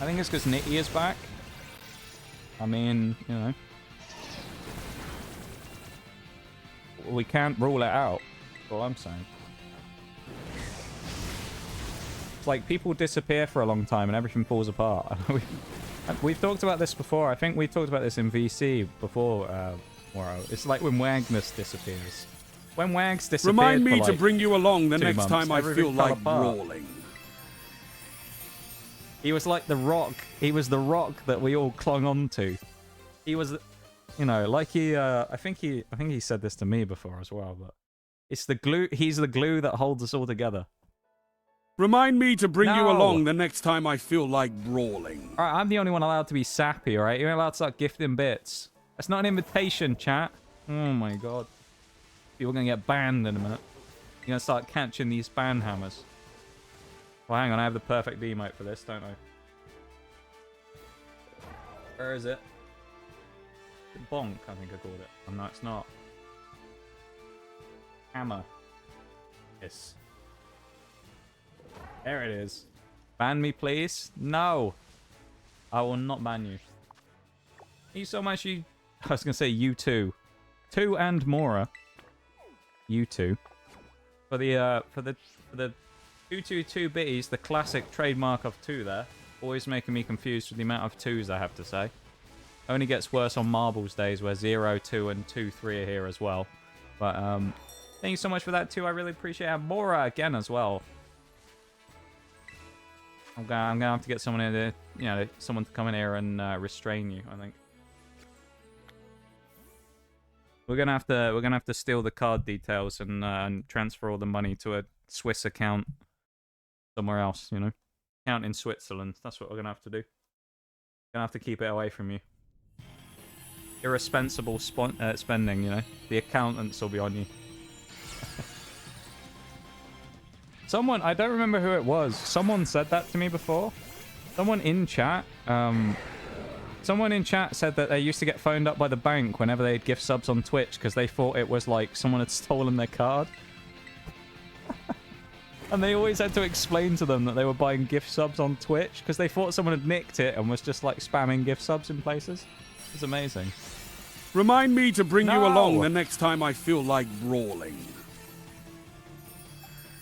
Speaker 1: I think it's because Nitty is back. I mean, you know. We can't rule it out, that's all I'm saying. It's like people disappear for a long time and everything falls apart. We've talked about this before. I think we talked about this in VC before, Moro. It's like when Wagnus disappears. When Wags disappeared
Speaker 2: Remind me
Speaker 1: for, like,
Speaker 2: to bring you along the next
Speaker 1: months,
Speaker 2: time I
Speaker 1: everything
Speaker 2: feel
Speaker 1: fell
Speaker 2: like
Speaker 1: apart.
Speaker 2: brawling.
Speaker 1: He was like the rock. He was the rock that we all clung on to. He was, you know, like he. I think he said this to me before as well. But it's the glue. He's the glue that holds us all together.
Speaker 2: Remind me to bring you
Speaker 1: No.
Speaker 2: along the next time I feel like brawling.
Speaker 1: All right, I'm the only one allowed to be sappy. All right, you're allowed to start gifting bits. That's not an invitation, chat. Oh my god. People are gonna get banned in a minute. You're gonna start catching these ban hammers. Well, hang on, I have the perfect emote for this, don't I? Where is it? Bonk, I think I called it. Oh, no, it's not. Hammer. Yes. There it is. Ban me, please. No. I will not ban you. Thank you so much, you... I was going to say you too. Two and Mora. You two. For the 222 bitties, the classic trademark of 2 there. Always making me confused with the amount of 2s, I have to say. Only gets worse on Marbles days where 0, 2, and 2, 3 are here as well. But, thank you so much for that too. I really appreciate it. And Mora again as well. I'm gonna have to get someone in there, you know, someone to come in here and restrain you, I think. We're gonna have to steal the card details and transfer all the money to a Swiss account somewhere else, you know. Account in Switzerland. That's what we're gonna have to do. Gonna have to keep it away from you. Irresponsible spending, you know. The accountants will be on you. Someone, I don't remember who it was. Someone said that to me before. Someone in chat. Someone in chat said that they used to get phoned up by the bank whenever they had gift subs on Twitch because they thought it was like someone had stolen their card. And they always had to explain to them that they were buying gift subs on Twitch because they thought someone had nicked it and was just like spamming gift subs in places. It's amazing.
Speaker 2: Remind me to bring you along the next time I feel like brawling.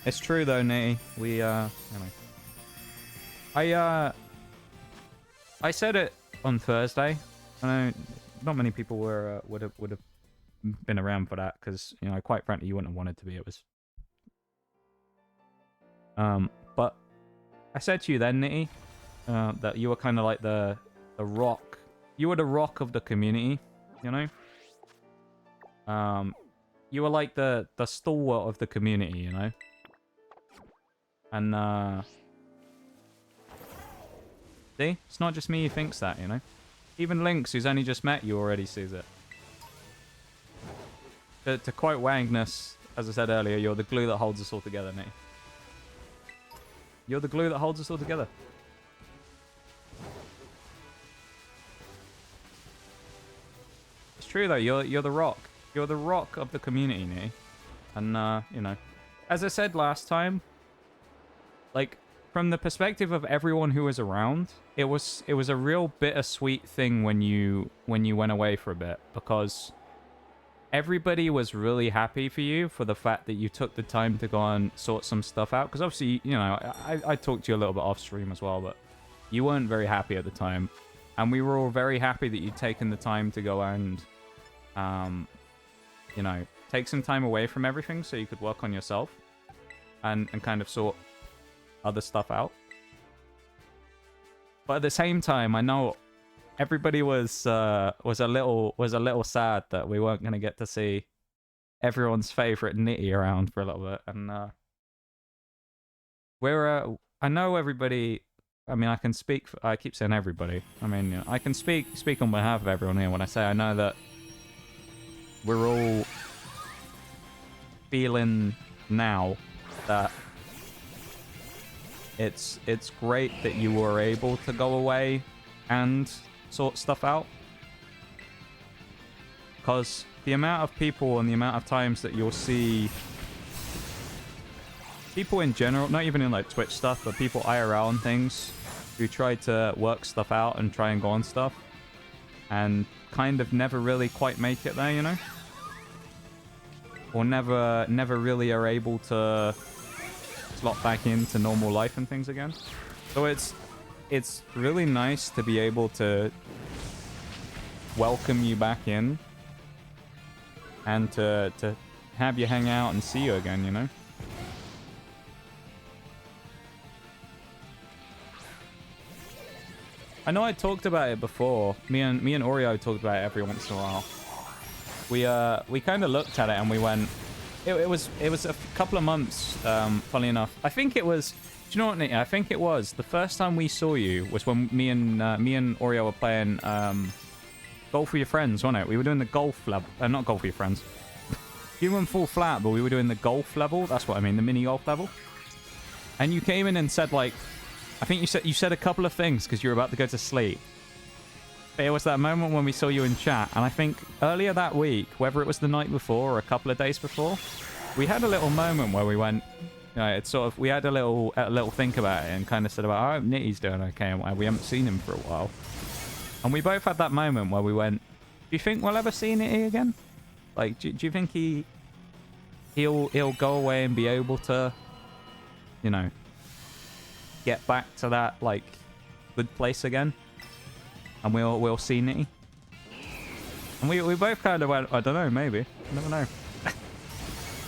Speaker 1: It's true though, Nitty. We, you know. I said it on Thursday. I know not many people would have been around for that because, you know, quite frankly, you wouldn't have wanted to be. It was. But I said to you then, Nitty, that you were kind of like the rock. You were the rock of the community, you know. You were like the stalwart of the community, you know. And, see? It's not just me who thinks that, you know? Even Lynx, who's only just met you, already sees it. To quote Wagnus, as I said earlier, you're the glue that holds us all together, Nate. You're the glue that holds us all together. It's true, though. You're the rock. You're the rock of the community, Nate. And, you know, as I said last time, like, from the perspective of everyone who was around, it was a real bittersweet thing when you went away for a bit, because everybody was really happy for you for the fact that you took the time to go and sort some stuff out. Because obviously, you know, I talked to you a little bit off stream as well, but you weren't very happy at the time, and we were all very happy that you'd taken the time to go and, you know, take some time away from everything so you could work on yourself and kind of sort other stuff out. But at the same time, I know everybody was a little sad that we weren't going to get to see everyone's favorite Nitty around for a little bit, and I know everybody. I mean, I can speak. I keep saying everybody. I mean, you know, I can speak on behalf of everyone here when I say I know that we're all feeling now that it's great that you were able to go away and sort stuff out, because the amount of people and the amount of times that you'll see people in general, not even in like Twitch stuff, but people IRL and things who try to work stuff out and try and go on stuff and kind of never really quite make it there, you know? Or never really are able to slot back into normal life and things again. So it's really nice to be able to welcome you back in and to have you hang out and see you again, you know? I know I talked about it before. Me and Oreo talked about it every once in a while. We kind of looked at it and we went. It was a couple of months. Funny enough, I think it was. Do you know what, Nick? I think it was the first time we saw you was when me and Oreo were playing golf with your friends, wasn't it? We were doing the golf level, not golf with your friends. You went full flat, but we were doing the golf level. That's what I mean, the mini golf level. And you came in and said like. I think you said a couple of things because you were about to go to sleep. But it was that moment when we saw you in chat, and I think earlier that week, whether it was the night before or a couple of days before, we had a little moment where we went, you know, it's sort of we had a little think about it and kind of said about, oh, Nitty's doing okay, and we haven't seen him for a while. And we both had that moment where we went, do you think we'll ever see Nitty again? Like, do you think he'll go away and be able to, you know, get back to that like good place again, and we'll see Nitty? And we both kind of went, I don't know, maybe, I never know.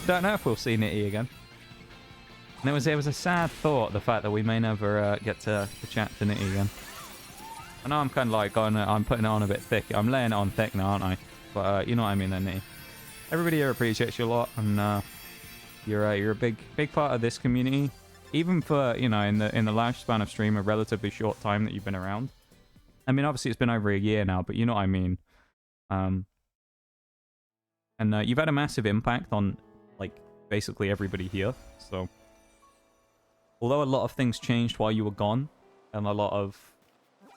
Speaker 1: Don't know if we'll see Nitty again. And it was a sad thought, the fact that we may never get to chat to Nitty again. I know I'm kind of like I'm putting it on a bit thick. I'm laying it on thick now, aren't I? But you know what I mean, then, Nitty. Everybody here appreciates you a lot, and you're a big part of this community. Even for, you know, in the lifespan of stream, a relatively short time that you've been around. I mean, obviously it's been over a year now, but you know what I mean. And you've had a massive impact on, like, basically everybody here. So, although a lot of things changed while you were gone, and a lot of,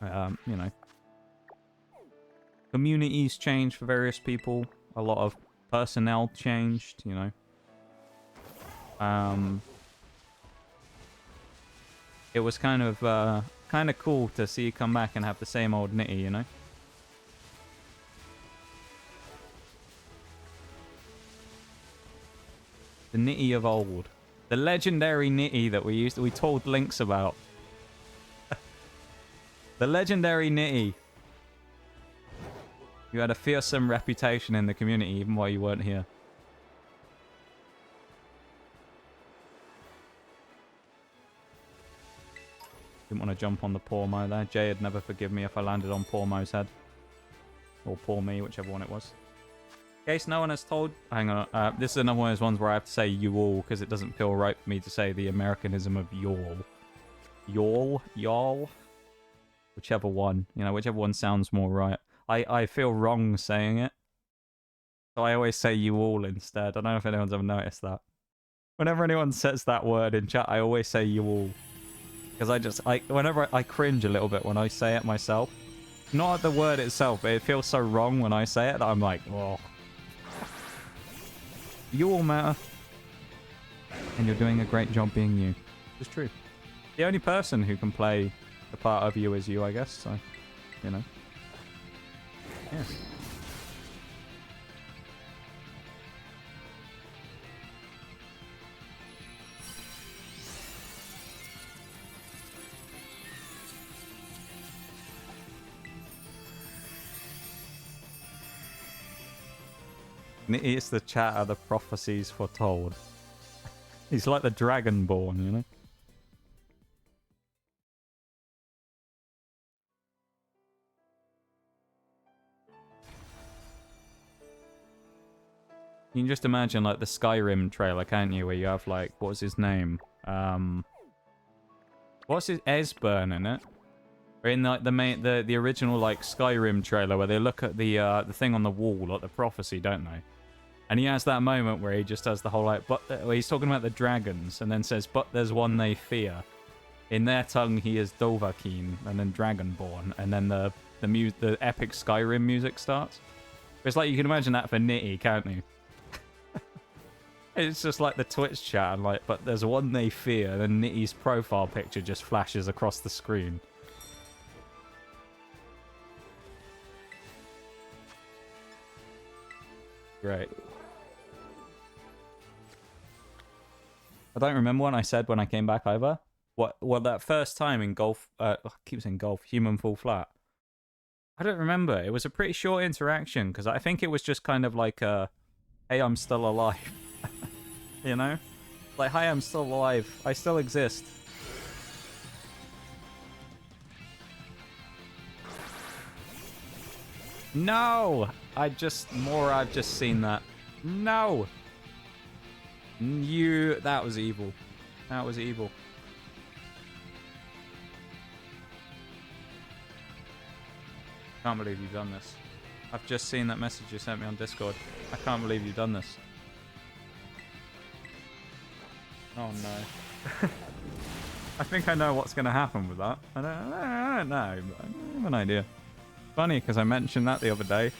Speaker 1: you know, communities changed for various people, a lot of personnel changed, you know. It was kind of cool to see you come back and have the same old Nitty, you know? The Nitty of old. The legendary Nitty that we told Lynx about. The legendary Nitty. You had a fearsome reputation in the community even while you weren't here. Didn't want to jump on the poor Mo there. Jay would never forgive me if I landed on poor Mo's head. Or poor me, whichever one it was. In case no one has told... Hang on. This is another one of those ones where I have to say you all, because it doesn't feel right for me to say the Americanism of y'all. Y'all. Whichever one. You know, whichever one sounds more right. I feel wrong saying it. So I always say you all instead. I don't know if anyone's ever noticed that. Whenever anyone says that word in chat, I always say you all. Because whenever I cringe a little bit when I say it myself. Not at the word itself, but it feels so wrong when I say it that I'm like, oh. You all matter. And you're doing a great job being you. It's true. The only person who can play the part of you is you, I guess. So, you know. Yeah. It's the chat of the prophecies foretold. He's like the Dragonborn, you know? You can just imagine like the Skyrim trailer, can't you? Where you have like, what was his name? What's his Esbern in it? Or in like the original like Skyrim trailer where they look at the thing on the wall, like the prophecy, don't they? And he has that moment where he just has the whole like, where he's talking about the dragons and then says, "But there's one they fear." In their tongue, he is Dovahkiin, and then Dragonborn, and then the epic Skyrim music starts. It's like you can imagine that for Nitty, can't you? It's just like the Twitch chat, and like, but there's one they fear, and then Nitty's profile picture just flashes across the screen. Great. I don't remember what I said when I came back either. Well, that first time in golf, I keep saying golf, human full flat. I don't remember. It was a pretty short interaction, because I think it was just kind of like a, hey, I'm still alive. You know? Like, hi, I'm still alive. I still exist. No! I've just seen that. No! That was evil. That was evil. Can't believe you've done this. I've just seen that message you sent me on Discord. I can't believe you've done this. Oh no. I think I know what's going to happen with that. I don't know, but I have an idea. Funny, because I mentioned that the other day.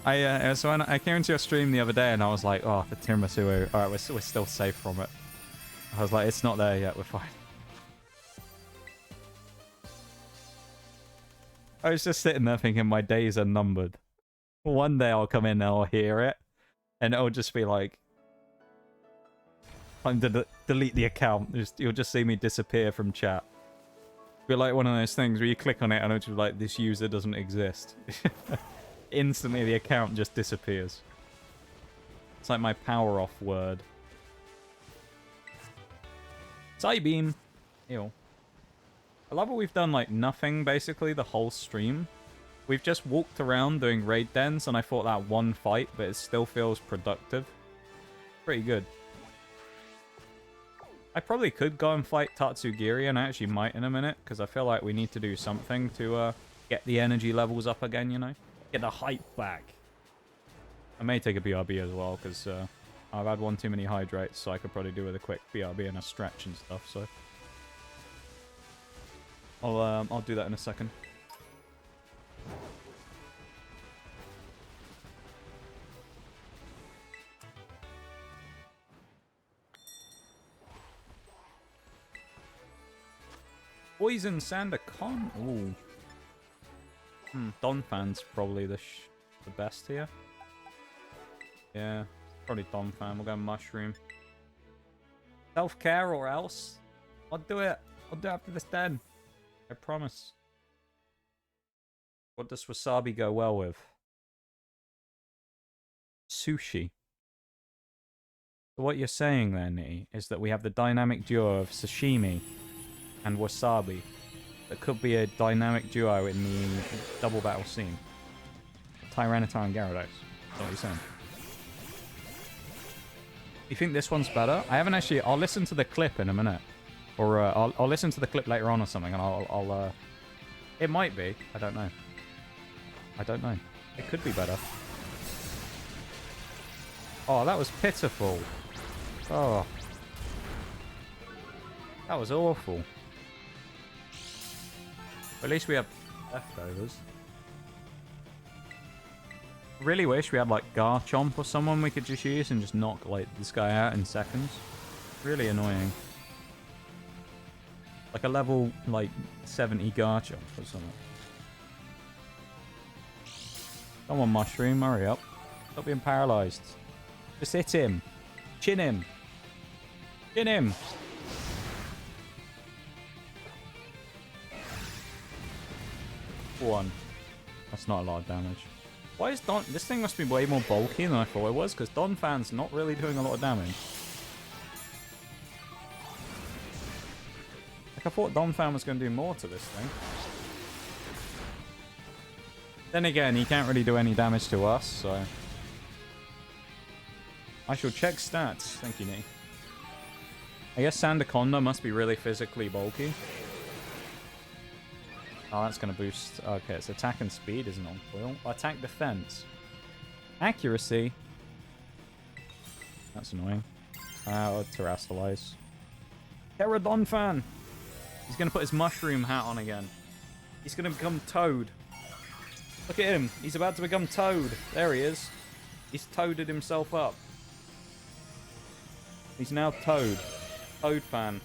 Speaker 1: So I came into your stream the other day and I was like, oh, the tiramisu. Alright, we're still safe from it. I was like, it's not there yet, we're fine. I was just sitting there thinking my days are numbered. One day I'll come in and I'll hear it. And it'll just be like, time to delete the account. You'll just see me disappear from chat. Be like one of those things where you click on it and it's just like, this user doesn't exist. Instantly the account just disappears. It's like my power off word. Psybeam. Ew. I love what we've done, like nothing basically the whole stream. We've just walked around doing raid dens and I fought that one fight, but it still feels productive. Pretty good. I probably could go and fight Tatsugiri, and I actually might in a minute, because I feel like we need to do something to get the energy levels up again, you know? Get the hype back. I may take a BRB as well, because I've had one too many hydrates, so I could probably do with a quick BRB and a stretch and stuff, so... I'll do that in a second. Poison Sander Con. Ooh. Donphan's probably the best here. Yeah, probably Donphan. We'll go Mushroom. Self-care or else? I'll do it. I'll do it after this den. I promise. What does wasabi go well with? Sushi. So what you're saying there, Nitty, is that we have the dynamic duo of sashimi and wasabi. That could be a dynamic duo in the double battle scene. Tyranitar and Gyarados. That's what you're saying. You think this one's better? I haven't actually... I'll listen to the clip in a minute. Or I'll listen to the clip later on or something, and I'll it might be. I don't know. I don't know. It could be better. Oh, that was pitiful. Oh. That was awful. At least we have leftovers. Really wish we had like Garchomp or someone we could just use and just knock like this guy out in seconds. Really annoying. Like a level, like, 70 Garchomp or something. Come on, Mushroom, hurry up. Stop being paralyzed. Just hit him. Chin him. Chin him. One. That's not a lot of damage. Why is Don... This thing must be way more bulky than I thought it was, because Donphan's not really doing a lot of damage. I thought Donphan was going to do more to this thing. Then again, he can't really do any damage to us, so... I shall check stats. Thank you, Nate. I guess Sandaconda must be really physically bulky. Oh, that's going to boost... Okay, it's attack and speed isn't on foil. Attack defense. Accuracy. That's annoying. Terrastalize. Pterodon fan. He's going to put his mushroom hat on again. He's going to become Toad. Look at him. He's about to become Toad. There he is. He's toaded himself up. He's now Toad. Toad fan.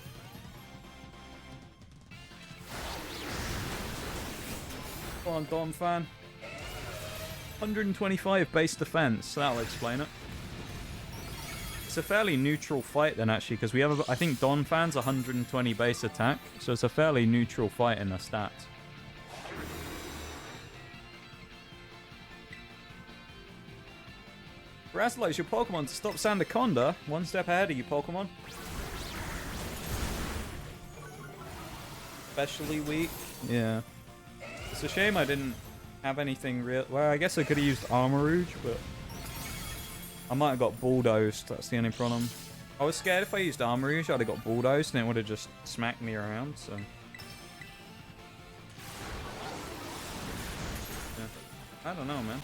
Speaker 1: Come on, Don fan. 125 base defense. That'll explain it. It's a fairly neutral fight then, actually, because we have, I think Don fan's 120 base attack, so it's a fairly neutral fight in the stats. Terrastalize your Pokemon to stop Sandaconda. One step ahead of you, Pokemon. Especially weak. Yeah. It's a shame I didn't have anything real. Well, I guess I could have used Armourouge, but I might have got bulldozed. That's the only problem. I was scared if I used Armourouge, I'd have got bulldozed and it would have just smacked me around. So yeah. I don't know, man.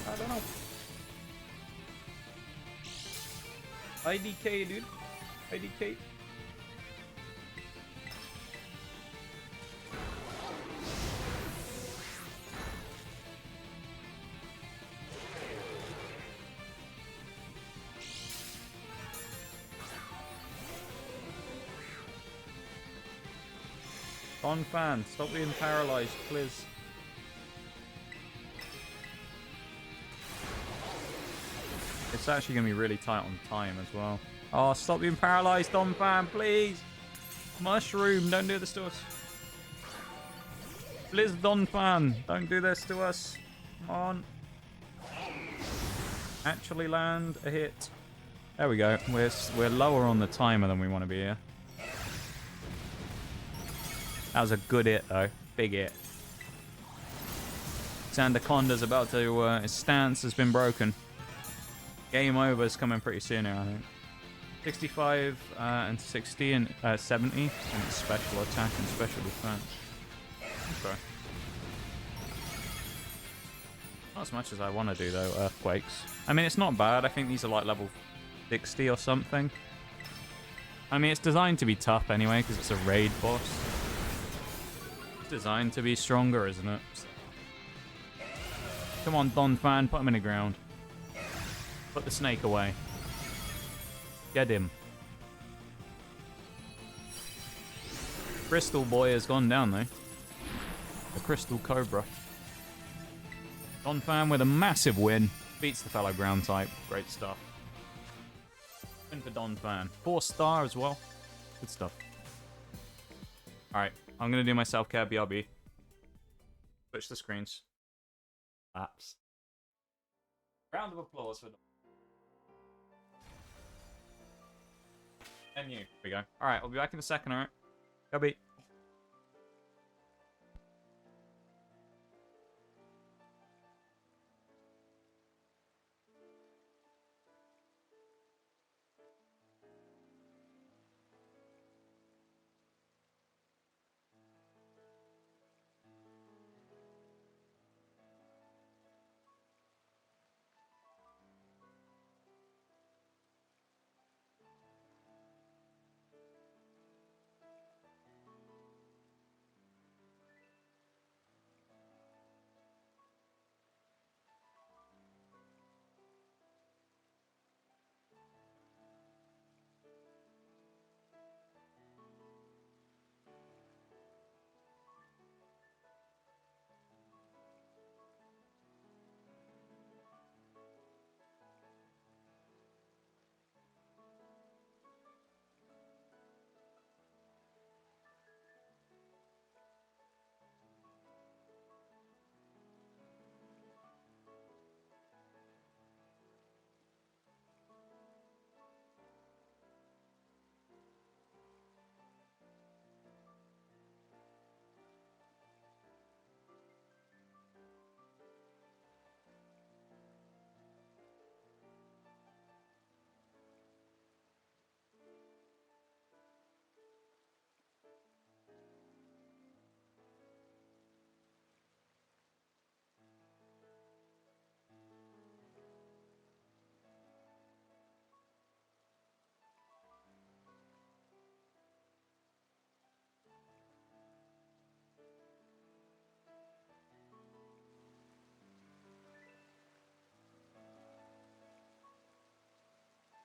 Speaker 1: I don't know. IDK, dude. IDK. Don fan, stop being paralyzed, please. It's actually going to be really tight on time as well. Oh, stop being paralyzed, Don fan, please. Mushroom, don't do this to us. Please, Don fan, don't do this to us. Come on. Actually land a hit. There we go. We're lower on the timer than we want to be here. That was a good hit, though. Big hit. Sandaconda's about to... his stance has been broken. Game over is coming pretty soon here, I think. 65 and 60 and 70. And it's special attack and special defense. Okay. Not as much as I want to do, though, Earthquakes. I mean, it's not bad. I think these are like level 60 or something. I mean, it's designed to be tough anyway, because it's a raid boss. Designed to be stronger, isn't it? Come on, Don fan, put him in the ground. Put the snake away. Get him. Crystal boy has gone down though. The crystal cobra. Don fan with a massive win. Beats the fellow ground type. Great stuff. Win for Don fan. 4-star as well. Good stuff. Alright. I'm going to do my self-care BRB. Switch the screens. Apps. Round of applause for... And you. Here we go. Alright, we'll be back in a second, alright? BRB.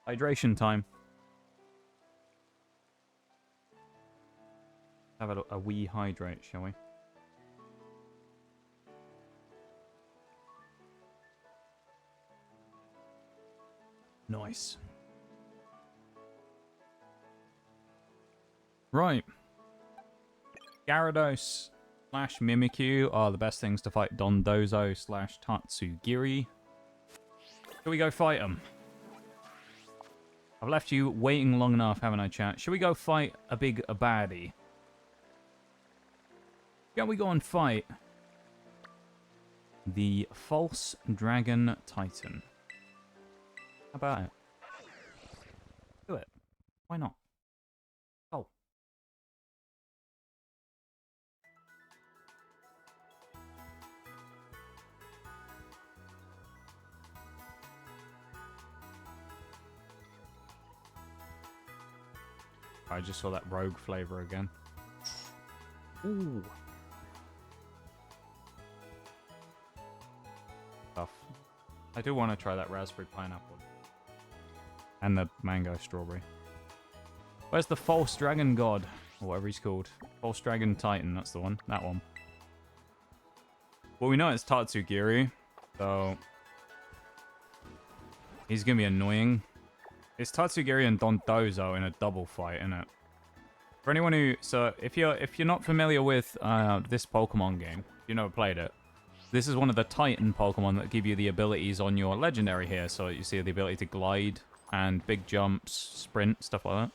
Speaker 1: Hydration time. Have a wee hydrate, shall we? Nice. Right. Gyarados / Mimikyu are the best things to fight Dondozo / Tatsugiri. Shall we go fight them? I've left you waiting long enough, haven't I, chat? Should we go fight a baddie? Shall we go and fight the False Dragon Titan? How about it? Do it. Why not? Oh. I just saw that rogue flavor again. Ooh. Tough. I do want to try that raspberry pineapple. And the mango strawberry. Where's the false dragon god? Or whatever he's called. False dragon titan, that's the one. That one. Well, we know it's Tatsugiri. So he's going to be annoying. It's Tatsugiri and Dondozo in a double fight, isn't it? For anyone who... So, if you're not familiar with this Pokemon game, you never played it, this is one of the Titan Pokemon that give you the abilities on your Legendary here. So, you see the ability to glide and big jumps, sprint, stuff like that.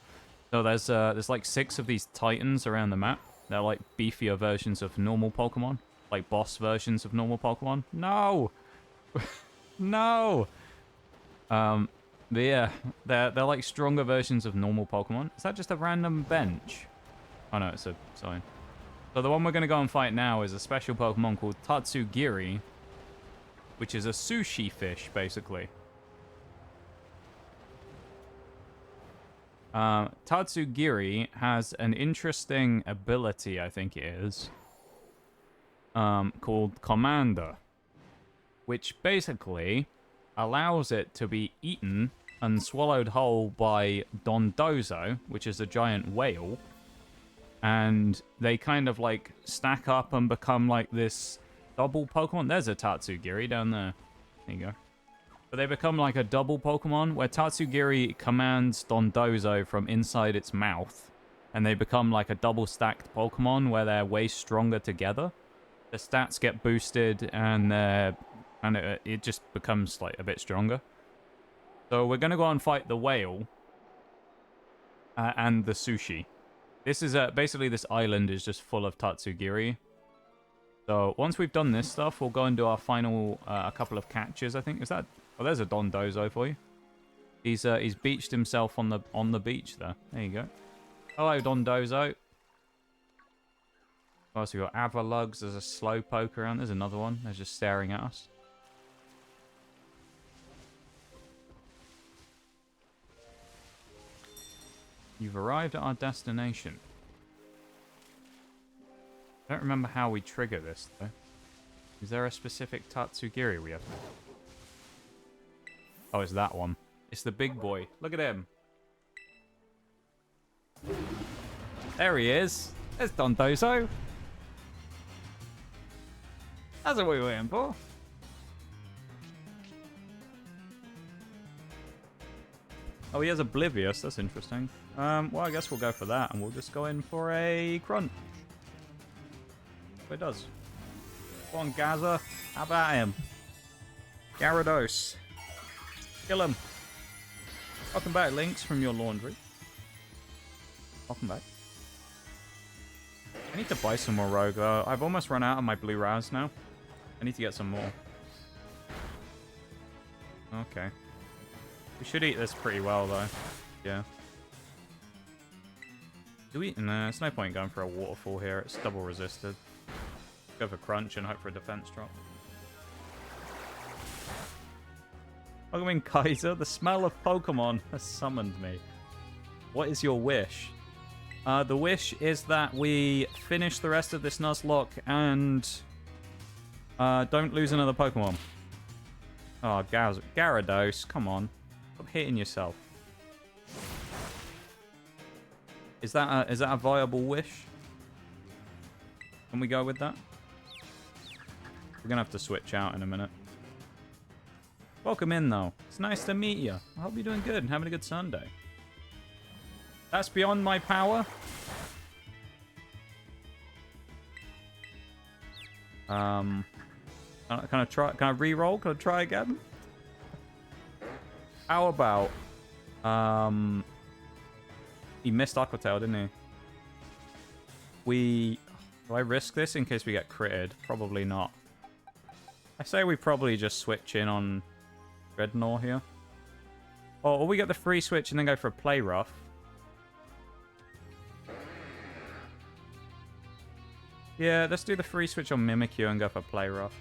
Speaker 1: So, there's like 6 of these Titans around the map. They're like beefier versions of normal Pokemon. Like boss versions of normal Pokemon. No! No! But yeah, they're like stronger versions of normal Pokemon. Is that just a random bench? Oh no, it's a sign. So the one we're going to go and fight now is a special Pokemon called Tatsugiri, which is a sushi fish, basically. Tatsugiri has an interesting ability, I think it is, called Commander, which basically allows it to be eaten and swallowed whole by Dondozo, which is a giant whale, and they kind of like stack up and become like this double Pokemon. There's a Tatsugiri down there. There you go. But they become like a double Pokemon where Tatsugiri commands Dondozo from inside its mouth, and they become like a double stacked Pokemon where they're way stronger together. The stats get boosted and it just becomes like a bit stronger. So we're going to go and fight the whale and the sushi. This is basically this island is just full of Tatsugiri. So once we've done this stuff, we'll go and do our final a couple of catches, I think. Is that... Oh, there's a Dondozo for you. He's beached himself on the beach there. There you go. Hello, Dondozo. Oh, so we've got Avalugs. There's a Slowpoke around. There's another one. They're just staring at us. You've arrived at our destination. I don't remember how we trigger this, though. Is there a specific Tatsugiri we have? Oh, it's that one. It's the big boy. Look at him. There he is. There's Dondozo. That's what we were waiting for. Oh, he has Oblivious. That's interesting. Well, I guess we'll go for that, and we'll just go in for a Crunch. It does. Go on, Gaza. How about him? Gyarados. Kill him. Welcome back, Lynx, from your laundry. Welcome back. I need to buy some more Rogue. I've almost run out of my blue Raz now. I need to get some more. Okay. We should eat this pretty well, though. Yeah. Do we? No, there's no point going for a waterfall here. It's double resisted. Go for Crunch and hope for a defense drop. Welcome in, Kaiser. The smell of Pokemon has summoned me. What is your wish? The wish is that we finish the rest of this Nuzlocke and don't lose another Pokemon. Oh, Gyarados, come on. Stop hitting yourself. Is that a viable wish? Can we go with that? We're going to have to switch out in a minute. Welcome in, though. It's nice to meet you. I hope you're doing good and having a good Sunday. That's beyond my power. Can I try? Can I re-roll? Can I try again? How about he missed Aquatail, didn't he? Do I risk this in case we get critted? Probably not. I say we probably just switch in on Dreadnought here. Or we get the free switch and then go for a play rough. Yeah, let's do the free switch on Mimikyu and go for play rough.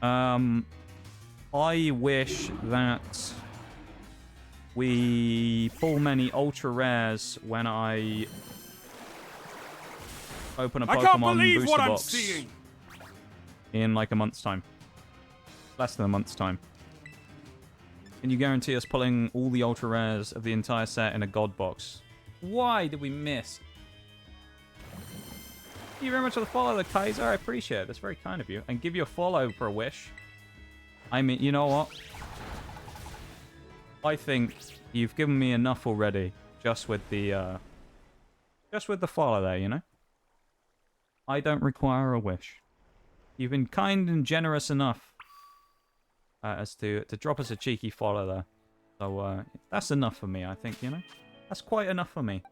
Speaker 1: I wish that we pull many ultra rares when I open a Pokemon booster box in like a month's time. Less than a month's time. Can you guarantee us pulling all the ultra rares of the entire set in a god box? Why did we miss? Thank you very much for the follow, the Kaiser. I appreciate it. That's very kind of you. And give you a follow for a wish. I mean, you know what? I think you've given me enough already, just with the follow there, you know? I don't require a wish. You've been kind and generous enough as to drop us a cheeky follow there. So that's enough for me, I think, you know? That's quite enough for me.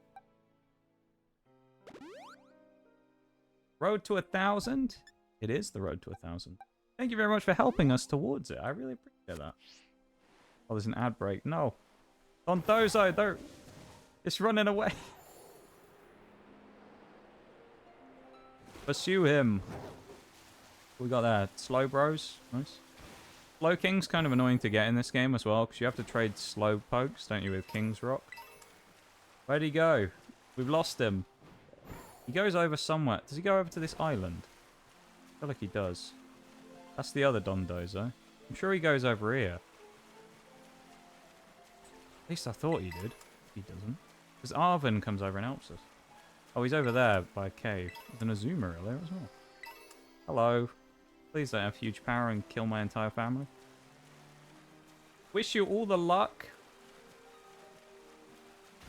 Speaker 1: Road to 1,000? It is the road to 1,000. Thank you very much for helping us towards it. I really appreciate that. Oh, there's an ad break. No. Dondozo, don't. It's running away. Pursue him. We got there. Slow Bros. Nice. Slow King's kind of annoying to get in this game as well, because you have to trade slow pokes, don't you, with King's Rock? Where'd he go? We've lost him. He goes over somewhere. Does he go over to this island? I feel like he does. That's the other Dondozo. I'm sure he goes over here. At least I thought he did. He doesn't. Because Arvin comes over and helps us. Oh, he's over there by a cave. There's an Azumarill there as well. Hello. Please don't have huge power and kill my entire family. Wish you all the luck.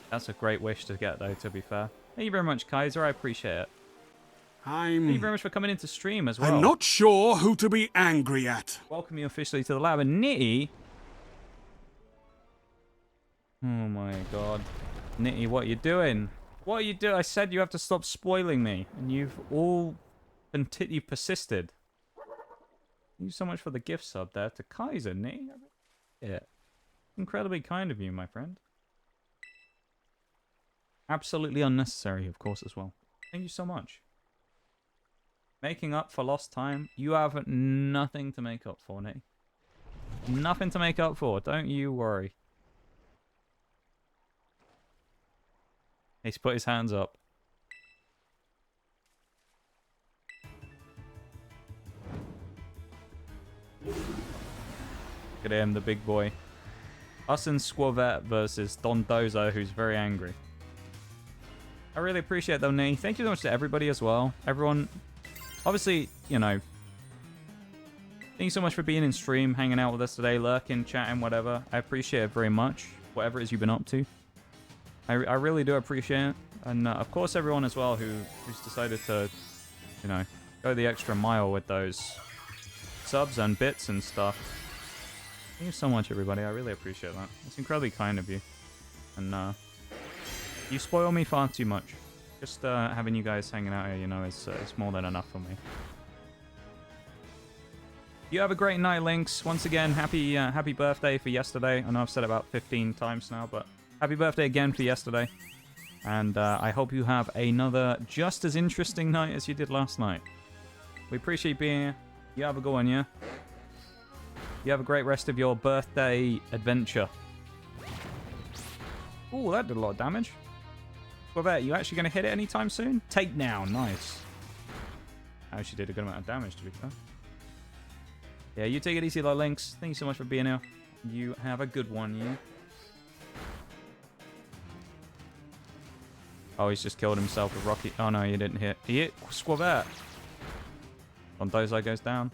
Speaker 1: That's a great wish to get, though, to be fair. Thank you very much, Kaiser. I appreciate it. Thank you very much for coming into stream as well.
Speaker 2: I'm not sure who to be angry at.
Speaker 1: Welcome you officially to the lab. And Nitty... Oh my god. Nitty, what are you doing? What are you doing? I said you have to stop spoiling me. And you've all... you've persisted. Thank you so much for the gift sub there to Kaiser, Nitty. Yeah. Incredibly kind of you, my friend. Absolutely unnecessary, of course, as well. Thank you so much. Making up for lost time. You have nothing to make up for, Nitty. Nothing to make up for. Don't you worry. He's put his hands up. Look at him, the big boy. Us and Squavette versus Dondozo, who's very angry. I really appreciate it, though, Nitty. Thank you so much to everybody as well. Everyone, obviously, you know, thank you so much for being in stream, hanging out with us today, lurking, chatting, whatever. I appreciate it very much, whatever it is you've been up to. I really do appreciate it. And, of course, everyone as well who's decided to, you know, go the extra mile with those subs and bits and stuff. Thank you so much, everybody. I really appreciate that. It's incredibly kind of you. And, you spoil me far too much. Just having you guys hanging out here, you know, is more than enough for me. You have a great night, Lynx. Once again, happy birthday for yesterday. I know I've said it about 15 times now, but happy birthday again for yesterday. And I hope you have another just as interesting night as you did last night. We appreciate you being here. You have a good one, yeah? You have a great rest of your birthday adventure. Ooh, that did a lot of damage. Corvette, you actually going to hit it anytime soon? Take down, nice. Actually did a good amount of damage, to be fair. Yeah, you take it easy, though, Lynx. Thank you so much for being here. You have a good one, you. Oh, he's just killed himself with Rocky. Oh, no, he didn't hit. He hit Squavette. Dondozo goes down.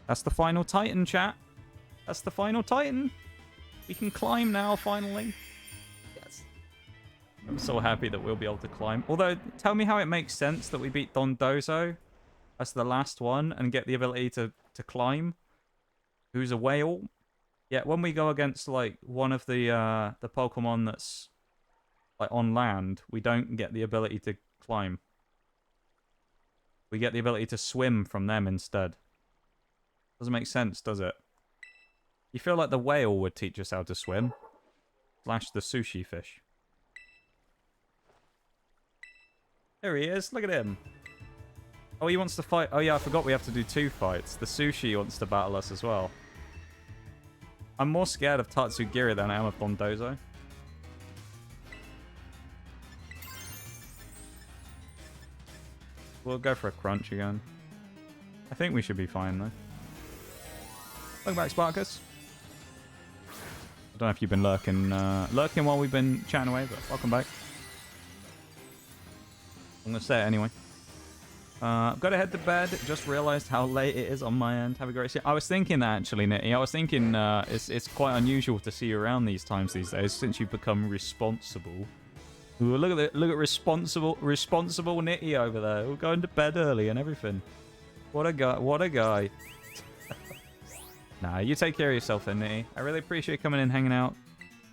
Speaker 1: That's the final Titan, chat. That's the final Titan. We can climb now, finally. Yes. I'm so happy that we'll be able to climb. Although, tell me how it makes sense that we beat Dondozo as the last one and get the ability to climb. Who's a whale. Yeah, when we go against, like, one of the Pokemon that's, like, on land, we don't get the ability to climb. We get the ability to swim from them instead. Doesn't make sense, does it? You feel like the whale would teach us how to swim. Slash the sushi fish. There he is. Look at him. Oh, he wants to fight. Oh, yeah, I forgot we have to do 2 fights. The sushi wants to battle us as well. I'm more scared of Tatsugiri than I am of Dondozo. We'll go for a crunch again. I think we should be fine, though. Welcome back, Sparkus. I don't know if you've been lurking while we've been chatting away, but welcome back. I'm going to say it anyway. I've got to head to bed. Just realised how late it is on my end. Have a great sleep. I was thinking that, actually, Nitty. I was thinking it's quite unusual to see you around these times these days since you've become responsible. Ooh, look at responsible Nitty over there. We're going to bed early and everything. What a guy. What a guy. Nah, you take care of yourself then, Nitty. I really appreciate coming in, hanging out.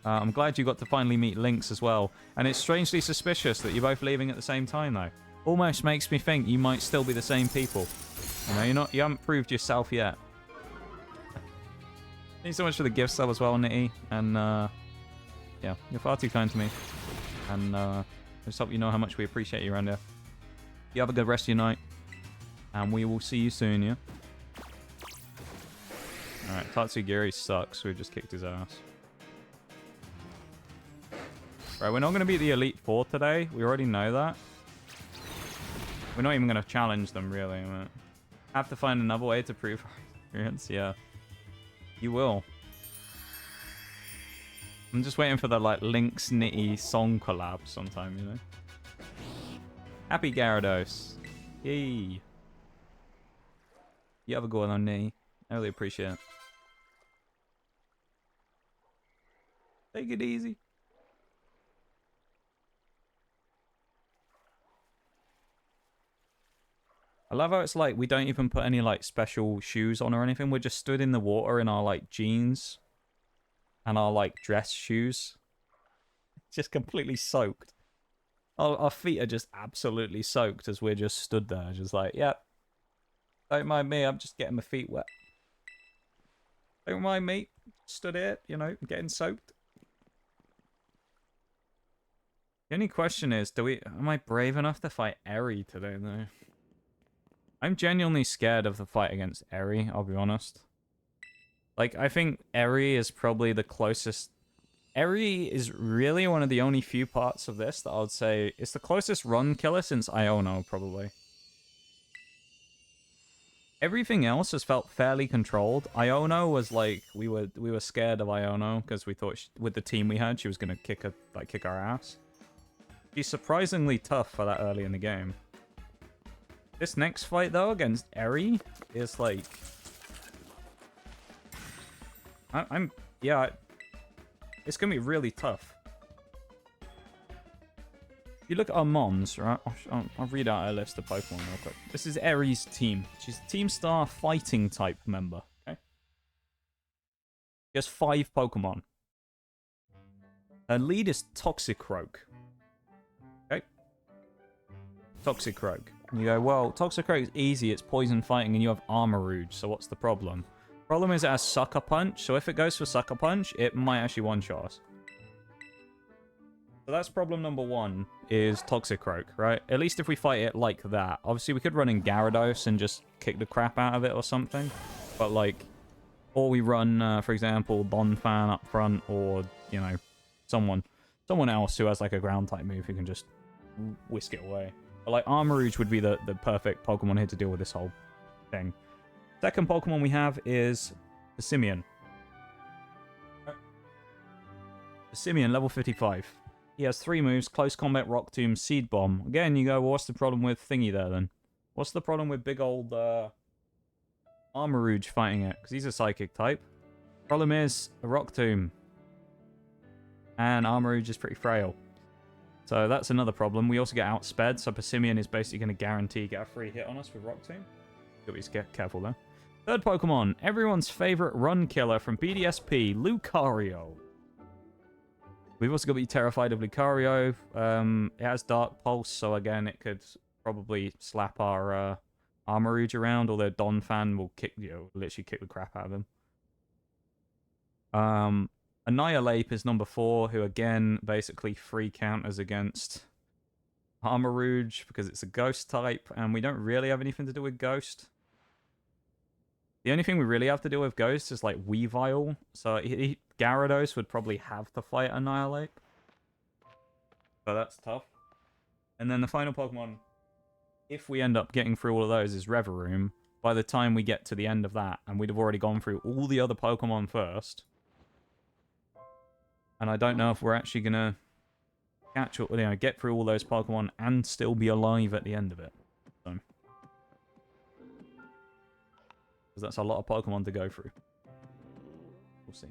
Speaker 1: I'm glad you got to finally meet Lynx as well. And it's strangely suspicious that you're both leaving at the same time, though. Almost makes me think you might still be the same people. You know, you haven't proved yourself yet. Thank you so much for the gift sub as well, Nitty. And, yeah, you're far too kind to me. And, just hope you know how much we appreciate you around here. You have a good rest of your night. And we will see you soon, yeah? Alright, Tatsugiri sucks. We've just kicked his ass. Right, we're not going to beat the Elite Four today. We already know that. We're not even going to challenge them, really. But have to find another way to prove our experience. Yeah. You will. I'm just waiting for the, like, Lynx Nitty song collab sometime, you know? Happy Gyarados. Yay. You have a good one, Nitty. I really appreciate it. Take it easy. I love how it's like we don't even put any like special shoes on or anything. We're just stood in the water in our like jeans and our like dress shoes. Just completely soaked. Our feet are just absolutely soaked as we're just stood there. Just like, yep. Don't mind me, I'm just getting my feet wet. Don't mind me. Stood here, you know, getting soaked. The only question is, am I brave enough to fight Eri today though? I'm genuinely scared of the fight against Eri, I'll be honest. Like, I think Eri is probably the closest... Eri is really one of the only few parts of this that I would say is the closest run killer since Iono, probably. Everything else has felt fairly controlled. Iono was like, we were scared of Iono because we thought with the team we had, she was going to kick our ass. She's surprisingly tough for that early in the game. This next fight, though, against Eri is, like... Yeah, it's going to be really tough. If you look at our mons, right? I'll read out a list of Pokemon real quick. This is Eri's team. She's a Team Star fighting type member, okay? She has 5 Pokemon. Her lead is Toxicroak. Okay? Toxicroak. You go, well, Toxicroak is easy, it's poison fighting, and you have Armor Rouge, so what's the problem? Problem is it has Sucker Punch, so if it goes for Sucker Punch, it might actually one-shot us. So that's problem number 1, is Toxicroak, right? At least if we fight it like that. Obviously, we could run in Gyarados and just kick the crap out of it or something. But, like, or we run, for example, Donphan up front, or, you know, someone else who has, like, a ground-type move who can just whisk it away. But, like, Armor Rouge would be the perfect Pokemon here to deal with this whole thing. Second Pokemon we have is Simeon. Simeon, level 55. He has 3 moves: Close Combat, Rock Tomb, Seed Bomb. Again, you go, well, what's the problem with Thingy there then? What's the problem with big old Armourouge fighting it? Because he's a Psychic type. Problem is, a Rock Tomb. And Armourouge is pretty frail. So that's another problem. We also get outsped, so Persimmon is basically going to guarantee get a free hit on us with Rock Tomb. Got to be careful though. Third Pokemon, everyone's favorite run killer from BDSP, Lucario. We've also got to be terrified of Lucario. It has Dark Pulse, so again, it could probably slap our Armourouge around, although Donphan will literally kick the crap out of him. Annihilate is number 4, who again basically free counters against Armourouge because it's a ghost type, and we don't really have anything to do with ghost. The only thing we really have to do with ghost is like Weavile, so Gyarados would probably have to fight Annihilate. So that's tough. And then the final Pokemon, if we end up getting through all of those, is Reverum. By the time we get to the end of that, and we'd have already gone through all the other Pokemon first. And I don't know if we're actually going to get through all those Pokemon and still be alive at the end of it. So, because that's a lot of Pokemon to go through. We'll see.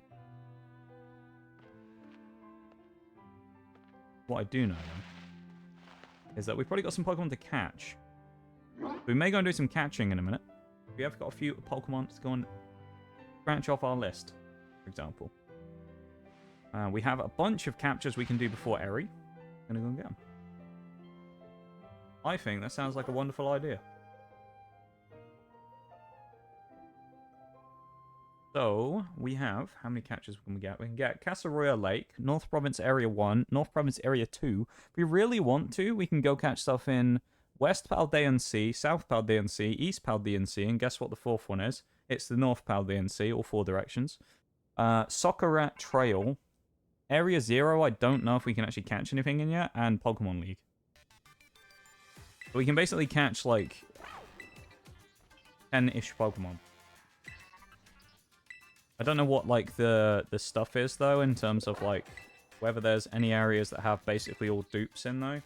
Speaker 1: What I do know, though, is that we've probably got some Pokemon to catch. We may go and do some catching in a minute. We have got a few Pokemon to go and branch off our list, for example. We have a bunch of captures we can do before Eri. I'm going to go and get them. I think that sounds like a wonderful idea. So, we have... How many captures can we get? We can get Casaroya Lake, North Province Area 1, North Province Area 2. If we really want to, we can go catch stuff in West Paldean Sea, South Paldean Sea, East Paldean Sea, and guess what the 4th one is? It's the North Paldean Sea, all 4 directions. Soccerat Trail... Area 0, I don't know if we can actually catch anything in yet, and Pokemon League. So we can basically catch, like, 10-ish Pokemon. I don't know what, like, the stuff is, though, in terms of, like, whether there's any areas that have basically all dupes in, though.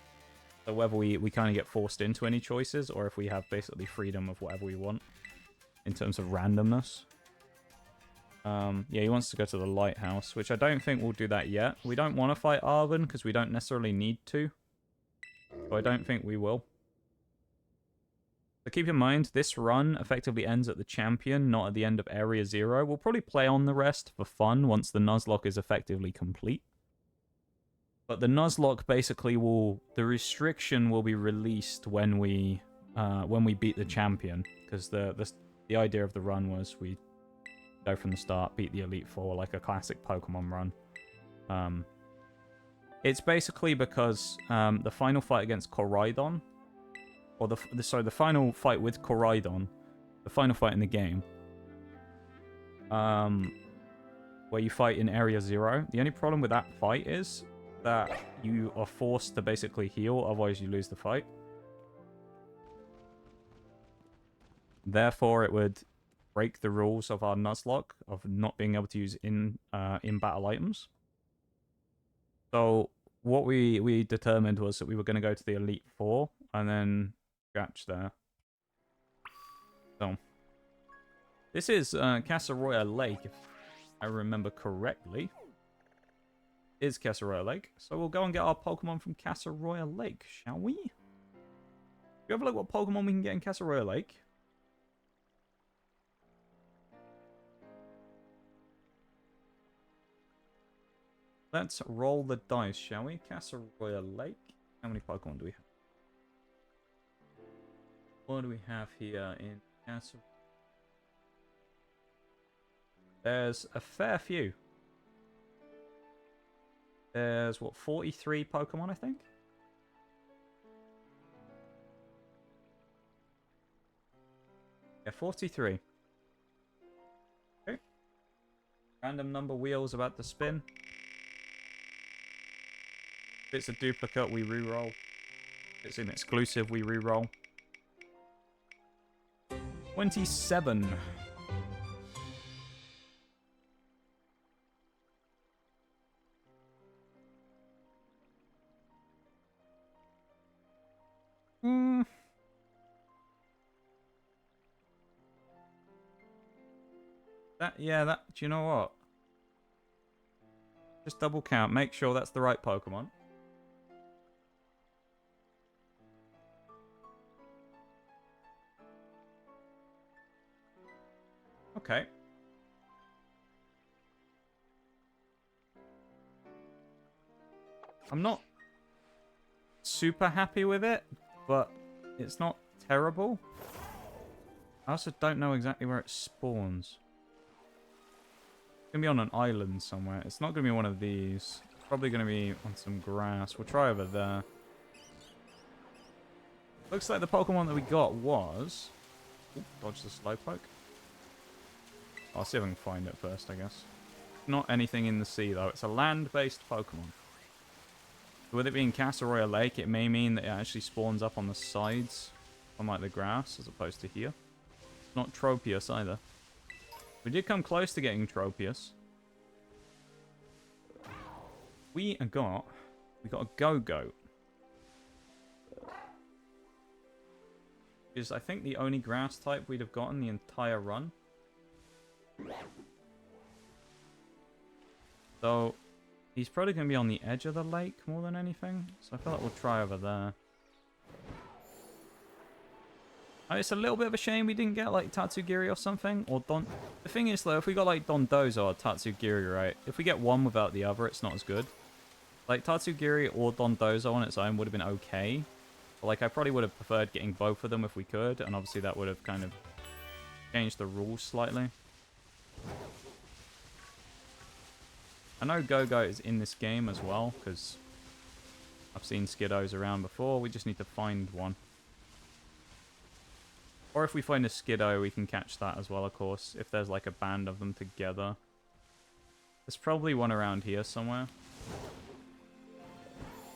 Speaker 1: So whether we kind of get forced into any choices, or if we have basically freedom of whatever we want, in terms of randomness. Yeah, he wants to go to the lighthouse, which I don't think we'll do that yet. We don't want to fight Arven because we don't necessarily need to. So I don't think we will. So keep in mind, this run effectively ends at the champion, not at the end of Area 0. We'll probably play on the rest for fun once the Nuzlocke is effectively complete. But the Nuzlocke basically will... The restriction will be released when we beat the champion. Because the idea of the run was we... go from the start, beat the Elite Four like a classic Pokemon run. It's basically because the final fight against Koraidon, or the final fight with Koraidon, the final fight in the game, where you fight in Area 0. The only problem with that fight is that you are forced to basically heal, otherwise you lose the fight. Therefore, it would break the rules of our Nuzlocke of not being able to use in-battle items. So what we determined was that we were going to go to the Elite Four and then scratch there. So this is Casaroya Lake, if I remember correctly. Is Casaroya Lake. So we'll go and get our Pokemon from Casaroya Lake, shall we? Do you have a look what Pokemon we can get in Casaroya Lake? Let's roll the dice, shall we? Casaroya Lake. How many Pokemon do we have? What do we have here in Casaroya? There's a fair few. There's, what, 43 Pokemon, I think? Yeah, 43. Okay. Random number wheels about to spin. If it's a duplicate, we reroll. If it's an exclusive, we reroll. 27. Yeah, do you know what? Just double count. Make sure that's the right Pokemon. Okay. I'm not super happy with it, but it's not terrible. I also don't know exactly where it spawns. It's going to be on an island somewhere. It's not going to be one of these. It's probably going to be on some grass. We'll try over there. Looks like the Pokemon that we got was... Ooh, dodge the Slowpoke. I'll see if I can find it first, I guess. Not anything in the sea, though. It's a land-based Pokemon. With it being Castleroyal Lake, it may mean that it actually spawns up on the sides, on like the grass, as opposed to here. It's not Tropius either. We did come close to getting Tropius. We got a Go-Goat. Which is, I think, the only grass type we'd have gotten the entire run. So, he's probably going to be on the edge of the lake more than anything. So I feel like we'll try over there. It's a little bit of a shame we didn't get like Tatsugiri or something. Or The thing is though, if we got like Dondozo or Tatsugiri, right? If we get one without the other, it's not as good. Like Tatsugiri or Dondozo on its own would have been okay. But like I probably would have preferred getting both of them if we could. And obviously that would have kind of changed the rules slightly. I know Go-Goat is in this game as well, because I've seen Skiddos around before. We just need to find one. Or if we find a Skiddo, we can catch that as well, of course, if there's like a band of them together. There's probably one around here somewhere.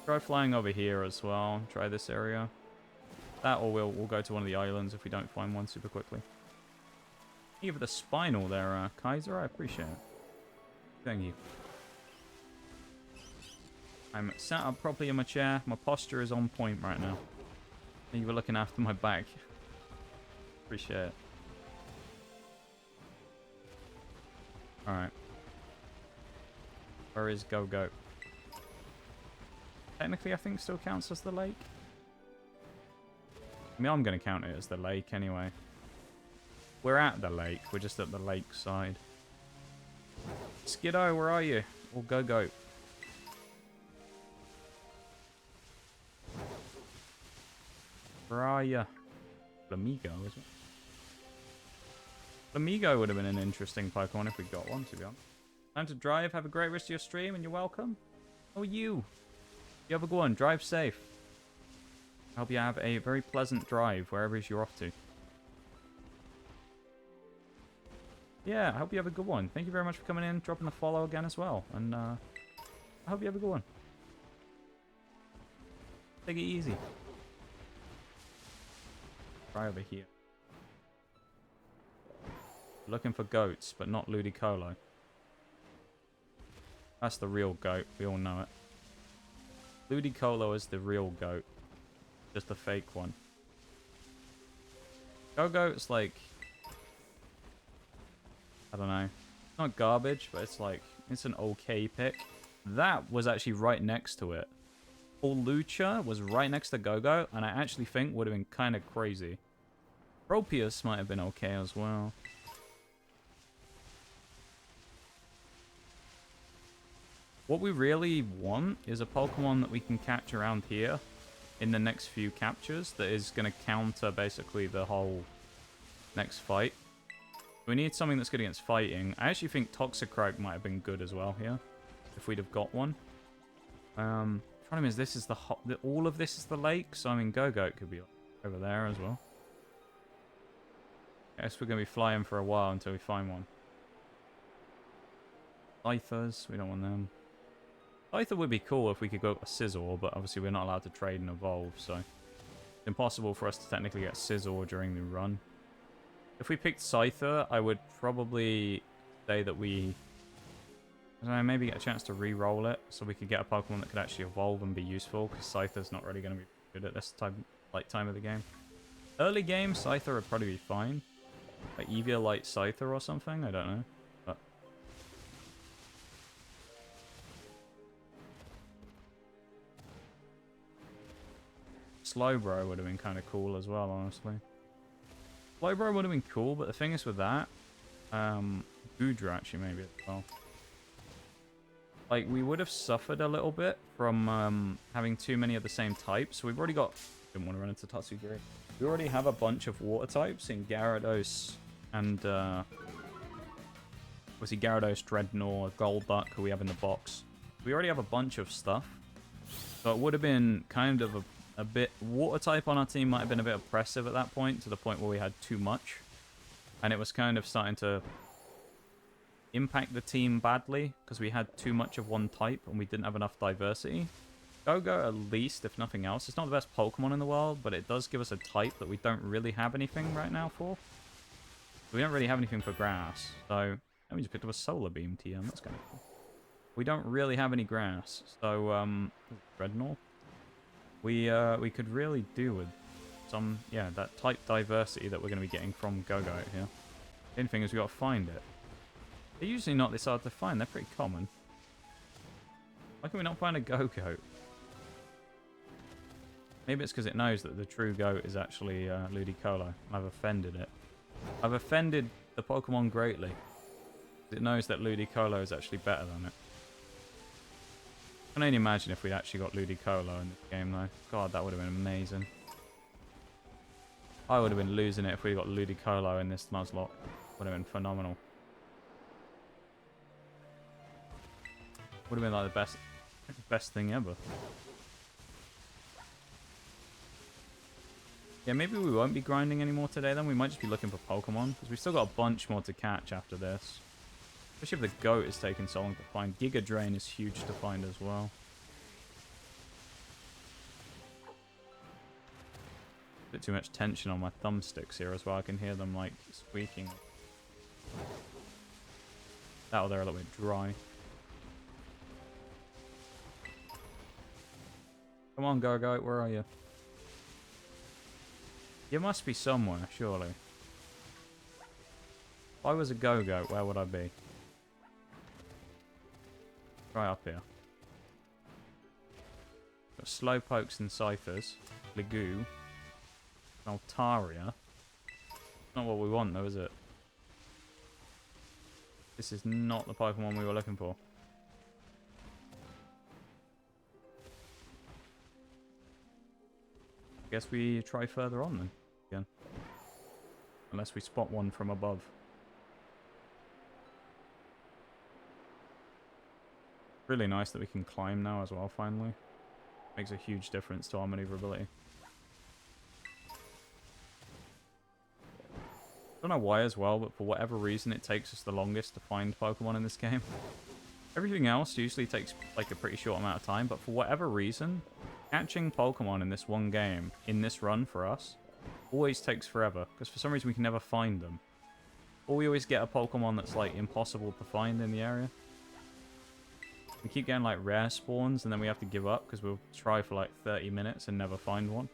Speaker 1: Try flying over here as well. Try this area. That, or we'll go to one of the islands if we don't find one super quickly. Give it a Spinal there, Kaiser. I appreciate it. Thank you. I'm sat up properly in my chair. My posture is on point right now. You were looking after my back. Appreciate it. Alright. Where is Go-Goat? Technically, I think still counts as the lake. I mean, I'm going to count it as the lake anyway. We're at the lake. We're just at the lake side. Skiddo, where are you? Or Go-Goat? Where are you? Flamigo, is it? Flamigo would have been an interesting Pokemon if we got one, to be honest. Time to drive. Have a great rest of your stream, and you're welcome. Oh, you. You have a good one. Drive safe. I hope you have a very pleasant drive, wherever it is you're off to. Yeah, I hope you have a good one. Thank you very much for coming in, dropping a follow again as well. And I hope you have a good one. Take it easy. Try over here. Looking for goats, but not Ludicolo. That's the real goat. We all know it. Ludicolo is the real goat. Just a fake one. Go-Goat's like... I don't know. It's not garbage, but it's like... It's an okay pick. That was actually right next to it. Lucha was right next to Go-Goat, and I actually think would have been kind of crazy. Tropius might have been okay as well. What we really want is a Pokemon that we can catch around here in the next few captures that is going to counter basically the whole next fight. We need something that's good against fighting. I actually think Toxicroak might have been good as well here if we'd have got one. Problem is, this is all of this is the lake, so I mean, Go-Goat could be over there as well. I guess we're going to be flying for a while until we find one. Scythers, we don't want them. Scyther would be cool if we could go a Scizor, but obviously we're not allowed to trade and evolve, so it's impossible for us to technically get Scizor during the run. If we picked Scyther, I would probably say that we... I don't know, maybe get a chance to re-roll it so we could get a Pokemon that could actually evolve and be useful, because Scyther's not really going to be good at this time of the game. Early game, Scyther would probably be fine. Like Eviolite Scyther or something? I don't know. But Slowbro would have been kind of cool as well, honestly. Slowbro would have been cool, but the thing is with that, Goodra actually maybe as well. Like, we would have suffered a little bit from having too many of the same types. So we've already got... Didn't want to run into Tatsugiri. We already have a bunch of water types in Gyarados and... obviously Gyarados, Dreadnought, Golduck, who we have in the box. We already have a bunch of stuff. So it would have been kind of a bit... Water type on our team might have been a bit oppressive at that point, to the point where we had too much. And it was kind of starting to impact the team badly, because we had too much of one type and we didn't have enough diversity. Go-Go, at least, if nothing else. It's not the best Pokemon in the world, but it does give us a type that we don't really have anything right now for. We don't really have anything for grass, so... That means we picked up a Solar Beam TM, that's kind of cool. We don't really have any grass, so, Dreadnought. We could really do with some, yeah, that type diversity that we're going to be getting from Go-Go out here. The only thing is we got to find it. They're usually not this hard to find, they're pretty common. Why can we not find a Go-Goat? Maybe it's because it knows that the true goat is actually Ludicolo. I've offended it. I've offended the Pokemon greatly. It knows that Ludicolo is actually better than it. I can only imagine if we'd actually got Ludicolo in this game, though. God, that would have been amazing. I would have been losing it if we got Ludicolo in this Nuzlocke. Would have been phenomenal. Would have been like the best thing ever. Yeah, maybe we won't be grinding anymore today then. We might just be looking for Pokemon, because we've still got a bunch more to catch after this. Especially if the goat is taking so long to find. Giga Drain is huge to find as well. A bit too much tension on my thumbsticks here as well. I can hear them like squeaking. That or they're a little bit dry. Come on, Go-Goat, where are you? You must be somewhere, surely. If I was a Go-Goat, where would I be? Right up here. Got Slowpokes and Scythers. Legoo. Altaria. Not what we want though, is it? This is not the Pokemon we were looking for. Guess we try further on then. Again. Unless we spot one from above. Really nice that we can climb now as well, finally. Makes a huge difference to our maneuverability. Don't know why as well, but for whatever reason it takes us the longest to find Pokemon in this game. Everything else usually takes like a pretty short amount of time, but for whatever reason, catching Pokemon in this one game, in this run for us, always takes forever, because for some reason we can never find them. Or we always get a Pokemon that's like impossible to find in the area. We keep getting like rare spawns and then we have to give up because we'll try for like 30 minutes and never find one.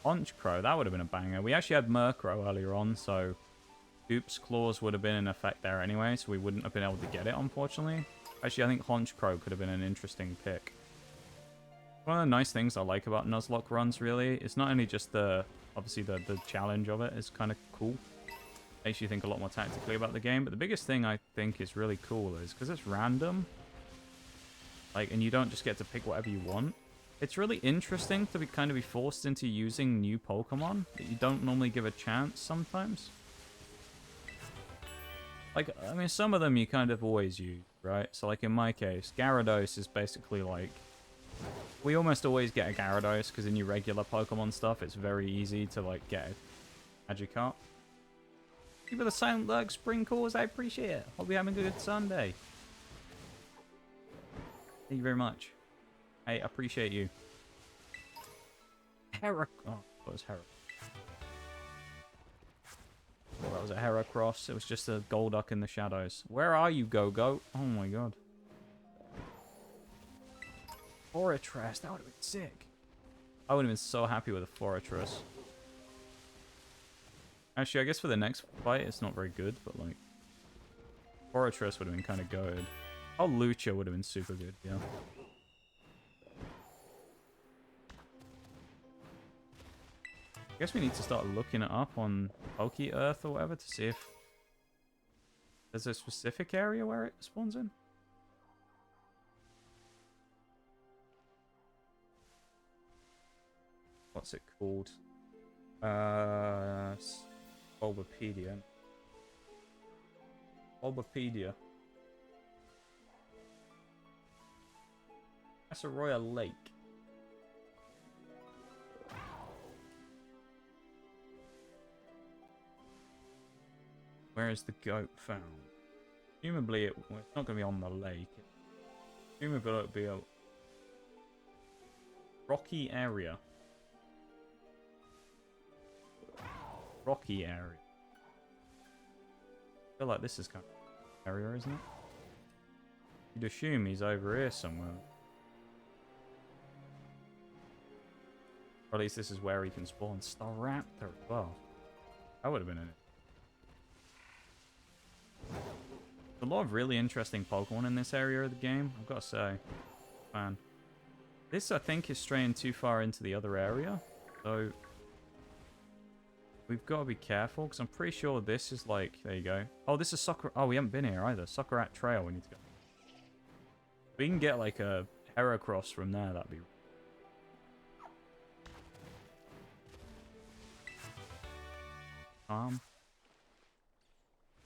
Speaker 1: Honchkrow, that would have been a banger. We actually had Murkrow earlier on, so Oops Claws would have been in effect there anyway, so we wouldn't have been able to get it, unfortunately. Actually, I think Honchkrow could have been an interesting pick. One of the nice things I like about Nuzlocke runs, really, is not only just the... Obviously, the challenge of it is kind of cool. Makes you think a lot more tactically about the game. But the biggest thing I think is really cool is because it's random. Like, and you don't just get to pick whatever you want. It's really interesting to kind of be forced into using new Pokemon that you don't normally give a chance sometimes. Like, I mean, some of them you kind of always use, right? So, like, in my case, Gyarados is basically like... We almost always get a Gyarados, because in your regular Pokemon stuff, it's very easy to, like, get a Magikarp. Thank you for the silent lurk, Sprinkles, I appreciate it. Hope you're having a good Sunday. Thank you very much. I appreciate you. Oh, that was Well, that was a Heracross. It was just a Golduck in the shadows. Where are you, Go-Go? Oh my god. Or a Trash, that would have been sick. I would have been so happy with a Fortress. Actually, I guess for the next fight, it's not very good, but like... Fortress would have been kind of good. Oh, Lucha would have been super good, yeah. I guess we need to start looking it up on Poke Earth or whatever to see if there's a specific area where it spawns in. What's it called? Bulbapedia. Bulbapedia. That's a Royal Lake. Where is the goat found? Presumably it's not going to be on the lake. Presumably it'll be a rocky area. Rocky area. I feel like this is kind of area, isn't it? You'd assume he's over here somewhere. Or at least this is where he can spawn. Staraptor as well. That would have been in it. There's a lot of really interesting Pokemon in this area of the game, I've got to say. Man. This, I think, is straying too far into the other area. So, we've got to be careful, because I'm pretty sure this is like... There you go. Oh, this is Sakura... Oh, we haven't been here either. Sakura Trail we need to go. If we can get, like, a Heracross from there, that'd be...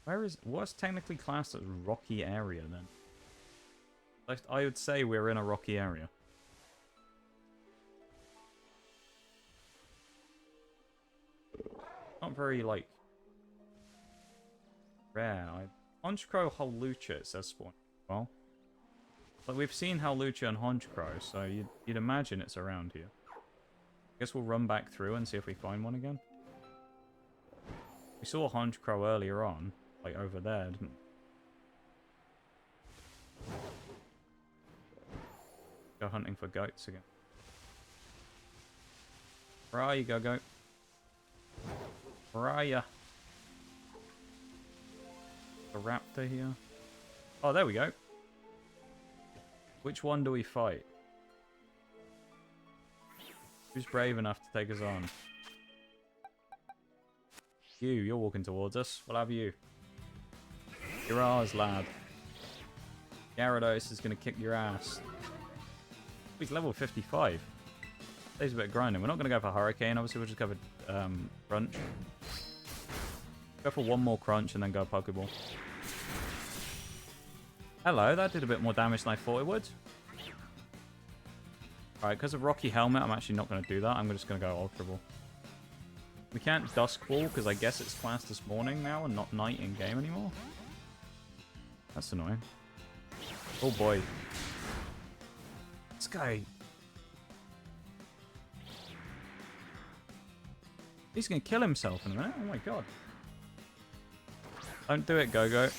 Speaker 1: Where is... What's technically classed as rocky area, then? Like, I would say we're in a rocky area. Not very, like... rare. Honchkrow, Holucha, it says spawn. Well... But we've seen Holucha and Honchkrow, so you'd imagine it's around here. I guess we'll run back through and see if we find one again. We saw Honchkrow earlier on. Like over there, didn't we? Go hunting for goats again. Where are you, go-goat? Where are you? A raptor here. Oh, there we go. Which one do we fight? Who's brave enough to take us on? You're walking towards us. We'll have you. You're ours, lad. Gyarados is going to kick your ass. He's level 55. There's a bit of grinding. We're not going to go for Hurricane, obviously. We'll just go for Crunch. Go for one more Crunch and then go Pokeball. Hello, that did a bit more damage than I thought it would. Alright, because of Rocky Helmet, I'm actually not going to do that. I'm just going to go Ultra Ball. We can't Dusk Ball because I guess it's classed as morning now and not night in game anymore. That's annoying. Oh boy. This guy. He's going to kill himself in a minute. Oh my god. Don't do it, Go-Go.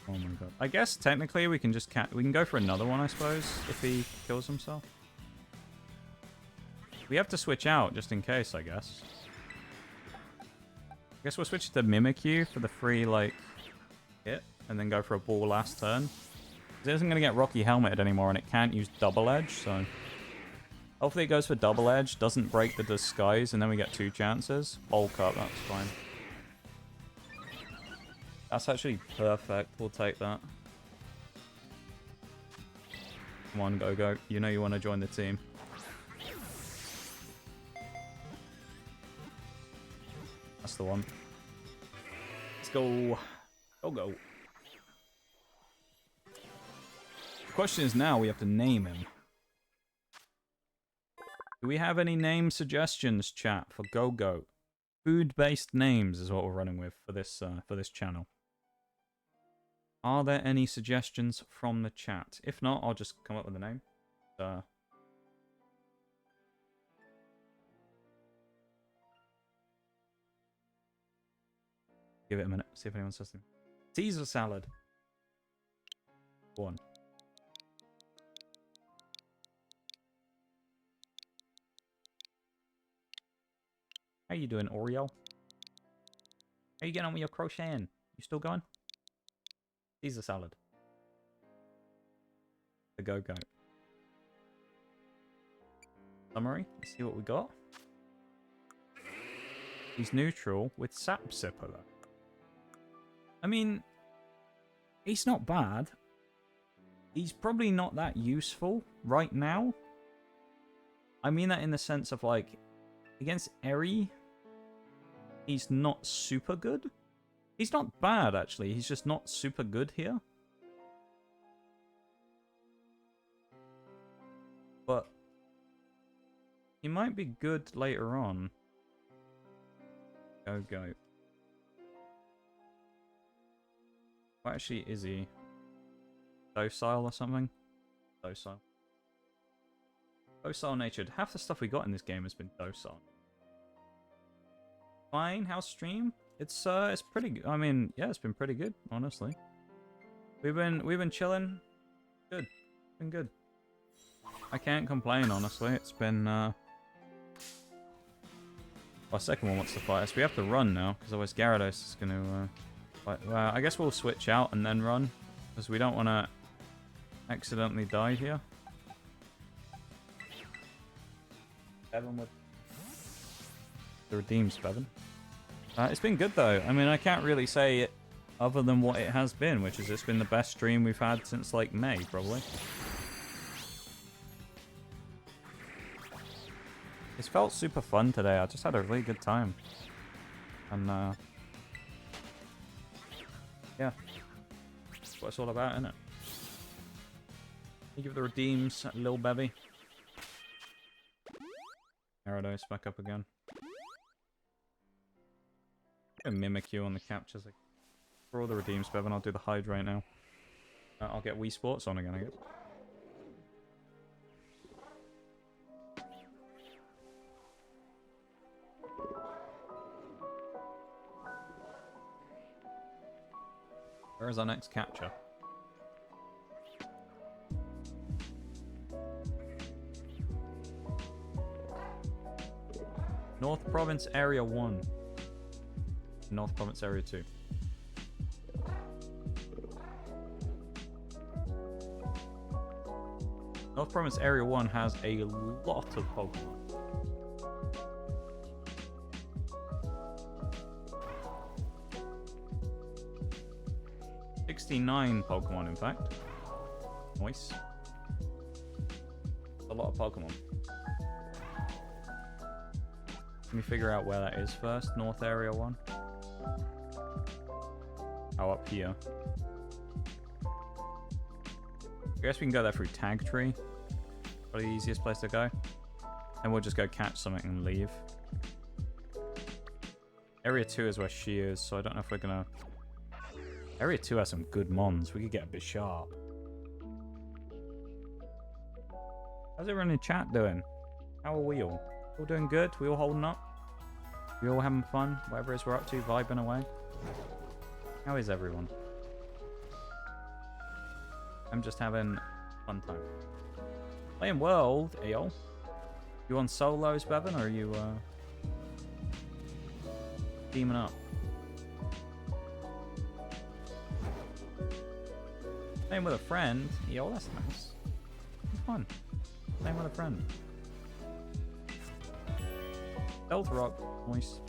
Speaker 1: Oh my god. I guess technically we can just we can go for another one, I suppose, if he kills himself. We have to switch out just in case, I guess. I guess we'll switch to Mimikyu for the free, like, hit, and then go for a ball last turn. It isn't going to get Rocky Helmeted anymore, and it can't use Double Edge, so... Hopefully it goes for Double Edge, doesn't break the Disguise, and then we get 2 chances. Bulk up, that's fine. That's actually perfect, we'll take that. Come on, Go-Go, you know you want to join the team. That's the one. Let's go. Go. The question is now we have to name him. Do we have any name suggestions, chat, for Go-Go? Food-based names is what we're running with for this channel. Are there any suggestions from the chat? If not, I'll just come up with a name. Give it a minute, see if anyone says anything. Caesar salad. One. How you doing, Oreo? How you getting on with your crocheting? You still going? Caesar salad. The go-go. Summary. Let's see what we got. He's neutral with sap sipper, though. I mean, he's not bad. He's probably not that useful right now. I mean that in the sense of, like, against Eri, he's not super good. He's not bad, actually. He's just not super good here. But he might be good later on. Go. What actually is he? Docile or something? Docile. Docile natured. Half the stuff we got in this game has been docile. Fine. How's stream? It's pretty good. I mean, yeah, it's been pretty good, honestly. We've been chilling. Good. Been good. I can't complain, honestly. It's been our second one wants to fight us. We have to run now, because otherwise Gyarados is going to fight. Well, I guess we'll switch out and then run, because we don't want to accidentally die here. Bevan with the redeems, Bevan. It's been good though. I mean, I can't really say it other than what it has been, which is it's been the best stream we've had since like May, probably. It's felt super fun today. I just had a really good time. And yeah. That's what it's all about, isn't it? You give the redeems, little baby. Gyarados back up again. I'm gonna mimic you on the captures. For all the redeems, Bevan, I'll do the hydrate now. I'll get Wii Sports on again, I guess. Where is our next capture? North Province Area 1. North Province Area 2. North Province Area 1 has a lot of Pokemon. $69 Pokemon, in fact. Nice. A lot of Pokemon. Let me figure out where that is first. North Area 1. Oh, up here. I guess we can go there through Tag Tree. Probably the easiest place to go. And we'll just go catch something and leave. Area 2 is where she is, so I don't know if we're gonna... Area 2 has some good mons. We could get a bit sharp. How's everyone in chat doing? How are we all? All doing good? We all holding up? We all having fun? Whatever it is we're up to, vibing away? How is everyone? I'm just having a fun time. Playing World, Eol. You on solos, Bevan, or are you teaming up? Playing with a friend. Eol, that's nice. It's fun. Playing with a friend. Stealth Rock, nice.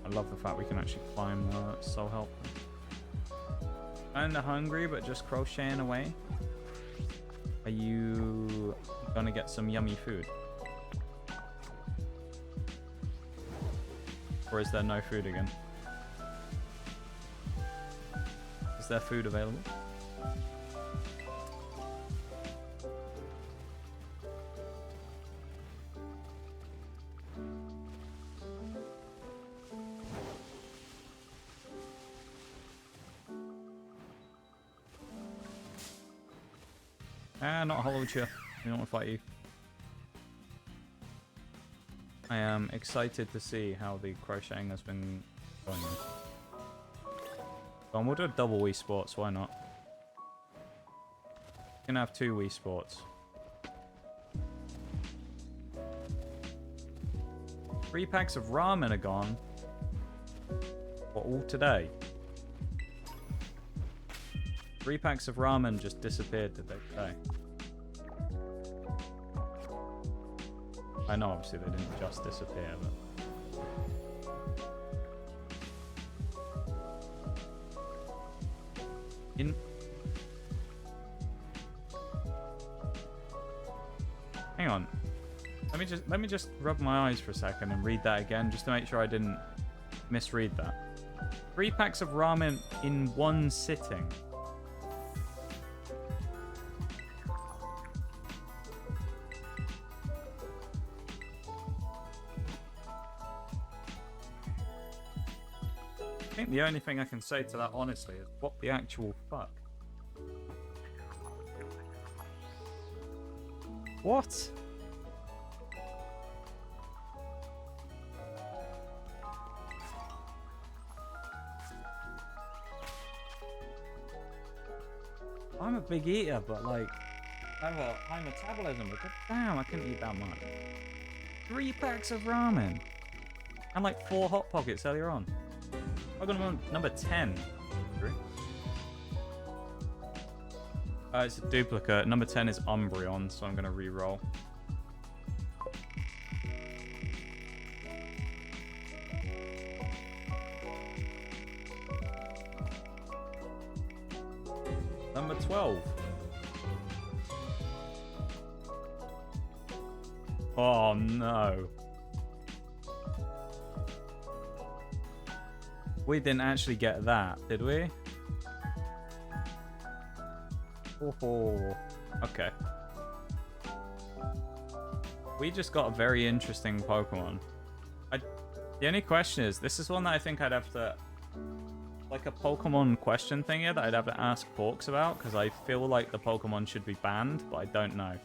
Speaker 1: I love the fact we can actually climb Soul Help. Kinda hungry, but just crocheting away. Are you gonna get some yummy food? Or is there no food again? Is there food available? Ah, not Hollow Cheer. We don't want to fight you. I am excited to see how the crocheting has been going. Go on, we'll do a double Wii Sports, why not? We can have 2 Wii Sports. 3 packs of ramen are gone. What, all today? 3 packs of ramen just disappeared today. I know, obviously, they didn't just disappear, but... Hang on. Let me just rub my eyes for a second and read that again, just to make sure I didn't misread that. 3 packs of ramen in one sitting. I think the only thing I can say to that, honestly, is what the actual fuck? What? I'm a big eater, but like, I have a high metabolism, but damn, I couldn't eat that much. 3 packs of ramen. And like 4 Hot Pockets earlier on. I got number 10. It's a duplicate. Number 10 is Umbreon, so I'm going to re-roll. Number 12. Oh no. We didn't actually get that, did we? Oh, okay. We just got a very interesting Pokemon. The only question is, this is one that I think I'd have to... Like a Pokemon question thing here that I'd have to ask Porks about, because I feel like the Pokemon should be banned, but I don't know.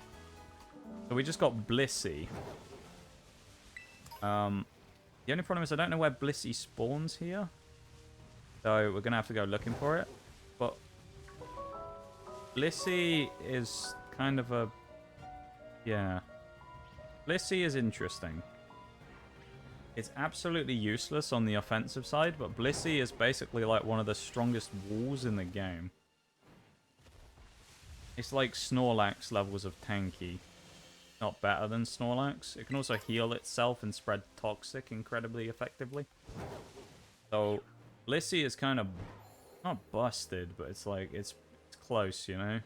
Speaker 1: So we just got Blissey. The only problem is I don't know where Blissey spawns here. So we're going to have to go looking for it. But Blissey is kind of a... Yeah. Blissey is interesting. It's absolutely useless on the offensive side, but Blissey is basically like one of the strongest walls in the game. It's like Snorlax levels of tanky. Not better than Snorlax. It can also heal itself and spread toxic incredibly effectively. So Blissey is kind of not busted, but it's like it's close, you know?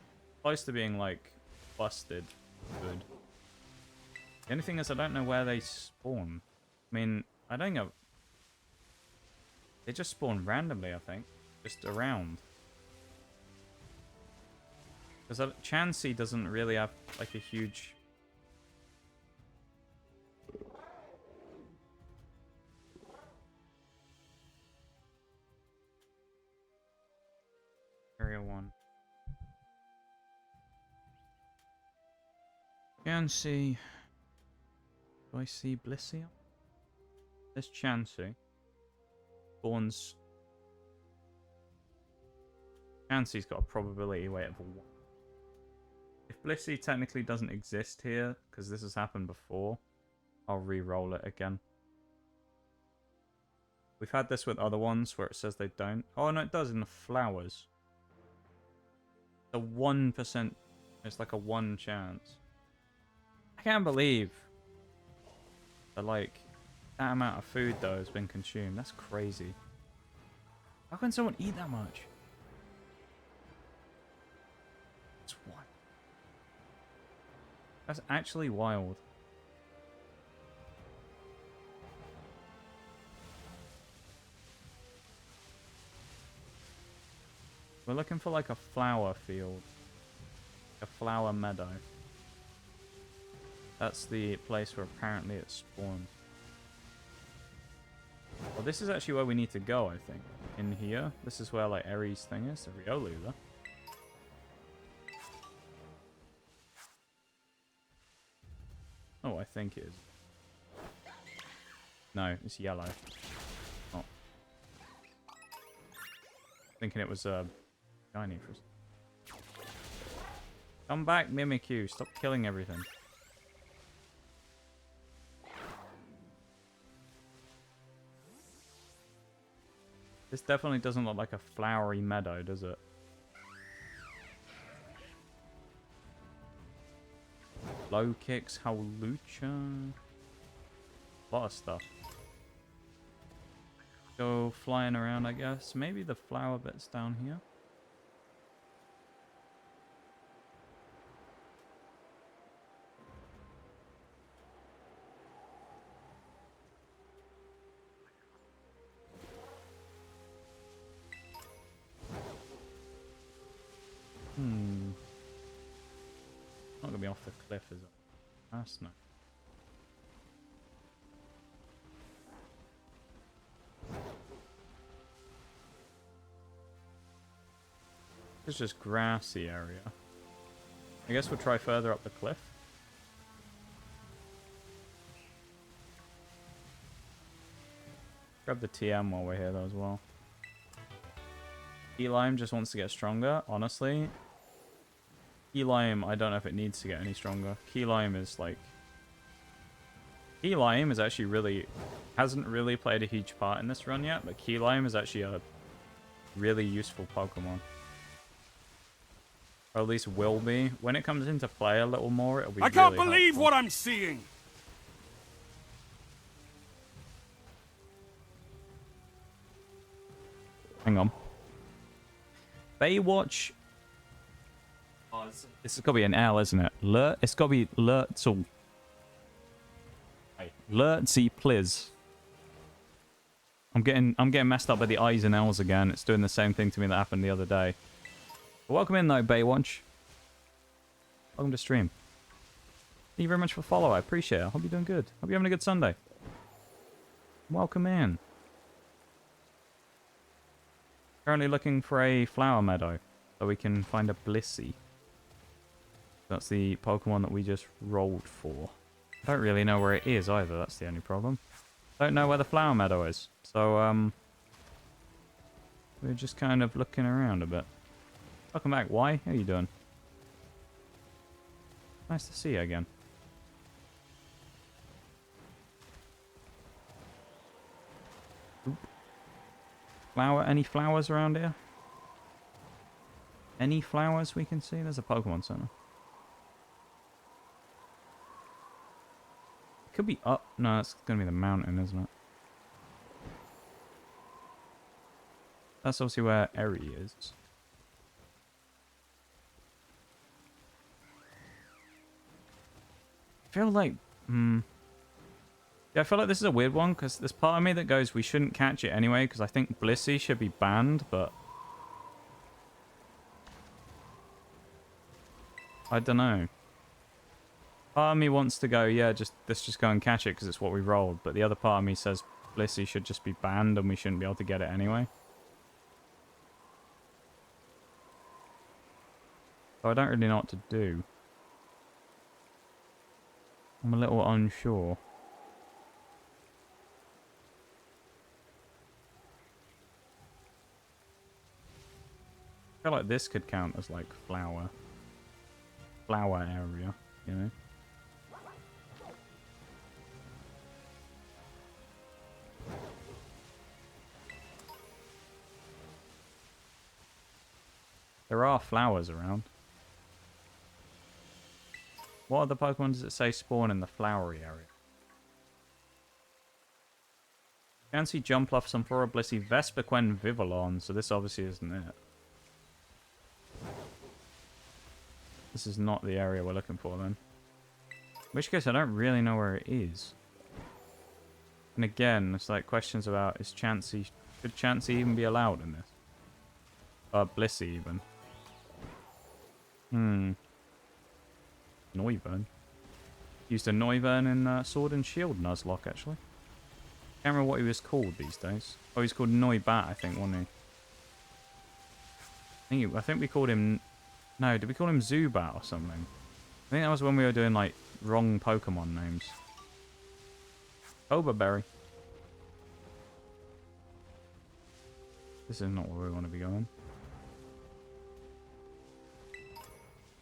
Speaker 1: Close to being like busted good. The only thing is I don't know where they spawn. I mean, I don't know. They just spawn randomly, I think. Just around. Because Chansey doesn't really have like a huge... Area 1. Chansey. Do I see Blissey? There's Chansey. Spawns. Chansey's got a probability weight of 1. If Blissey technically doesn't exist here, because this has happened before, I'll re-roll it again. We've had this with other ones where it says they don't. Oh, no, it does in the flowers. A 1%. It's like a 1 chance. I can't believe that, like, that amount of food, though, has been consumed. That's crazy. How can someone eat that much? It's what? That's actually wild. We're looking for, like, a flower field. A flower meadow. That's the place where apparently it spawned. Well, this is actually where we need to go, I think. In here. This is where, like, Aries' thing is. The Riolu, Oh, I think it is. No, it's yellow. Oh. Thinking it was shiny for a second. Come back, Mimikyu. Stop killing everything. This definitely doesn't look like a flowery meadow, does it? Low kicks, Howlucha. A lot of stuff. Go flying around, I guess. Maybe the flower bit's down here. Not gonna be off the cliff, is it? That's no. It's just grassy area. I guess we'll try further up the cliff. Grab the TM while we're here though as well. Key Lime just wants to get stronger, honestly. Key Lime, I don't know if it needs to get any stronger. Key Lime is like... Key Lime is actually really... hasn't really played a huge part in this run yet, but Key Lime is actually a really useful Pokemon. Or at least will be. When it comes into play a little more, it'll be
Speaker 2: I can't
Speaker 1: really
Speaker 2: believe
Speaker 1: helpful.
Speaker 2: what I'm seeing!
Speaker 1: Hang on. Baywatch. Oh, this has got to be an L, isn't it? It's got to be Lurtzel. Lurtzy, please. I'm getting messed up by the I's and L's again. It's doing the same thing to me that happened the other day. But welcome in though, Baywatch. Welcome to stream. Thank you very much for follow. I appreciate it. I hope you're doing good. Hope you're having a good Sunday. Welcome in. Currently looking for a flower meadow so we can find a Blissey. That's the Pokemon that we just rolled for. I don't really know where it is either. That's the only problem. Don't know where the flower meadow is. So, we're just kind of looking around a bit. Welcome back. Why? How are you doing? Nice to see you again. Oop. Flower? Any flowers around here? Any flowers we can see? There's a Pokemon Center. Could be up. No, it's going to be the mountain, isn't it? That's obviously where Eri is. I feel like... yeah, I feel like this is a weird one, because there's part of me that goes, we shouldn't catch it anyway, because I think Blissey should be banned, but... I don't know. Part of me wants to go, yeah, let's just go and catch it, because it's what we rolled, but the other part of me says Blissey should just be banned, and we shouldn't be able to get it anyway. So I don't really know what to do. I'm a little unsure. I feel like this could count as like flower area, you know? There are flowers around. What other Pokemon does it say spawn in the flowery area? Fancy Jumpluff, Sunflora, Blissey, Vespiquen, Vivillon. So this obviously isn't it. This is not the area we're looking for then. In which case I don't really know where it is. And again, it's like questions about is Chansey... Should Chansey even be allowed in this? Blissey even. Noivern. Used a Noivern in Sword and Shield Nuzlocke, actually. Can't remember what he was called these days. Oh, he's called Noibat, I think, wasn't he? I think we called him... No, did we call him Zubat or something? I think that was when we were doing, like, wrong Pokemon names. Overberry. This is not where we want to be going.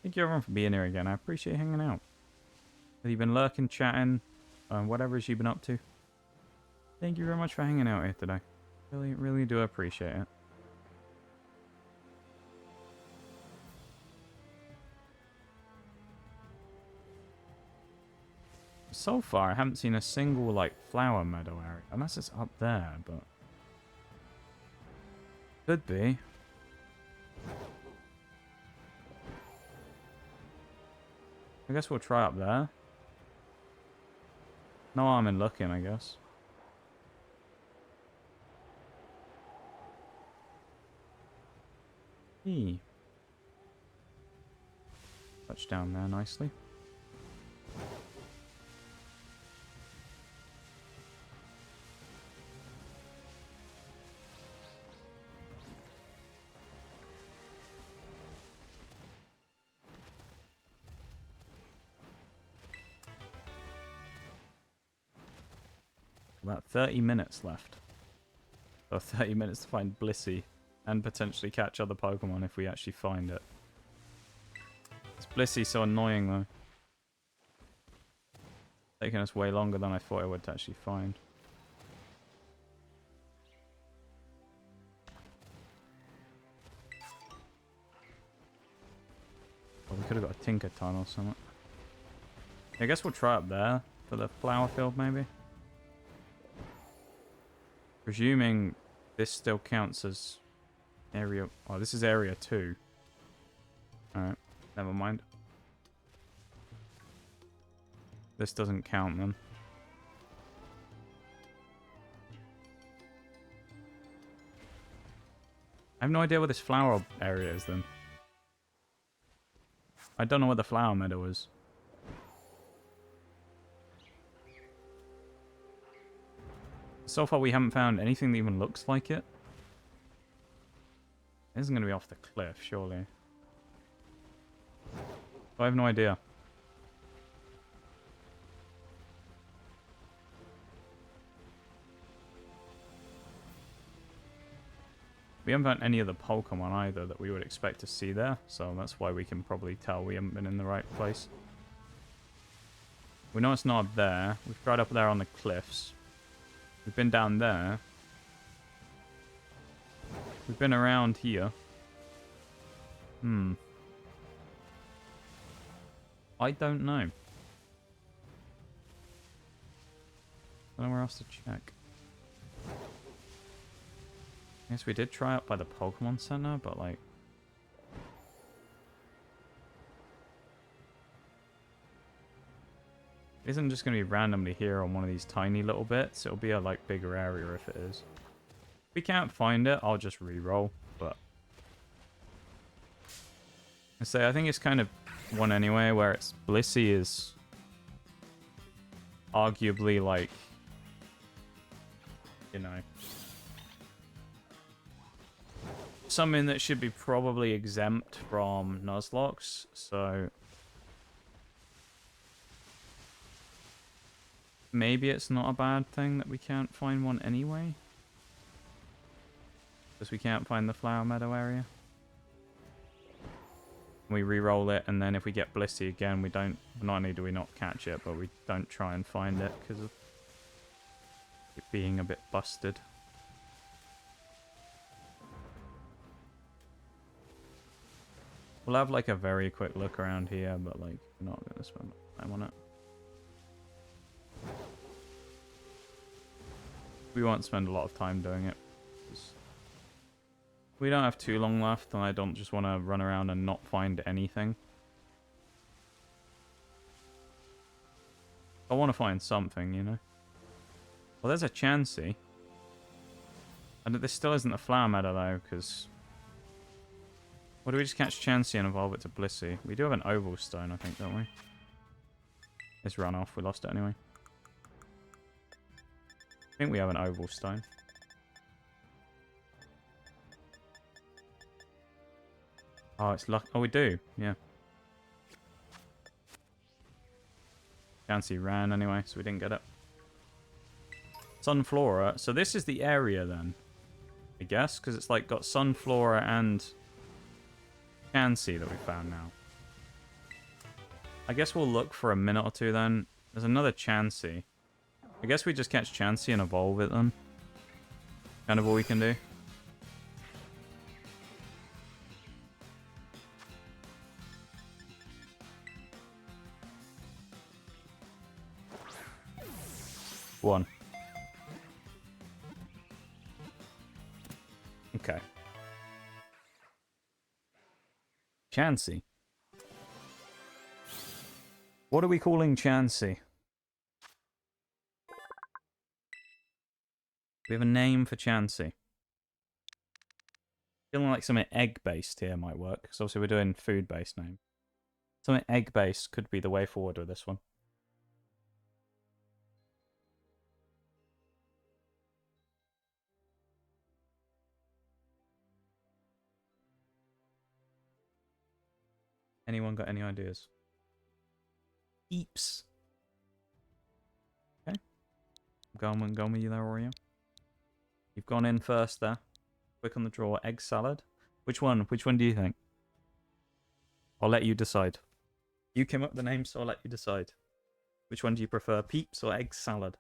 Speaker 1: Thank you everyone for being here again. I appreciate hanging out. Have you been lurking, chatting, whatever it is you've been up to? Thank you very much for hanging out here today. Really, really do appreciate it. So far, I haven't seen a single, like, flower meadow area. Unless it's up there, but... Could be. I guess we'll try up there. No harm in looking, I guess. Hey. Touch down there nicely. About 30 minutes left. Or 30 minutes to find Blissey. And potentially catch other Pokemon if we actually find it. This Blissey so annoying though. Taking us way longer than I thought it would to actually find. Well, we could have got a Tinker Ton or something. I guess we'll try up there for the flower field maybe. Presuming this still counts as area... Oh, this is area 2. Alright, never mind. This doesn't count then. I have no idea where this flower area is then. I don't know where the flower meadow is. So far we haven't found anything that even looks like it. It isn't going to be off the cliff, surely. I have no idea. We haven't found any of the Pokemon either that we would expect to see there, so that's why we can probably tell we haven't been in the right place. We know it's not up there. We've tried up there on the cliffs. We've been down there. We've been around here. I don't know. Don't know where else to check. I guess we did try up by the Pokemon Center, but like... It isn't just going to be randomly here on one of these tiny little bits. It'll be a like bigger area if it is. If we can't find it, I'll just re-roll, but... I think it's kind of one anyway, where it's Blissey is arguably like, you know, something that should be probably exempt from nuzlocks, so maybe it's not a bad thing that we can't find one anyway. Because we can't find the flower meadow area. We re-roll it, and then if we get Blissey again, we don't... Not only do we not catch it, but we don't try and find it because of it being a bit busted. We'll have like a very quick look around here, but like we're not going to spend time on it. We won't spend a lot of time doing it. We don't have too long left, and I don't just want to run around and not find anything. I want to find something, you know. Well, there's a Chansey. And this still isn't a flower meadow, though, because... What do we just catch Chansey and evolve it to Blissey? We do have an oval stone, I think, don't we? It's run off. We lost it anyway. I think we have an oval stone. Oh, it's luck. Oh, we do. Yeah. Chansey ran anyway, so we didn't get it. Sunflora. So this is the area then, I guess, because it's like got Sunflora and Chansey that we found now. I guess we'll look for a minute or two then. There's another Chansey. I guess we just catch Chansey and evolve it then. Kind of all we can do. One. Okay. Chansey. What are we calling Chansey? We have a name for Chansey. Feeling like something egg-based here might work, because obviously we're doing food-based name. Something egg-based could be the way forward with this one. Anyone got any ideas? Eeps. Okay. I'm going with you there, Oreo. You've gone in first there. Quick on the draw. Egg salad. Which one? Which one do you think? I'll let you decide. You came up with the name, so I'll let you decide. Which one do you prefer? Peeps or egg salad?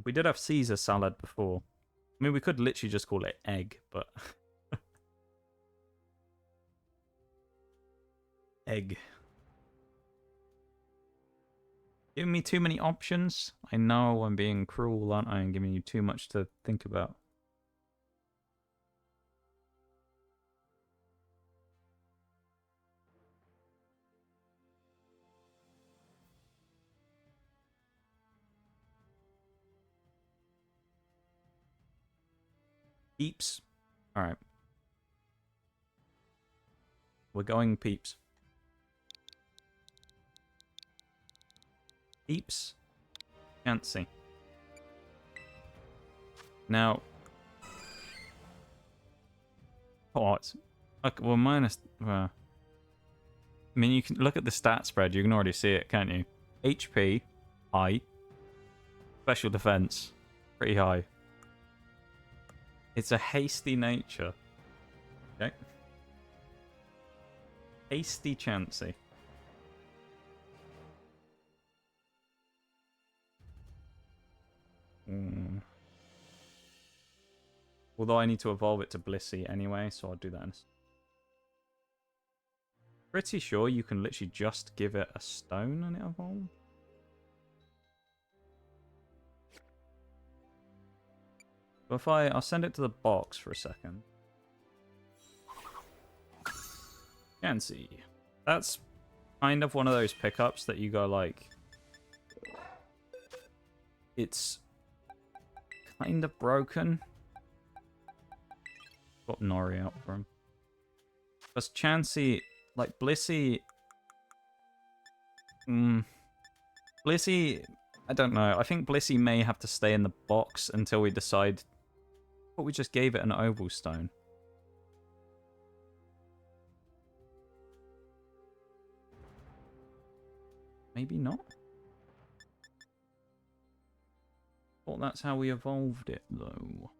Speaker 1: We did have Caesar salad before. I mean, we could literally just call it egg, but... Egg. Giving me too many options? I know I'm being cruel, aren't I? I'm giving you too much to think about. Peeps. Alright. We're going peeps. Peeps. Can't see. Now. Oh, it's. Okay, well, minus. I mean, you can look at the stat spread. You can already see it, can't you? HP, high. Special defense, pretty high. It's a hasty nature. Okay. Hasty Chansey. Although I need to evolve it to Blissey anyway, so I'll do that in a... Pretty sure you can literally just give it a stone and it evolves. But if I'll send it to the box for a second. Chansey. That's kind of one of those pickups that you go like... It's kind of broken. Got Nori out for him. Because Chansey, like Blissey... Blissey, I don't know. I think Blissey may have to stay in the box until we decide... But we just gave it an oval stone. Maybe not? Thought that's how we evolved it, though.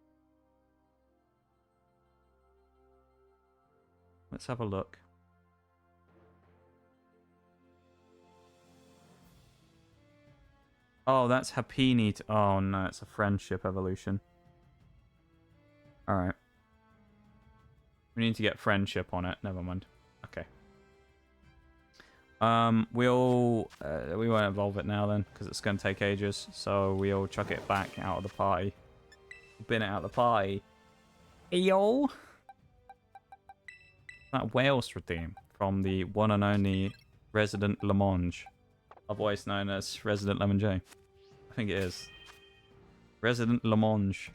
Speaker 1: Let's have a look. Oh, that's Happini. Oh, no, it's a friendship evolution. Alright. We need to get friendship on it. Never mind. Okay. We won't evolve it now then, because it's going to take ages. So we'll chuck it back out of the party. Bin it out of the party. Eyo! That Wales redeem from the one and only Resident Lamonge, otherwise known as Resident Lemon J. I think it is. Resident Lamonge.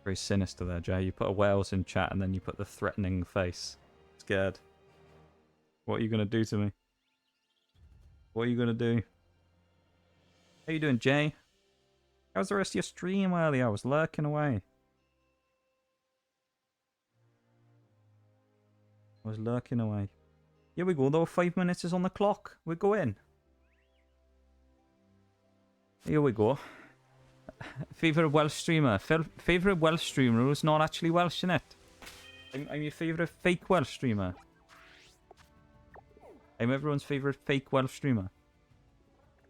Speaker 1: Very sinister there, Jay. You put a Wales in chat and then you put the threatening face. Scared. What are you going to do to me? What are you going to do? How you doing, Jay? How's the rest of your stream earlier? I was lurking away. I was lurking away. Here we go, though. 5 minutes is on the clock. We're going. Here we go. Favourite Welsh streamer. Favourite Welsh streamer who's not actually Welsh, innit? I'm your favourite fake Welsh streamer. I'm everyone's favourite fake Welsh streamer.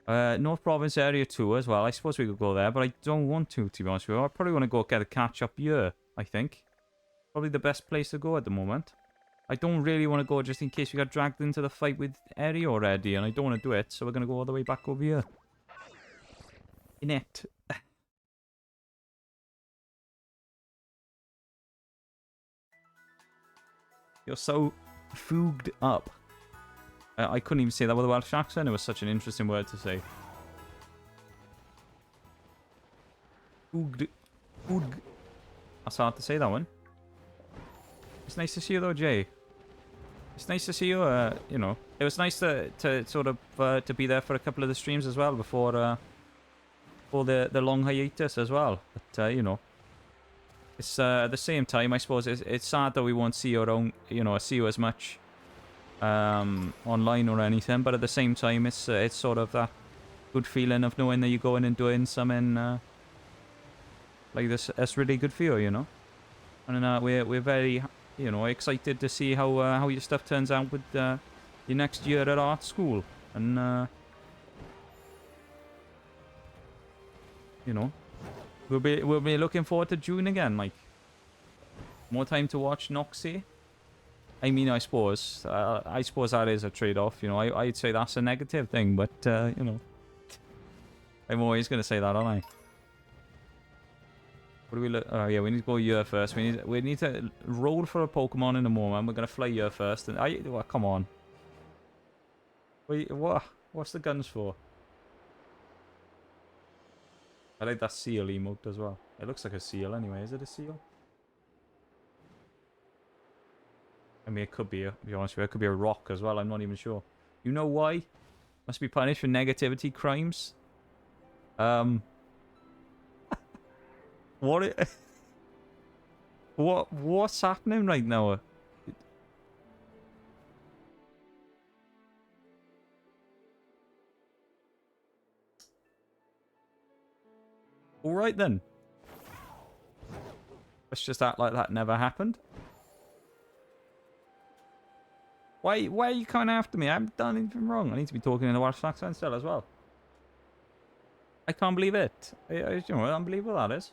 Speaker 1: North Province Area 2 as well. I suppose we could go there, but I don't want to be honest with you. I probably want to go get a catch-up year, I think. Probably the best place to go at the moment. I don't really want to go just in case we got dragged into the fight with Area already, and I don't want to do it, so we're going to go all the way back over here. In it. You're so fooged up. I couldn't even say that with a Welsh accent. It was such an interesting word to say. Fooged. Fooged. That's hard to say, that one. It's nice to see you, though, Jay. It's nice to see you, you know. It was nice to sort of to be there for a couple of the streams as well before for the long hiatus as well. But, you know. It's at the same time, I suppose, it's sad that we won't see your own, you know, see you as much online or anything, but at the same time it's sort of that good feeling of knowing that you're going and doing something like this that's really good for you, you know. And we're very, you know, excited to see how your stuff turns out with your next year at art school, and you know, we'll be looking forward to June again, like more time to watch Noxie. I mean, I suppose that is a trade-off, you know. I'd say that's a negative thing, but, you know. I'm always going to say that, aren't I? What do we look? Oh, yeah, we need to go year first. We need to roll for a Pokemon in a moment. We're going to fly year first. And well, come on. Wait, what? What's the guns for? I like that seal emote as well. It looks like a seal anyway. Is it a seal? I mean, it could be, to be honest with you, it could be a rock as well. I'm not even sure. You know why? Must be punished for negativity crimes. What's happening right now? All right then. Let's just act like that never happened. Why are you coming after me? I haven't done anything wrong. I need to be talking in a Welsh accent still as well. I can't believe it. You know how unbelievable that is.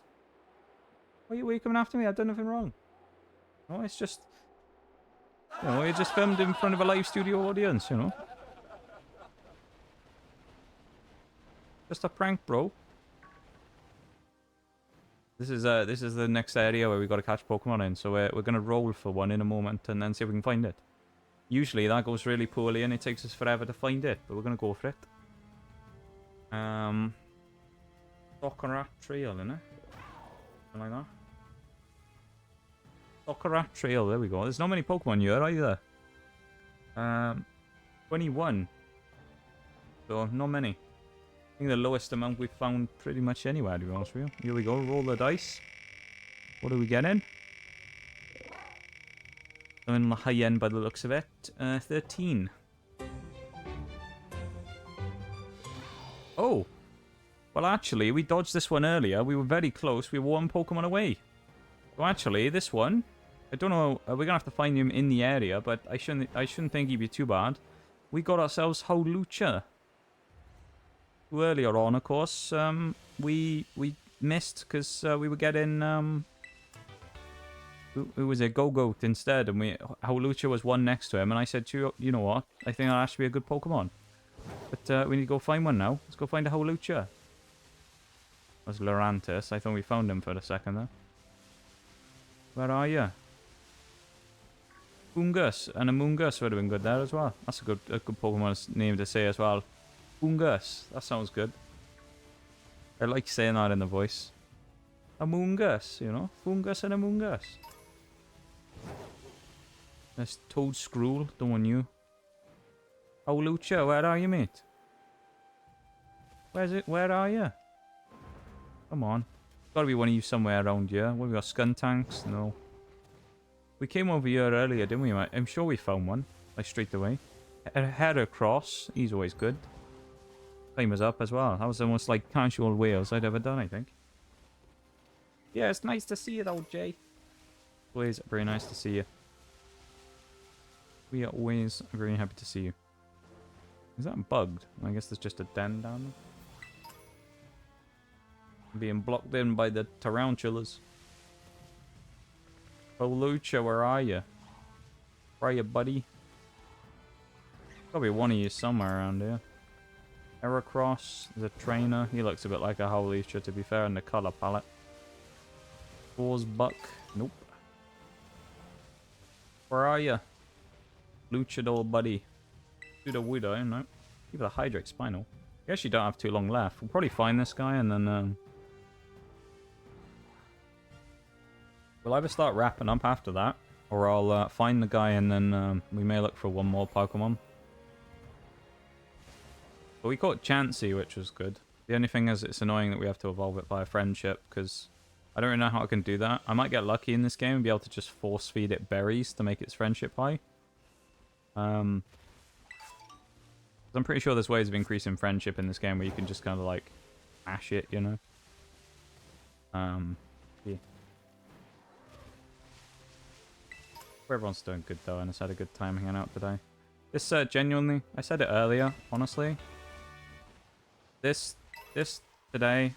Speaker 1: Why are you coming after me? I've done nothing wrong. No, it's just... You know, you just filmed in front of a live studio audience, you know. Just a prank, bro. This is the next area where we got to catch Pokemon in. So we're going to roll for one in a moment and then see if we can find it. Usually that goes really poorly and it takes us forever to find it, but we're going to go for it. Soccer Trail, innit? Something like that. Soccer Trail, there we go. There's not many Pokemon here either. 21. So, not many. I think the lowest amount we've found pretty much anywhere, to be honest with you. Here we go, roll the dice. What are we getting? I'm in the high end by the looks of it. 13. Oh. Well, actually, we dodged this one earlier. We were very close. We were one Pokemon away. So actually, this one, I don't know. We're gonna have to find him in the area, but I shouldn't think he'd be too bad. We got ourselves Howlucha. Earlier on, of course, we missed because we were getting who was it? Go-Goat instead, and Howlucha was one next to him, and I said to you know what? I think that actually be a good Pokemon. But we need to go find one now. Let's go find a Howlucha. That was Lurantis. I thought we found him for a second there. Where are you? Fungus and a Moongus would have been good there as well. That's a good Pokemon name to say as well. Fungus. That sounds good. I like saying that in the voice. A Moongus, you know? Fungus and a Moongus. There's Toadscruel, the one you. Howlucha, where are you, mate? Where's it? Where are you? Come on. Gotta be one of you somewhere around here. What have we got? Skuntanks? No. We came over here earlier, didn't we, mate? I'm sure we found one. Like, straight away. Heracross. He's always good. Timer's up as well. That was the most, like, casual Wales I'd ever done, I think. Yeah, it's nice to see you, though, Jay. Always very nice to see you. We are always very happy to see you. Is that bugged? I guess there's just a den down there. Being blocked in by the tarantulas. Oh, Lucha, where are you? Where are you, buddy? Gotta be one of you somewhere around here. Heracross, there's a trainer. He looks a bit like a whole Lucha, to be fair, in the color palette. Buck. Nope. Where are you? Luchador, buddy. Pseudo Widow, no. Give it a Hydrate Spinal. I guess you don't have too long left. We'll probably find this guy and then we'll either start wrapping up after that, or I'll find the guy and then we may look for one more Pokemon. But we caught Chansey, which was good. The only thing is it's annoying that we have to evolve it via friendship, because I don't really know how I can do that. I might get lucky in this game and be able to just force feed it berries to make its friendship high. I'm pretty sure there's ways of increasing friendship in this game where you can just kind of like mash it, you know? Yeah. Everyone's doing good though, and has had a good time hanging out today. This genuinely, I said it earlier, honestly. This today,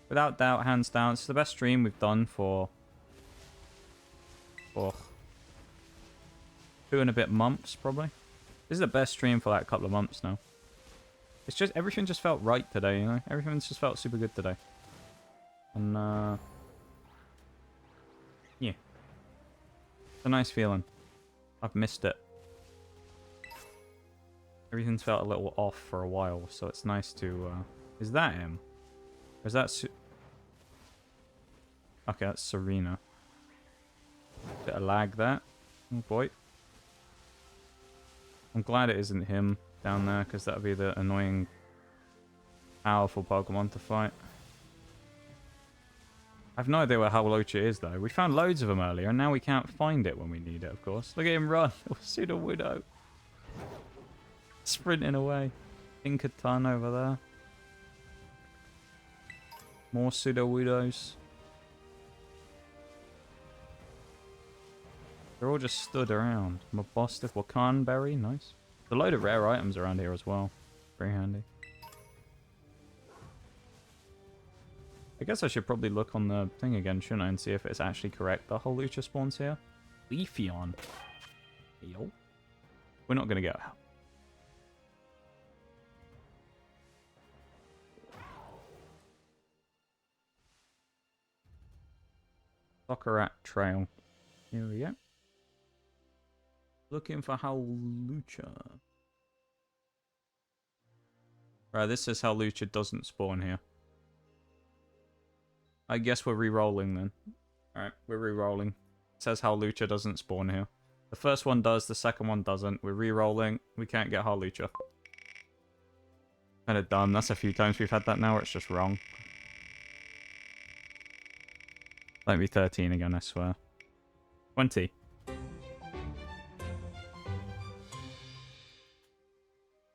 Speaker 1: without doubt, hands down, it's the best stream we've done for 2 and a bit months, probably. This is the best stream for like a couple of months now. It's just, everything just felt right today, you know? Everything's just felt super good today. And, yeah. It's a nice feeling. I've missed it. Everything's felt a little off for a while, so it's nice to, is that him? Or is that okay, that's Serena. Bit of lag there. Oh boy. I'm glad it isn't him down there, because that would be the annoying, powerful Pokemon to fight. I have no idea where Howlucha is, though. We found loads of them earlier, and now we can't find it when we need it, of course. Look at him run. Pseudo Widow. Sprinting away. Pinkerton over there. More Pseudo Widows. They're all just stood around. Mabostic, Wakanberry, nice. There's a load of rare items around here as well. Very handy. I guess I should probably look on the thing again, shouldn't I, and see if it's actually correct. The whole Lucha spawns here. Leafeon. Yo. We're not going to get out. Soccer Trail. Here we go. Looking for Howlucha. Right, this is how Lucha doesn't spawn here. I guess we're re-rolling then. Alright, we're re-rolling. It says Howlucha doesn't spawn here. The first one does, the second one doesn't. We're re-rolling. We can't get Howlucha. Kind of dumb. That's a few times we've had that now where it's just wrong. Let me 13 again, I swear. 20.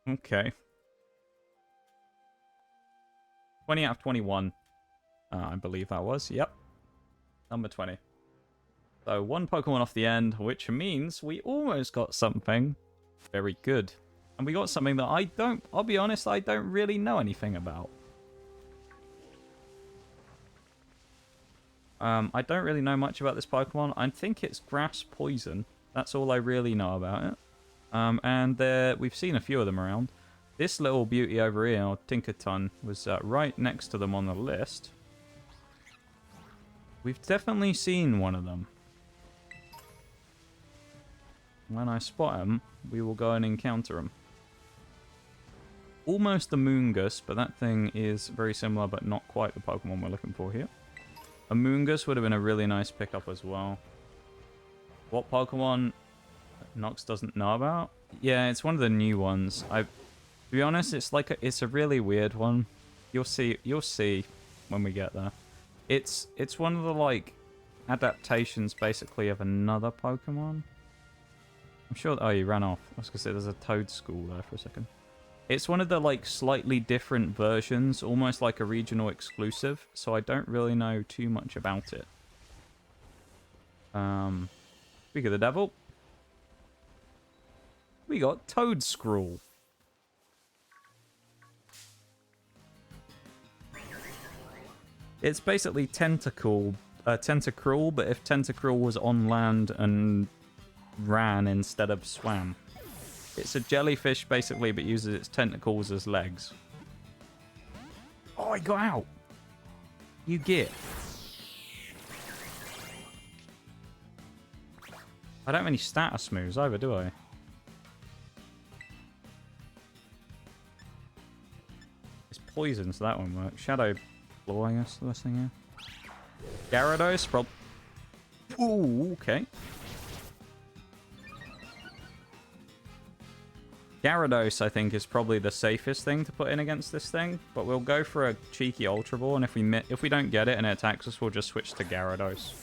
Speaker 1: Okay. 20 out of 21. I believe that was. Yep. Number 20. So, one Pokemon off the end, which means we almost got something very good. And we got something that I'll be honest, I don't really know anything about. I don't really know much about this Pokemon. I think it's Grass Poison. That's all I really know about it. And we've seen a few of them around. This little beauty over here, or Tinkerton, was right next to them on the list. We've definitely seen one of them. When I spot him, we will go and encounter him. Almost a Moongus, but that thing is very similar, but not quite the Pokemon we're looking for here. A Moongus would have been a really nice pickup as well. What Pokemon Nox doesn't know about? Yeah, it's one of the new ones. To be honest, it's a really weird one. You'll see when we get there. It's one of the like adaptations basically of another Pokemon. I'm sure. Oh, you ran off. I was gonna say there's a Toad School there for a second. It's one of the like slightly different versions, almost like a regional exclusive. So I don't really know too much about it. Speak of the devil. We got Toad Scrawl. It's basically Tentacruel, but if Tentacruel was on land and ran instead of swam. It's a jellyfish, basically, but uses its tentacles as legs. Oh, I got out! You get. I don't have any status moves either, do I? It's poison, so that won't work. Shadow Claw, I guess, the best thing here. Gyarados, ooh, okay. Gyarados, I think, is probably the safest thing to put in against this thing, but we'll go for a cheeky Ultra Ball, and if we don't get it and it attacks us, we'll just switch to Gyarados.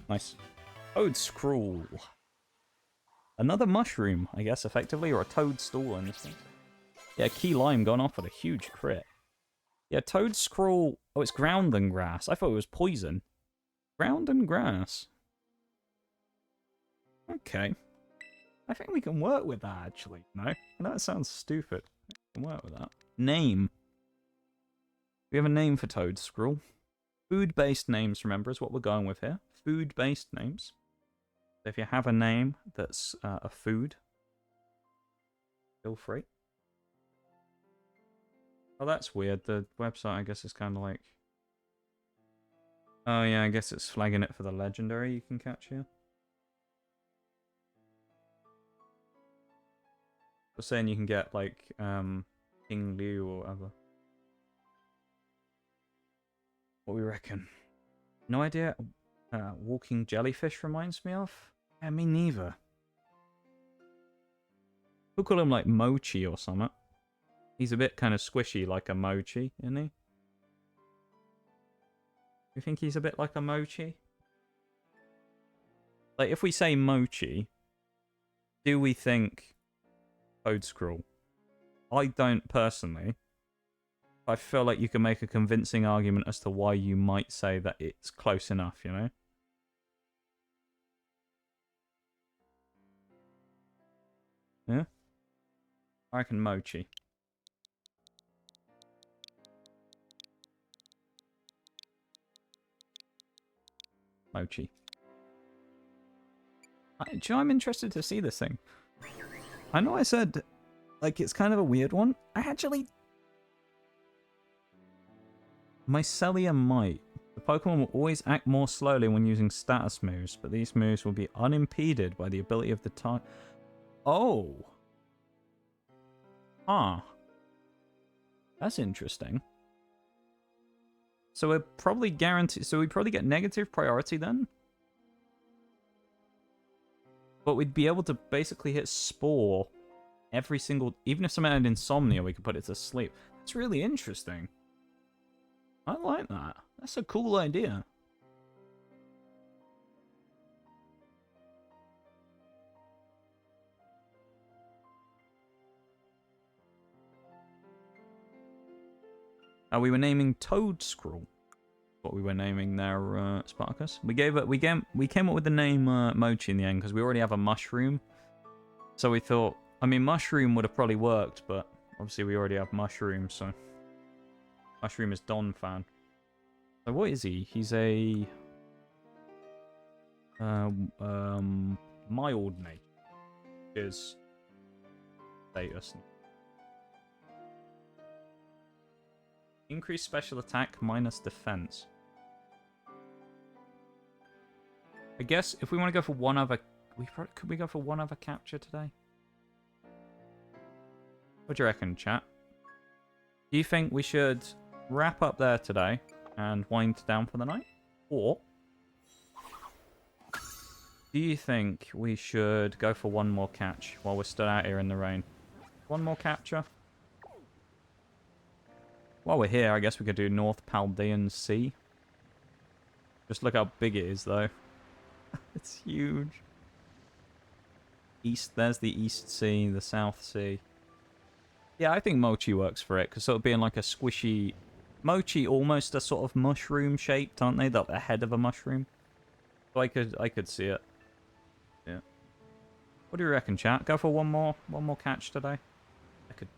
Speaker 1: Nice. Toad Scrawl. Another mushroom, I guess, effectively, or a toadstool in this thing. Yeah, Key Lime gone off with a huge crit. Yeah, Toad Scrawl. Oh, it's ground and grass. I thought it was poison. Ground and grass. Okay. I think we can work with that, actually. No? I know it sounds stupid. We can work with that. Name. We have a name for Toad Scrawl. Food-based names, remember, is what we're going with here. Food-based names. So if you have a name that's a food, feel free. Oh, that's weird. The website, I guess, is kind of like... Oh, yeah, I guess it's flagging it for the legendary you can catch here. We're saying you can get, like, King Liu or whatever. What we reckon? No idea. Walking jellyfish reminds me of? Yeah, me neither. We'll call him, like, Mochi or something. He's a bit kind of squishy like a mochi, isn't he? You think he's a bit like a mochi? Like, if we say mochi, do we think Toad Scrawl? I don't personally. I feel like you can make a convincing argument as to why you might say that it's close enough, you know? Yeah? I reckon mochi. Mochi. Do you know, I'm interested to see this thing. I know I said, like, it's kind of a weird one. I actually... Mycelia might. The Pokemon will always act more slowly when using status moves, but these moves will be unimpeded by the ability of the target. Oh! Ah. That's interesting. So we're probably guaranteed... So we probably get negative priority then? But we'd be able to basically hit Spore every single... Even if someone had Insomnia, we could put it to sleep. That's really interesting. I like that. That's a cool idea. We were naming Toad Scrawl. What we were naming there, Spartacus. We came up with the name Mochi in the end because we already have a mushroom. So we thought, I mean, mushroom would have probably worked, but obviously we already have mushroom, so mushroom is Don fan. So what is he? He's a mild nature. His status. Increase special attack minus defense. I guess if we want to go for one other... Could we go for one other capture today? What do you reckon, chat? Do you think we should wrap up there today and wind down for the night? Or do you think we should go for one more catch while we're still out here in the rain? One more capture? While we're here, I guess we could do North Paldean Sea. Just look how big it is, though. It's huge. East, there's the East Sea, the South Sea. Yeah, I think Mochi works for it, because sort of being like a squishy... Mochi almost a sort of mushroom shaped, aren't they? The head of a mushroom. So I could see it. Yeah. What do you reckon, chat? Go for one more catch today?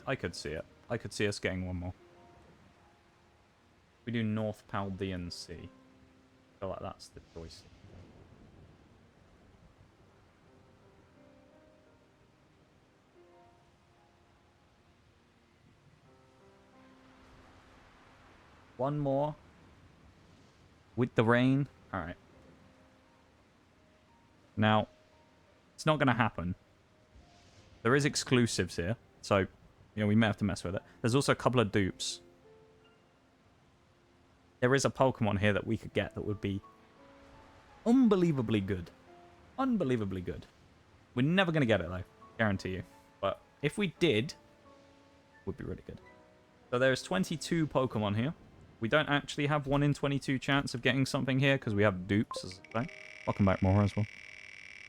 Speaker 1: I could see it. I could see us getting one more. We do North Paldean Sea. I feel like that's the choice. One more. With the rain. Alright. Now, it's not going to happen. There is exclusives here. So, you know, we may have to mess with it. There's also a couple of dupes. There is a Pokemon here that we could get that would be unbelievably good. Unbelievably good. We're never going to get it, though. Guarantee you. But if we did, it would be really good. So there's 22 Pokemon here. We don't actually have 1 in 22 chance of getting something here because we have dupes, as I say. Welcome back, more as well.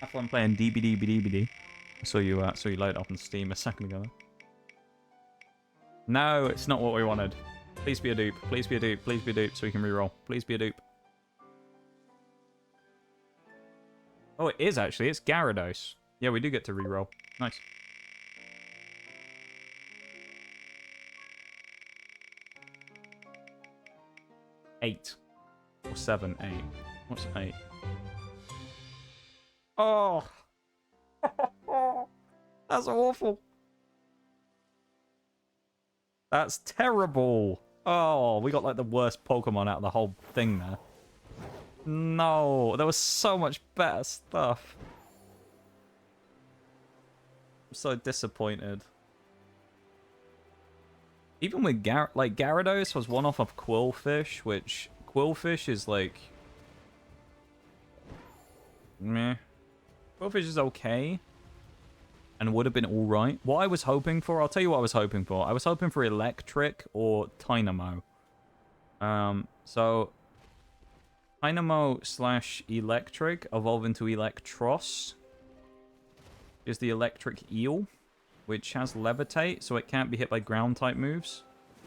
Speaker 1: Have fun playing DBD. I saw you load up on Steam a second ago. No, it's not what we wanted. Please be a dupe. Please be a dupe. Please be a dupe so we can reroll. Please be a dupe. Oh, it is actually. It's Gyarados. Yeah, we do get to reroll. Nice. Eight. Or 7, 8. What's 8? Oh! That's awful. That's terrible. Oh, we got like the worst Pokemon out of the whole thing there. No, there was so much better stuff. I'm so disappointed. Even with Gyarados was one off of Quillfish, which Quillfish is like meh. Quillfish is okay. And would have been alright. What I was hoping for, I'll tell you what I was hoping for. I was hoping for Electric or Dynamo. So Dynamo / Electric evolve into Electros. Is the Electric Eel, which has Levitate, so it can't be hit by ground type moves.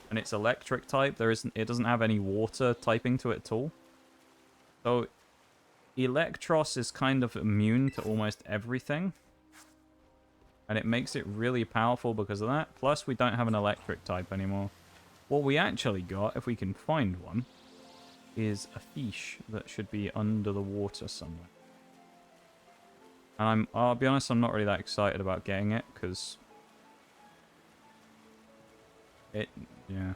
Speaker 1: And it's Electric type. It doesn't have any water typing to it at all. So Electros is kind of immune to almost everything. And it makes it really powerful because of that. Plus, we don't have an electric type anymore. What we actually got, if we can find one, is a fish that should be under the water somewhere. And I'll be honest, I'm not really that excited about getting it because yeah.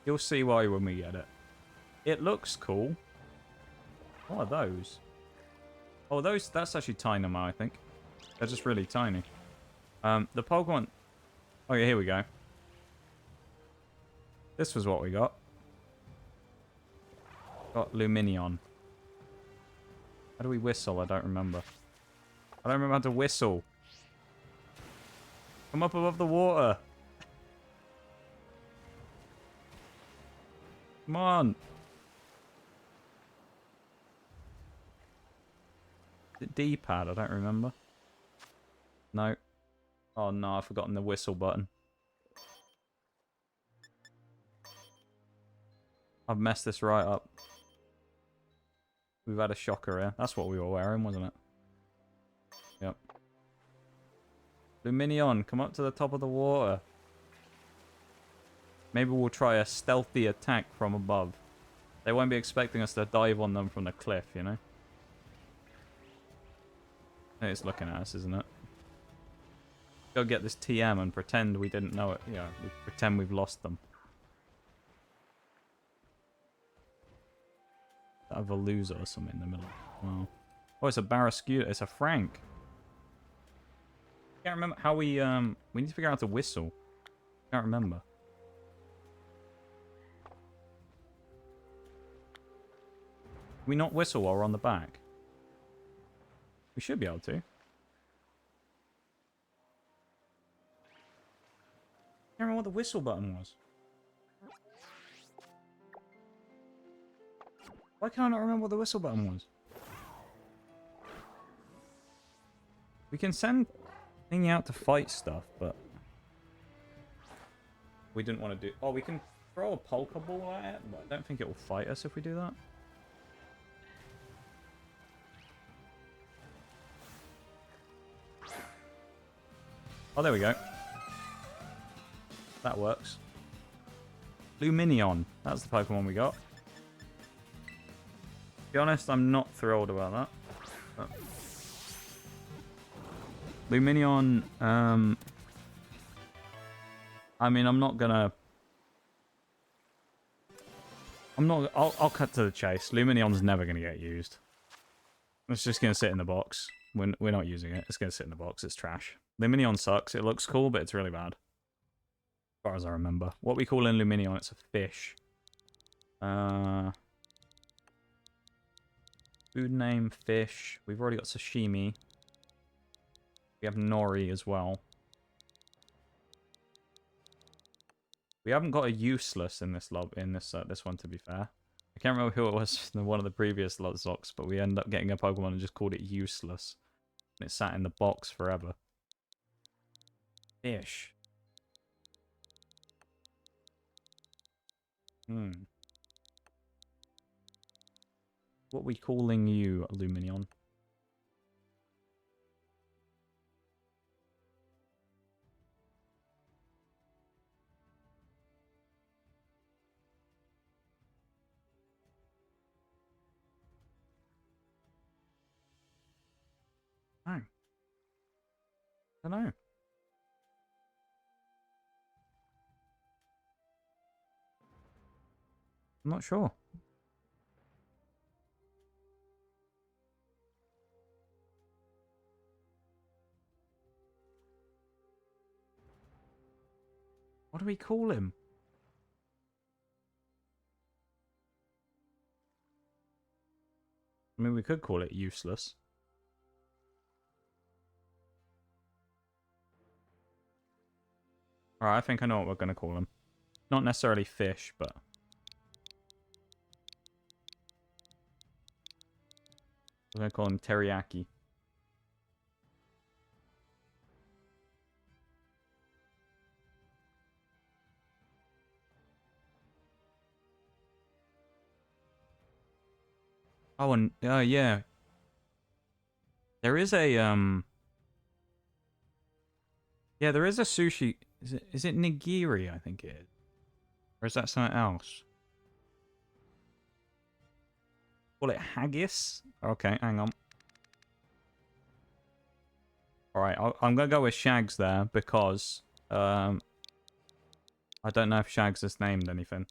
Speaker 1: You'll see why when we get it. It looks cool. What are those? Oh, that's actually Dynamo, I think. They're just really tiny. The Pokemon... Oh, yeah, here we go. This was what we got. Got Luminion. How do we whistle? I don't remember. I don't remember how to whistle. Come up above the water. Come on. Is it D-pad? I don't remember. No. Oh no, I've forgotten the whistle button. I've messed this right up. We've had a shocker here. That's what we were wearing, wasn't it? Yep. Luminion, come up to the top of the water. Maybe we'll try a stealthy attack from above. They won't be expecting us to dive on them from the cliff, you know? It's looking at us, isn't it? Go get this TM and pretend we didn't know it. Yeah, we pretend we've lost them. Have a loser or something in the middle. Wow. Oh, it's a Barrascuda. It's a Frank. Can't remember how we need to figure out how to whistle. Can't remember. Can we not whistle while we're on the back? We should be able to. I don't remember what the whistle button was. Why can I not remember what the whistle button was? We can send Thingy out to fight stuff, but we didn't want to do... Oh, we can throw a Pokeball at it, but I don't think it will fight us if we do that. Oh, there we go. That works. Luminion. That's the Pokemon we got. To be honest, I'm not thrilled about that. But Luminion, I mean, I'm not gonna... I'll cut to the chase. Luminion's never gonna get used. It's just gonna sit in the box. We're not using it. It's gonna sit in the box. It's trash. Luminion sucks. It looks cool, but it's really bad. As far as I remember. What we call in Luminion, it's a fish. Food name, fish. We've already got sashimi. We have nori as well. We haven't got a useless in this this one, to be fair. I can't remember who it was in one of the previous nuzlocks, but we ended up getting a Pokemon and just called it useless. And it sat in the box forever. Fish. What are we calling you, Luminion? Oh. I don't know. I'm not sure. What do we call him? I mean, we could call it useless. Alright, I think I know what we're going to call him. Not necessarily fish, but... we're going to call him teriyaki. Oh, and yeah. There is a yeah, there is a sushi. Is it nigiri, I think it is. Or is that something else? Call it haggis? Okay, hang on. Alright, I'm gonna go with Shags there because I don't know if Shags has named anything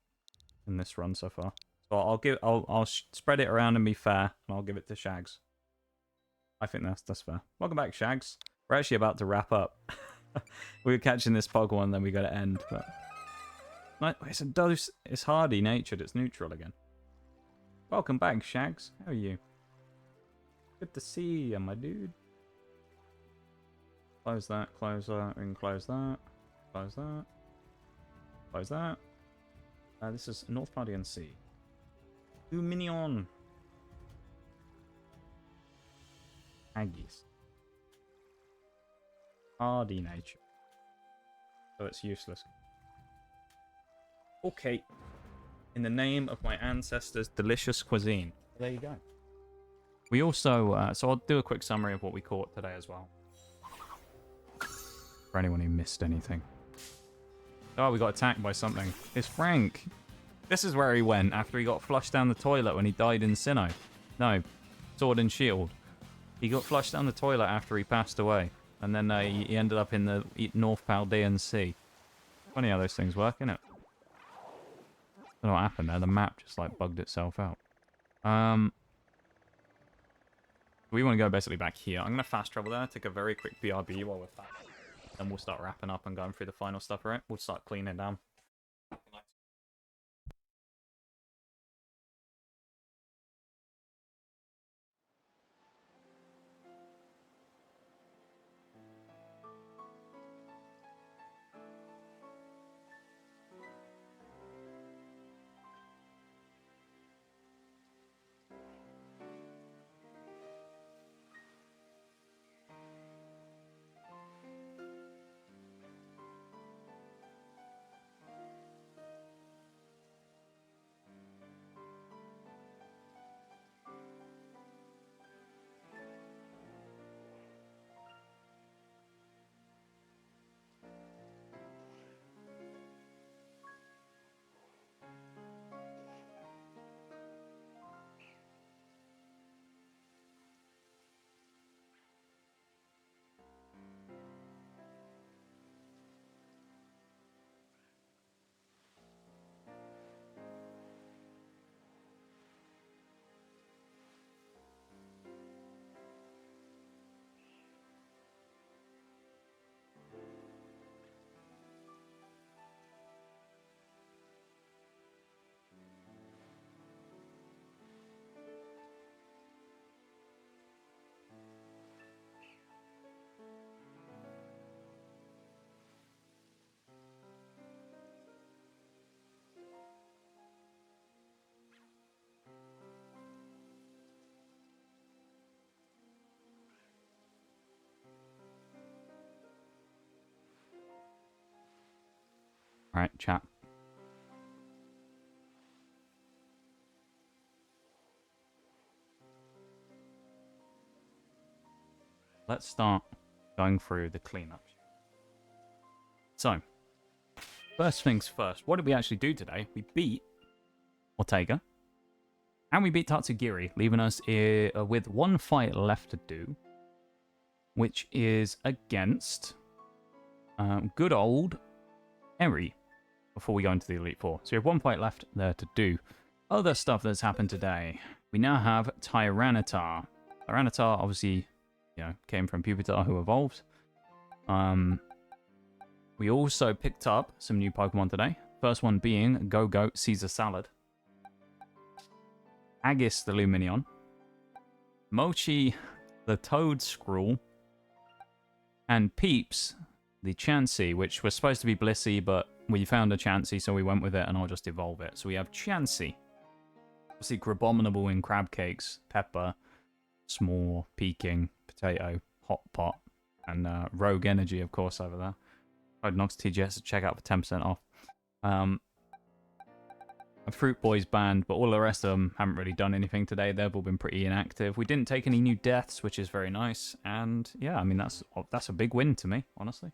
Speaker 1: in this run so far. So I'll spread it around and be fair, and I'll give it to Shags. I think that's fair. Welcome back, Shags. We're actually about to wrap up. We were catching this Pokemon, then we got to end. But it's a dose. It's hardy natured. It's neutral again. Welcome back, Shags. How are you? Good to see you, my dude. Close that. Close that. We can close that. Close that. Close that. This is North Paldea Sea. Luminion. Aggies. Hardy nature. So it's useless. Okay. In the name of my ancestors' delicious cuisine. There you go. We also, so I'll do a quick summary of what we caught today as well. For anyone who missed anything. Oh, we got attacked by something. It's Frank. This is where he went after he got flushed down the toilet when he died in Sinnoh. No, Sword and Shield. He got flushed down the toilet after he passed away. And then he ended up in the North Paldean Sea. Funny how those things work, innit? I don't know what happened there. The map just like bugged itself out. We want to go basically back here. I'm going to fast travel there, take a very quick BRB while we're fast. Then we'll start wrapping up and going through the final stuff, right? We'll start cleaning down. Alright, chat. Let's start going through the cleanup. So, first things first. What did we actually do today? We beat Ortega. And we beat Tatsugiri, leaving us with one fight left to do. Which is against good old Eri. Before we go into the Elite Four. So we have one fight left there to do. Other stuff that's happened today. We now have Tyranitar. Tyranitar, obviously, you know, came from Pupitar, who evolved. We also picked up some new Pokemon today. First one being Go-Goat Caesar Salad. Agis the Luminion. Mochi the Toad Scroll. And Peeps the Chansey, which was supposed to be Blissey, but we found a Chansey, so we went with it, and I'll just evolve it. So we have Chansey. Obviously, Grabominable in Crab Cakes, Pepper, S'more, Peking, Potato, Hot Pot, and Rogue Energy, of course, over there. Code Nox TGS to check out for 10% off. A Fruit Boys band, but all the rest of them haven't really done anything today. They've all been pretty inactive. We didn't take any new deaths, which is very nice. And yeah, I mean, that's a big win to me, honestly.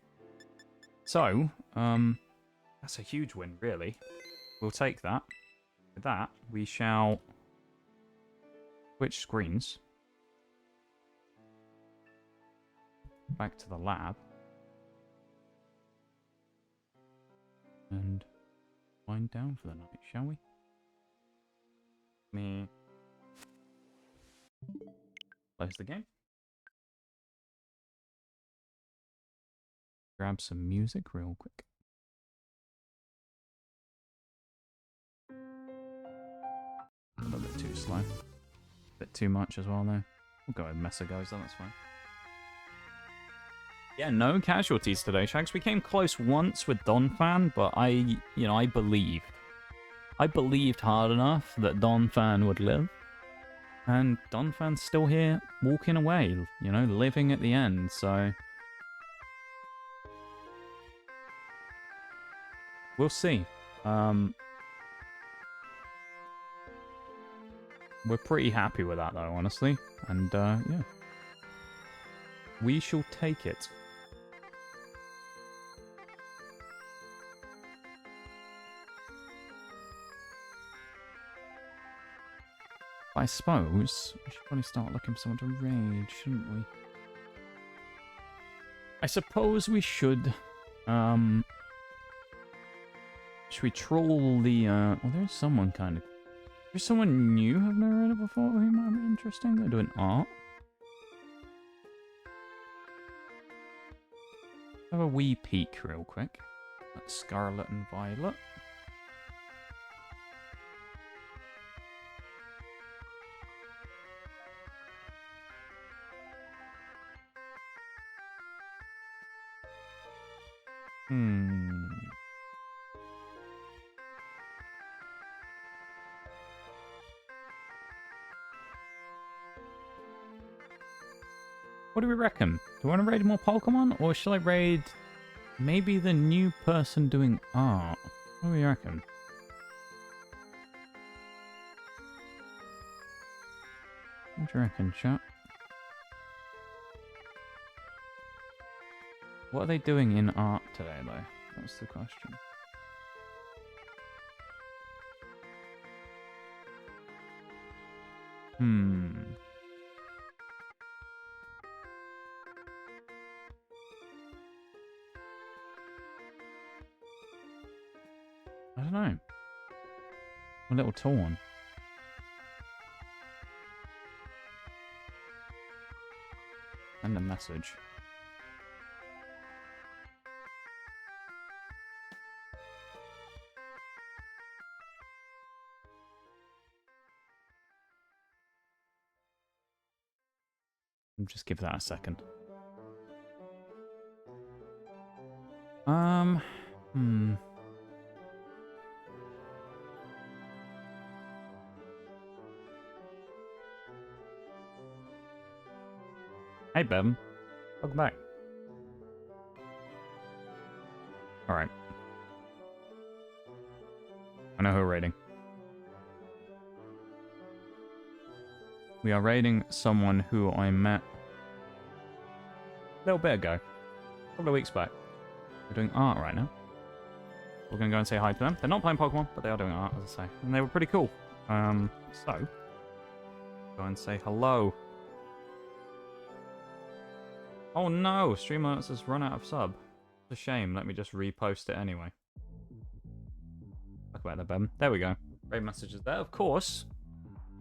Speaker 1: So, that's a huge win, really. We'll take that. With that, we shall switch screens. Back to the lab. And wind down for the night, shall we? Close the game. Grab some music real quick. A little bit too slow. A bit too much as well, though. We'll go with Messagoes, though, that's fine. Yeah, no casualties today, Shags. We came close once with Donphan, but I believed. I believed hard enough that Donphan would live. And Donphan's still here, walking away, you know, living at the end, so... We'll see. We're pretty happy with that, though, honestly. And, yeah. We shall take it. I suppose we should probably start looking for someone to raid, shouldn't we? I suppose we should, should we troll the, well, there's someone kind of... There's someone new I've never read it before who might be interesting. They're doing art. Have a wee peek real quick. That's Scarlet and Violet. What do we reckon? Do we want to raid more Pokemon? Or shall I raid maybe the new person doing art? What do we reckon? What do you reckon, chat? What are they doing in art today, though? That's the question. I don't know. A little torn. And a message. Just give that a second. Hey, Bevan. Welcome back. Alright. I know who we're raiding. We are raiding someone who I met a little bit ago. A couple of weeks back. They're doing art right now. We're going to go and say hi to them. They're not playing Pokemon, but they are doing art, as I say. And they were pretty cool. So, go and say hello. Oh no, Streamlabs has run out of sub. It's a shame. Let me just repost it anyway. Talk about that, Ben. There we go. Great messages there. Of course,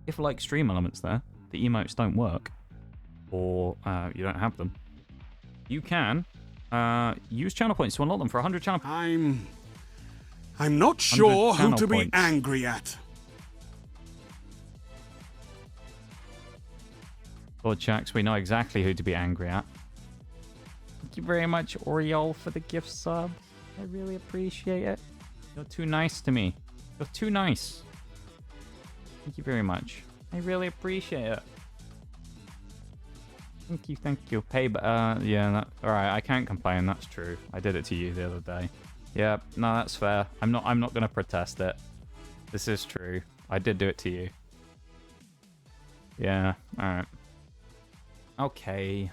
Speaker 1: if like stream elements there, the emotes don't work, or you don't have them, you can use channel points to unlock them for 100 channel points.
Speaker 2: I'm not sure who to be angry at.
Speaker 1: Lord Shax, we know exactly who to be angry at. Thank you very much, Oriole, for the gift sub. I really appreciate it. You're too nice to me. You're too nice. Thank you very much. I really appreciate it. Thank you, thank you. Hey, but yeah, alright, I can't complain, that's true. I did it to you the other day. Yeah, no, that's fair. I'm not gonna protest it. This is true. I did do it to you. Yeah, alright. Okay.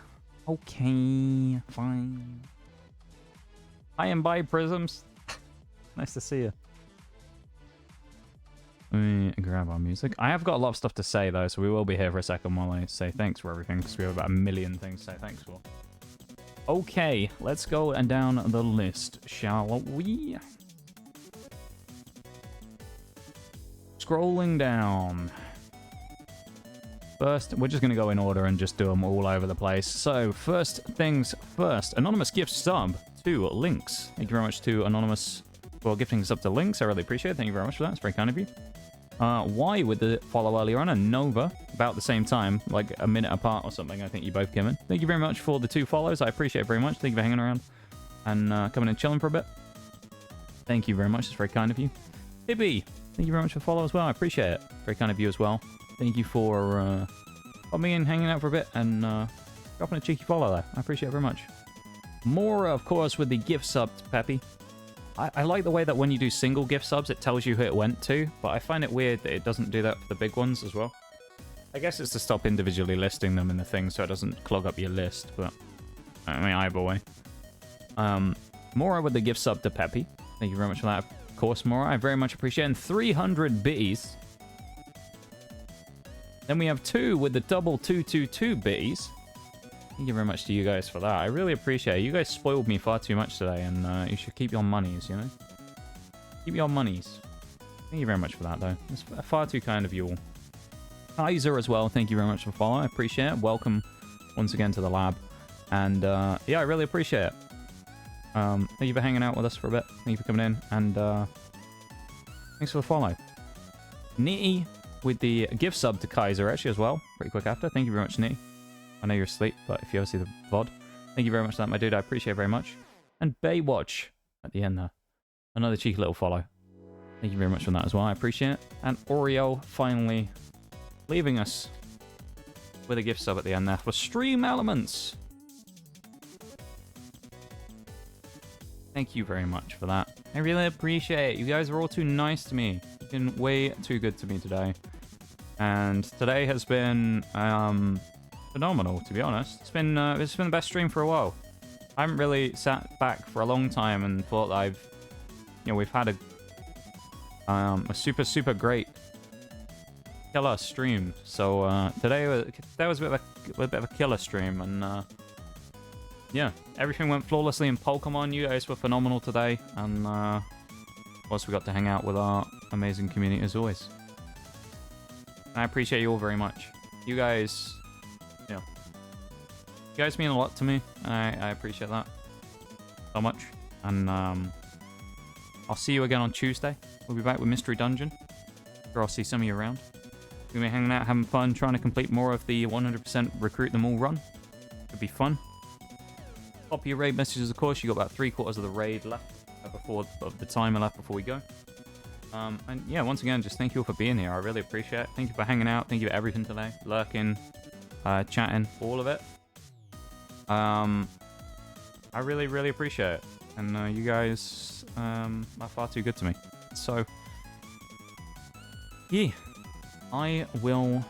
Speaker 1: Okay, fine. I am by Prisms. Nice to see you. Let me grab our music. I have got a lot of stuff to say, though, so we will be here for a second while I say thanks for everything, because we have about 1 million things to say thanks for. Okay, let's go and down the list, shall we? Scrolling down. First, we're just going to go in order and just do them all over the place. So, first things first. Anonymous gift sub to Links. Thank you very much to Anonymous for gifting sub to Links. I really appreciate it. Thank you very much for that. It's very kind of you. Y with the follow earlier on, and Nova about the same time, like a minute apart or something. I think you both came in. Thank you very much for the 2 follows. I appreciate it very much. Thank you for hanging around and coming and chilling for a bit. Thank you very much. It's very kind of you. Hibby, thank you very much for the follow as well. I appreciate it. Very kind of you as well. Thank you for coming in, hanging out for a bit, and dropping a cheeky follow there. I appreciate it very much. More, of course, with the gift sub to Peppy. I like the way that when you do single gift subs, it tells you who it went to, but I find it weird that it doesn't do that for the big ones as well. I guess it's to stop individually listing them in the thing so it doesn't clog up your list, but I mean, either way. Mora with the gift sub to Peppy. Thank you very much for that. Of course, Mora, I very much appreciate it. And 300 bitties. Then we have 2 with the double 222 bitties. Thank you very much to you guys for that. I really appreciate it. You guys spoiled me far too much today, and you should keep your monies, you know? Keep your monies. Thank you very much for that, though. It's far too kind of you all. Kaiser as well, thank you very much for following. I appreciate it. Welcome once again to the lab. And, yeah, I really appreciate it. Thank you for hanging out with us for a bit. Thank you for coming in, and thanks for the follow. Nitty with the gift sub to Kaiser, actually, as well. Pretty quick after. Thank you very much, Nitty. I know you're asleep, but if you ever see the VOD, thank you very much for that, my dude. I appreciate it very much. And Baywatch at the end there. Another cheeky little follow. Thank you very much for that as well. I appreciate it. And Oreo finally leaving us with a gift sub at the end there for Stream Elements. Thank you very much for that. I really appreciate it. You guys are all too nice to me. You've been way too good to me today. And today has been phenomenal, to be honest. It's been the best stream for a while. I haven't really sat back for a long time and thought that we've had a super great killer stream. So today that was a bit of a killer stream, and yeah, everything went flawlessly in Pokemon. You guys were phenomenal today, and of course we got to hang out with our amazing community as always. And I appreciate you all very much. You guys. You guys mean a lot to me, and I appreciate that so much. And I'll see you again on Tuesday. We'll be back with Mystery Dungeon. Sure, I'll see some of you around. We'll be hanging out, having fun, trying to complete more of the 100% Recruit Them All run. It'll be fun. Copy your raid messages, of course. You got about 3/4 of the raid left of the timer left before we go. And yeah, once again, just thank you all for being here. I really appreciate it. Thank you for hanging out. Thank you for everything today. Lurking, chatting, all of it. I really appreciate it, and you guys are far too good to me. So yeah, I will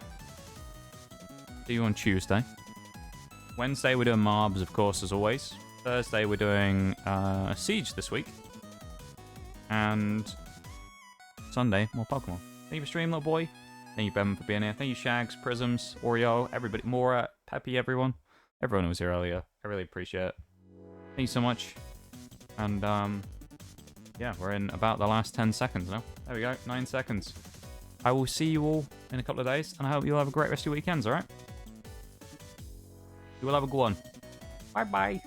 Speaker 1: see you on Tuesday. Wednesday, we're doing Marbs, of course, as always. Thursday, we're doing Siege this week. And Sunday, more Pokemon. Thank you for streaming, little boy. Thank you, Bevan, for being here. Thank you, Shags, Prisms, Oreo, everybody, Mora, Peppy, everyone. Everyone who was here earlier. I really appreciate it. Thank you so much. And, yeah, we're in about the last 10 seconds now. There we go, 9 seconds. I will see you all in a couple of days, and I hope you'll have a great rest of your weekends, alright? You will have a good one. Bye-bye.